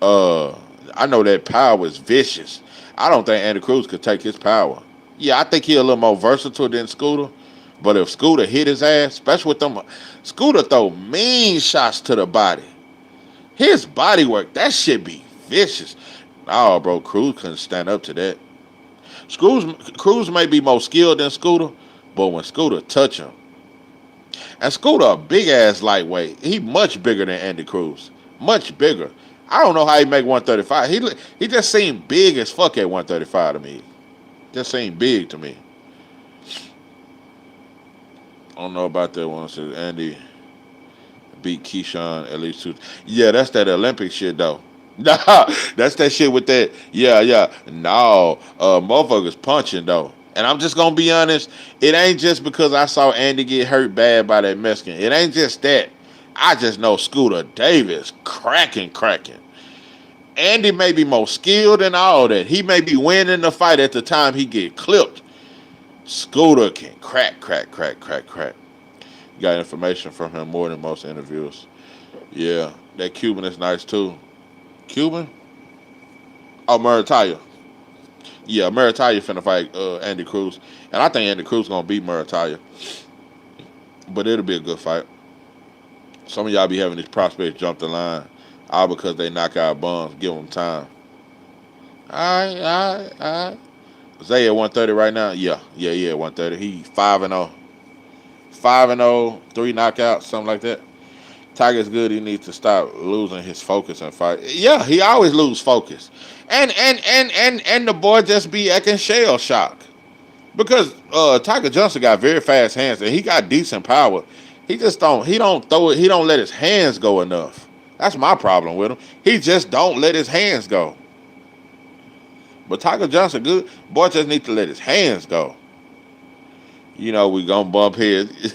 I know that power is vicious. I don't think Andy Cruz could take his power. Yeah, I think he's a little more versatile than Scooter. But if Scooter hit his ass, especially with them, Scooter throw mean shots to the body. His body work, that shit be vicious. Oh, bro, Cruz couldn't stand up to that. Cruz may be more skilled than Scooter, but when Scooter touch him, and Scooter a big ass lightweight, he much bigger than Andy Cruz, much bigger. I don't know how he make 135. He just seemed big as fuck at 135 to me. Just seemed big to me. I don't know about that one. So Andy beat Keyshawn at least 2. Yeah, that's that Olympic shit though. Nah, that's that shit with that. Yeah. No, motherfuckers punching though. And I'm just gonna be honest, it ain't just because I saw Andy get hurt bad by that Mexican. It ain't just that. I just know Scooter Davis cracking. Andy may be more skilled than all that. He may be winning the fight at the time he get clipped. Scooter can crack. You got information from him more than most interviewers. Yeah, that Cuban is nice too. Cuban? Oh, Murataya. Yeah, Murataya finna fight Andy Cruz. And I think Andy Cruz gonna beat Murataya. but it'll be a good fight. Some of y'all be having these prospects jump the line all because they knock out bums. Give them time. All right. Zay at 130 right now. Yeah. 130. He 5-0, 5-0, 3 knockouts, something like that. Tiger's good. He needs to stop losing his focus and fight. Yeah, he always lose focus, and the boy just be acting shell shock because Tiger Johnson got very fast hands and he got decent power. He don't throw it. He don't let his hands go enough. That's my problem with him. He just don't let his hands go. But Tiger Johnson good. Boy just need to let his hands go. We gonna bump heads.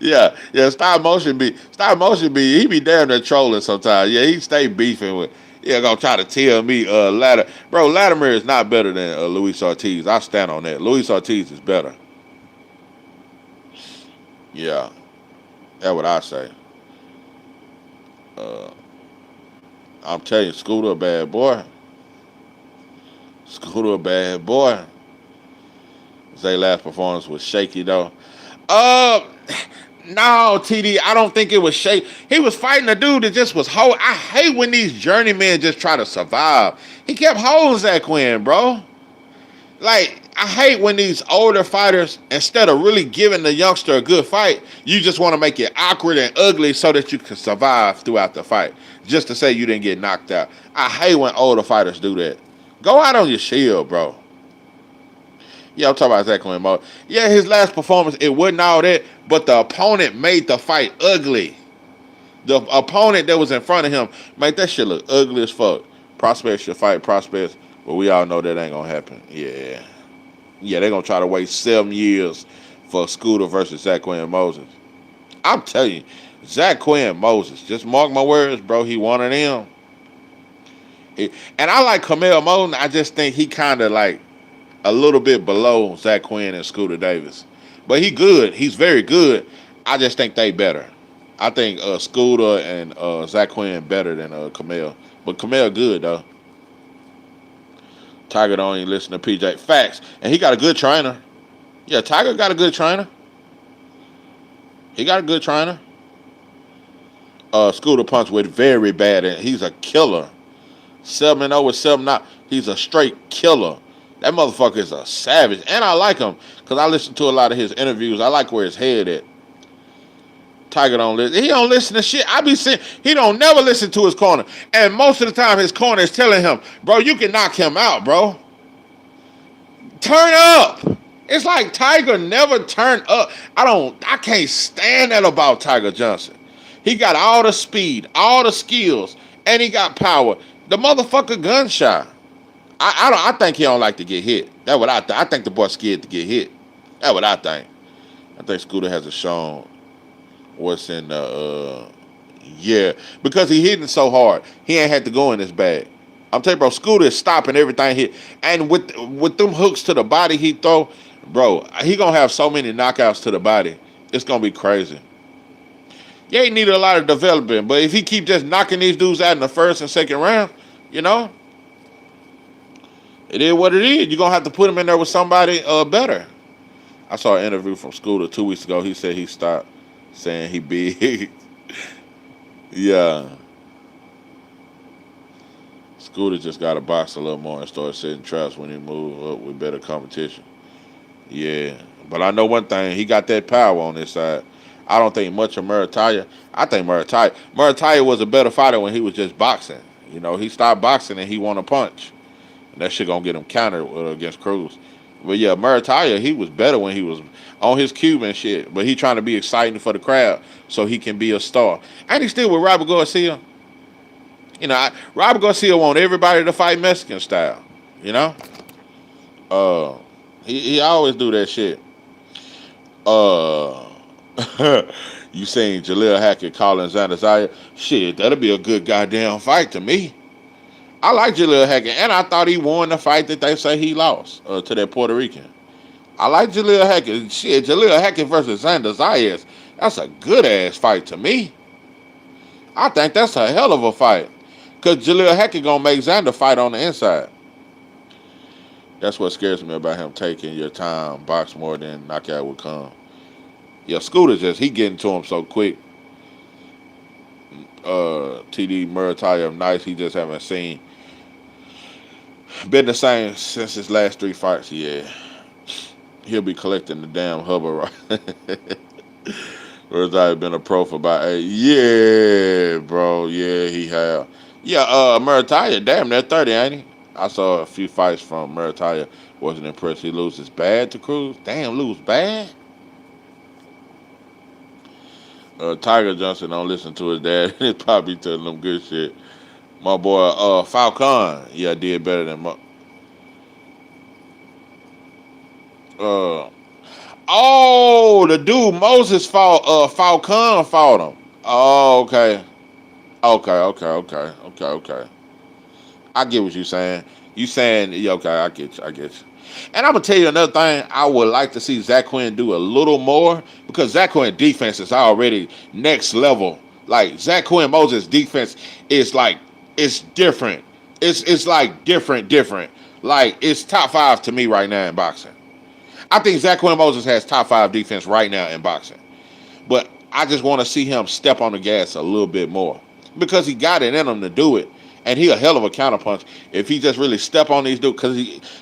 Yeah. Stop motion be. He be damn near trolling sometimes. Yeah, he stay beefing with. Yeah, gonna try to tell me, Latimer is not better than Luis Ortiz. I stand on that. Luis Ortiz is better. Yeah, that's what I say. Uh, I'm telling you, Scooter a bad boy. Scooter a bad boy. Zay last performance was shaky though. Uh, no, TD, I don't think it was shaky. He was fighting a dude that just was I hate when these journeymen just try to survive. He kept holding Zach Quinn, bro. Like, I hate when these older fighters, instead of really giving the youngster a good fight, you just want to make it awkward and ugly so that you can survive throughout the fight. Just to say you didn't get knocked out. I hate when older fighters do that. Go out on your shield, bro. Yeah, I'm talking about Zach Quinn Mo. Yeah, his last performance, it wasn't all that, but the opponent made the fight ugly. The opponent that was in front of him made that shit look ugly as fuck. Prospects should fight prospects, but we all know that ain't gonna happen. Yeah, they're gonna try to wait 7 years for Scooter versus Zach Quinn Moses. I'm telling you, Zach Quinn Moses, just mark my words, bro, he one of them. And I like Kamel Moten, I just think he kind of like a little bit below Zach Quinn and Scooter Davis. But he good. He's very good. I just think they better. I think Scooter and Zach Quinn better than Kamel. But Kamel good, though. Tiger don't even listen to PJ. Facts. And he got a good trainer. Yeah, Tiger got a good trainer. He got a good trainer. Scooter punch with very bad. And he's a killer. 7-0 with 7-0. He's a straight killer. That motherfucker is a savage. And I like him because I listen to a lot of his interviews. I like where his head at. Tiger don't listen. He don't listen to shit. I be saying he don't never listen to his corner. And most of the time his corner is telling him, bro, you can knock him out, bro. Turn up. It's like Tiger never turned up. I can't stand that about Tiger Johnson. He got all the speed, all the skills, and he got power. The motherfucker gun shy. I think he don't like to get hit. That's what I think. I think the boy's scared to get hit. That's what I think. I think Scooter hasn't shown what's in the because he hitting so hard. He ain't had to go in his bag. I'm telling you, bro, Scooter is stopping everything hit. And with them hooks to the body he throw, bro, he gonna have so many knockouts to the body. It's gonna be crazy. Yeah, he needed a lot of development, but if he keep just knocking these dudes out in the first and second round, it is what it is. You're going to have to put him in there with somebody better. I saw an interview from Scooter 2 weeks ago. He said he stopped saying he big. Yeah. Scooter just got to box a little more and start setting traps when he move up with better competition. Yeah. But I know one thing. He got that power on his side. I don't think much of Murataya. I think Murataya was a better fighter when he was just boxing. He stopped boxing and he won a punch. And that shit gonna get him countered against Cruz. But yeah, Murataya, he was better when he was on his Cuban shit. But he trying to be exciting for the crowd so he can be a star. And he still with Robert Garcia. Robert Garcia want everybody to fight Mexican style. He always do that shit. You seen Jaleel Hackett calling Xander Zayas? Shit, that'll be a good goddamn fight to me. I like Jaleel Hackett, and I thought he won the fight that they say he lost to that Puerto Rican. I like Jaleel Hackett. Shit, Jaleel Hackett versus Xander Zayas. That's a good-ass fight to me. I think that's a hell of a fight. Because Jaleel Hackett going to make Xander fight on the inside. That's what scares me about him taking your time, box more than knockout will come. Yeah, Scooter he getting to him so quick. TD Murataya of Nice, he just haven't seen. Been the same since his last 3 fights. Yeah, he'll be collecting the damn Hubbard right. Murataya been a pro for about 8. Yeah, bro. Yeah, he have. Yeah, Murataya, damn, they're 30, ain't he? I saw a few fights from Murataya. Wasn't impressed. He loses bad to Cruz. Damn, lose bad. Tiger Johnson don't listen to his dad. He's probably telling him good shit. My boy Falcon, yeah, did better than uh oh, the dude Moses fought Falcon fought him. Oh, okay. Okay. I get what you saying. You saying, yeah, okay, I get you. And I'm gonna tell you another thing. I would like to see Zach Quinn do a little more because Zach Quinn defense is already next level. Like Zach Quinn Moses defense is like it's different. It's like different. Like it's top 5 to me right now in boxing. I think Zach Quinn Moses has top 5 defense right now in boxing. But I just want to see him step on the gas a little bit more because he got it in him to do it, and he a hell of a counterpunch if he just really step on these dudes.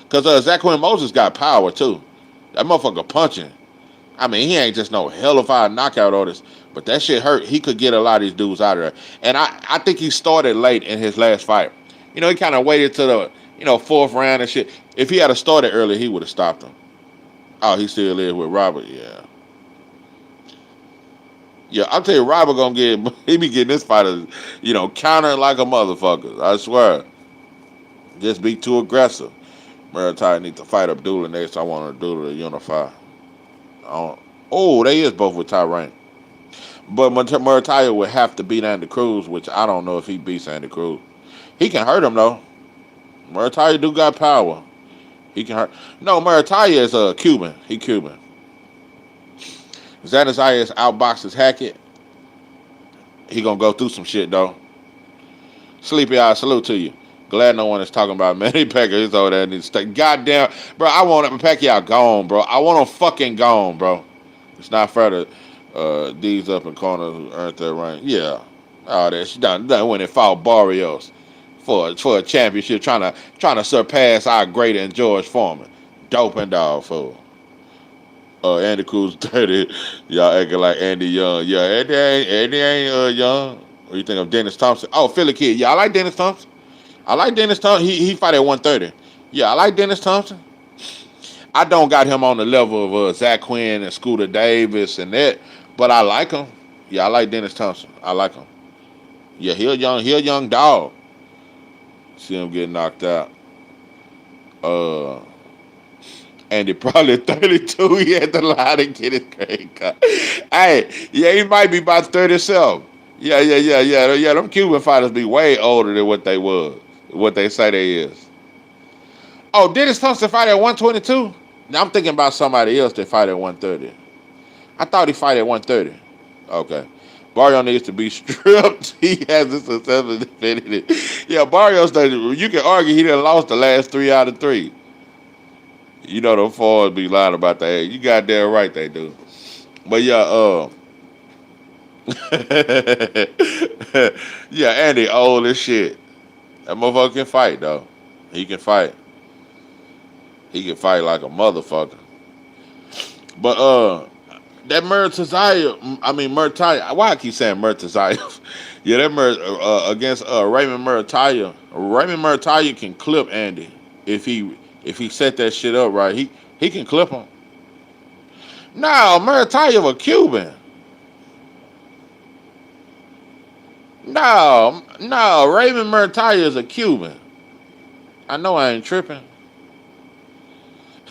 Because Zach Quinn Moses got power too. That motherfucker punching. I mean, he ain't just no hellified knockout artist, but that shit hurt. He could get a lot of these dudes out of there, and I think he started late in his last fight. You know, he kind of waited to the 4th round and shit. If he had started early, he would have stopped him. Oh, he still is with Robert, yeah. Yeah, I'll tell you, Robert gonna he be getting this fighter, countering like a motherfucker. I swear. Just be too aggressive. Murataya need to fight Abdullah next. I want Abdullah to unify. Oh, they is both with Tyrann. But Murataya would have to beat Andy Cruz, which I don't know if he beats Andy Cruz. He can hurt him though. Murataya do got power. He can hurt. No, Murataya is a Cuban. He Cuban. Xander Zayas outboxes Hackett. He gonna go through some shit though. Sleepy Eye, salute to you. Glad no one is talking about Manny Pacquiao. He's over there needs to stay. Goddamn, bro, I want Pacquiao gone, bro. I want him fucking gone, bro. It's not fair to these up in corners who earned their rank. Yeah, all that. She done when it fought Barrios for a championship, trying to surpass our great and George Foreman. Dope and dog fool. Andy Cruz 30. Y'all acting like Andy Young. Yeah, Andy ain't young. What do you think of Dennis Thompson? Oh, Philly kid. Yeah, I like Dennis Thompson. I like Dennis Thompson. He fight at 130. Yeah, I like Dennis Thompson. I don't got him on the level of Zach Quinn and Scooter Davis and that, but I like him. Yeah, I like Dennis Thompson. I like him. Yeah, he a young dog. See him get knocked out. Andy probably 32. He had to lie to get his credit card. Hey, yeah, he might be about 37. Yeah. Them Cuban fighters be way older than what they was, what they say they is. Oh, Dennis Thompson fight at 122? Now I'm thinking about somebody else that fight at 130. I thought he fight at 130. Okay. Barrio needs to be stripped. He hasn't successfully defended it. Yeah, Barrios, you can argue he done lost the last 3 out of 3. You know them fours be lying about that. You goddamn right they do. But yeah, yeah, Andy old as shit. That motherfucker can fight though. He can fight. He can fight like a motherfucker. But that Murataya. Why I keep saying Murataya? Yeah, that against Raymond Murataya. Raymond Murataya can clip Andy if he set that shit up right. He can clip him. No, Murataya a Cuban. No, Raymond Murataya is a Cuban. I know I ain't tripping.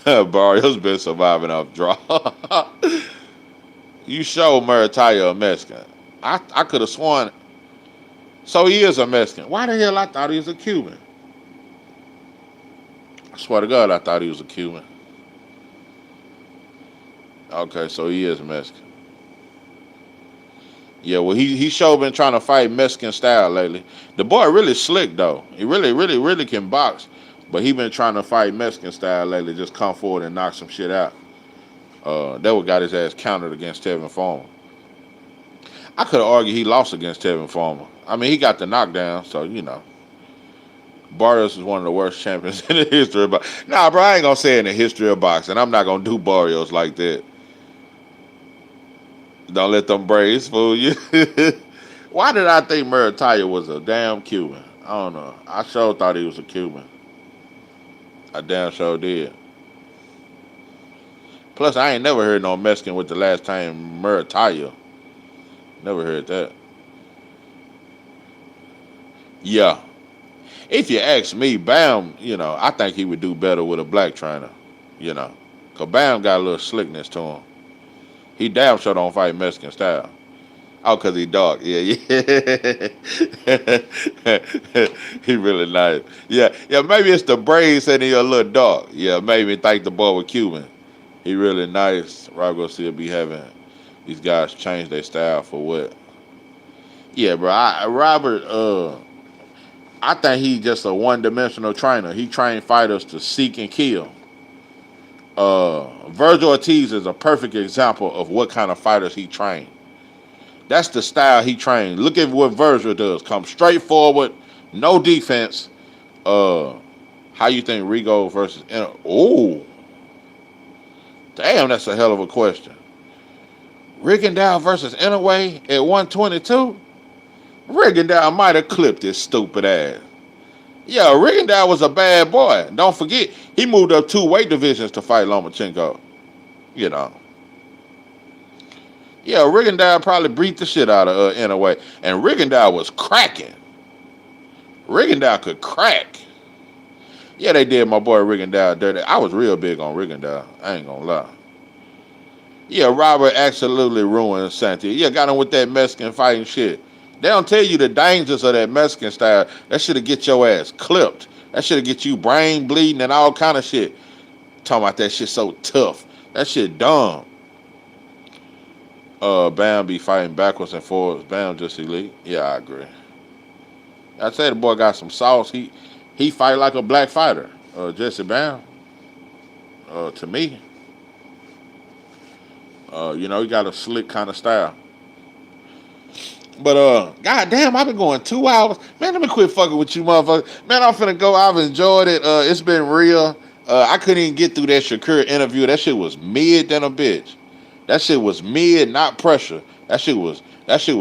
Barrio's been surviving off draw. You show Murataya a Mexican. I could have sworn. So he is a Mexican. Why the hell I thought he was a Cuban? I swear to God, I thought he was a Cuban. Okay, so he is Mexican. Yeah, well, he sure been trying to fight Mexican style lately. The boy really slick though. He really can box, but he been trying to fight Mexican style lately. Just come forward and knock some shit out. That what got his ass countered against Tevin Farmer. I could argue he lost against Tevin Farmer. I mean, he got the knockdown, so you know. Barrios is one of the worst champions in the history of boxing. Nah, bro, I ain't gonna say in the history of boxing. I'm not gonna do Barrios like that. Don't let them braids fool you. Why did I think Murataya was a damn Cuban? I don't know. I sure thought he was a Cuban. I damn sure did. Plus, I ain't never heard no Mexican with the last name Murataya. Never heard that. Yeah. If you ask me, Bam, I think he would do better with a black trainer. Because Bam got a little slickness to him. He damn sure don't fight Mexican style. Oh, because he dark. Yeah. He really nice. Yeah, maybe it's the braids and he a little dark. Yeah, maybe think the boy was Cuban. He really nice. Rob Garcia be having these guys change their style for what? Yeah, bro. Robert, I think he just a one-dimensional trainer. He trained fighters to seek and kill. Virgil Ortiz is a perfect example of what kind of fighters he trained. That's the style he trained. Look at what Virgil does. Come straight forward, no defense. How you think Rigo versus... Oh, damn, that's a hell of a question. Rigondeaux versus Inoue at 122? Rigondeaux might have clipped his stupid ass. Yeah, Rigondeaux was a bad boy. Don't forget, he moved up 2 weight divisions to fight Lomachenko. Yeah, Rigondeaux probably beat the shit out of Inoue. And Rigondeaux was cracking. Rigondeaux could crack. Yeah, they did my boy Rigondeaux dirty. I was real big on Rigondeaux. I ain't gonna lie. Yeah, Robert absolutely ruined Santi. Yeah, got him with that Mexican fighting shit. They don't tell you the dangers of that Mexican style. That shit'll get your ass clipped. That shit'll get you brain bleeding and all kind of shit. Talking about that shit so tough. That shit dumb. Bam be fighting backwards and forwards. Bam just elite. Yeah, I agree. I say the boy got some sauce. He fight like a black fighter. Jesse Bam. To me. He got a slick kind of style. But goddamn, I've been going 2 hours. Man, let me quit fucking with you, motherfucker. Man, I'm finna go. I've enjoyed it. It's been real. I couldn't even get through that Shakur interview. That shit was mid than a bitch. That shit was mid, not pressure. That shit was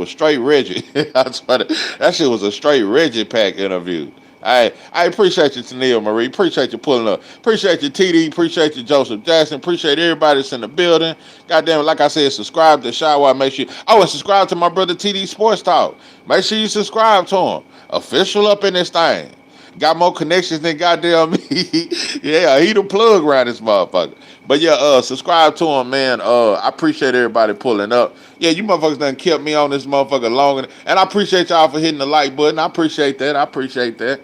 straight rigid. That shit was a straight rigid pack interview. I appreciate you, Tania Marie. Appreciate you pulling up. Appreciate you, TD. Appreciate you, Joseph Jackson. Appreciate everybody that's in the building. Goddamn, like I said, subscribe to Shawa. Make sure and subscribe to my brother TD Sports Talk. Make sure you subscribe to him. Official up in this thing. Got more connections than goddamn me. Yeah, he the plug around this motherfucker. But yeah, subscribe to him, man. I appreciate everybody pulling up. Yeah, you motherfuckers done kept me on this motherfucker longer. And I appreciate y'all for hitting the like button. I appreciate that.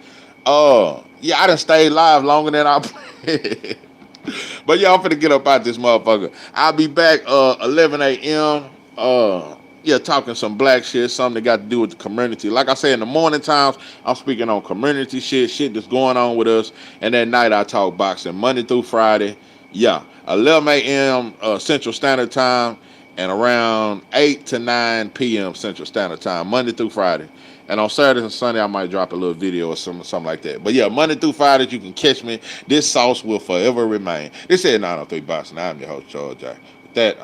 Yeah, I done stayed live longer than I planned. But yeah, I'm finna get up out this motherfucker. I'll be back 11 a.m. Yeah, talking some black shit, something that got to do with the community. Like I said, in the morning times, I'm speaking on community shit that's going on with us. And at night, I talk boxing Monday through Friday. Yeah, 11 a.m. Central Standard Time and around 8 to 9 p.m. Central Standard Time, Monday through Friday. And on Saturday and Sunday, I might drop a little video or something like that. But yeah, Monday through Friday, you can catch me. This sauce will forever remain. This is 903 Boxing. I'm your host, Charles J. With that,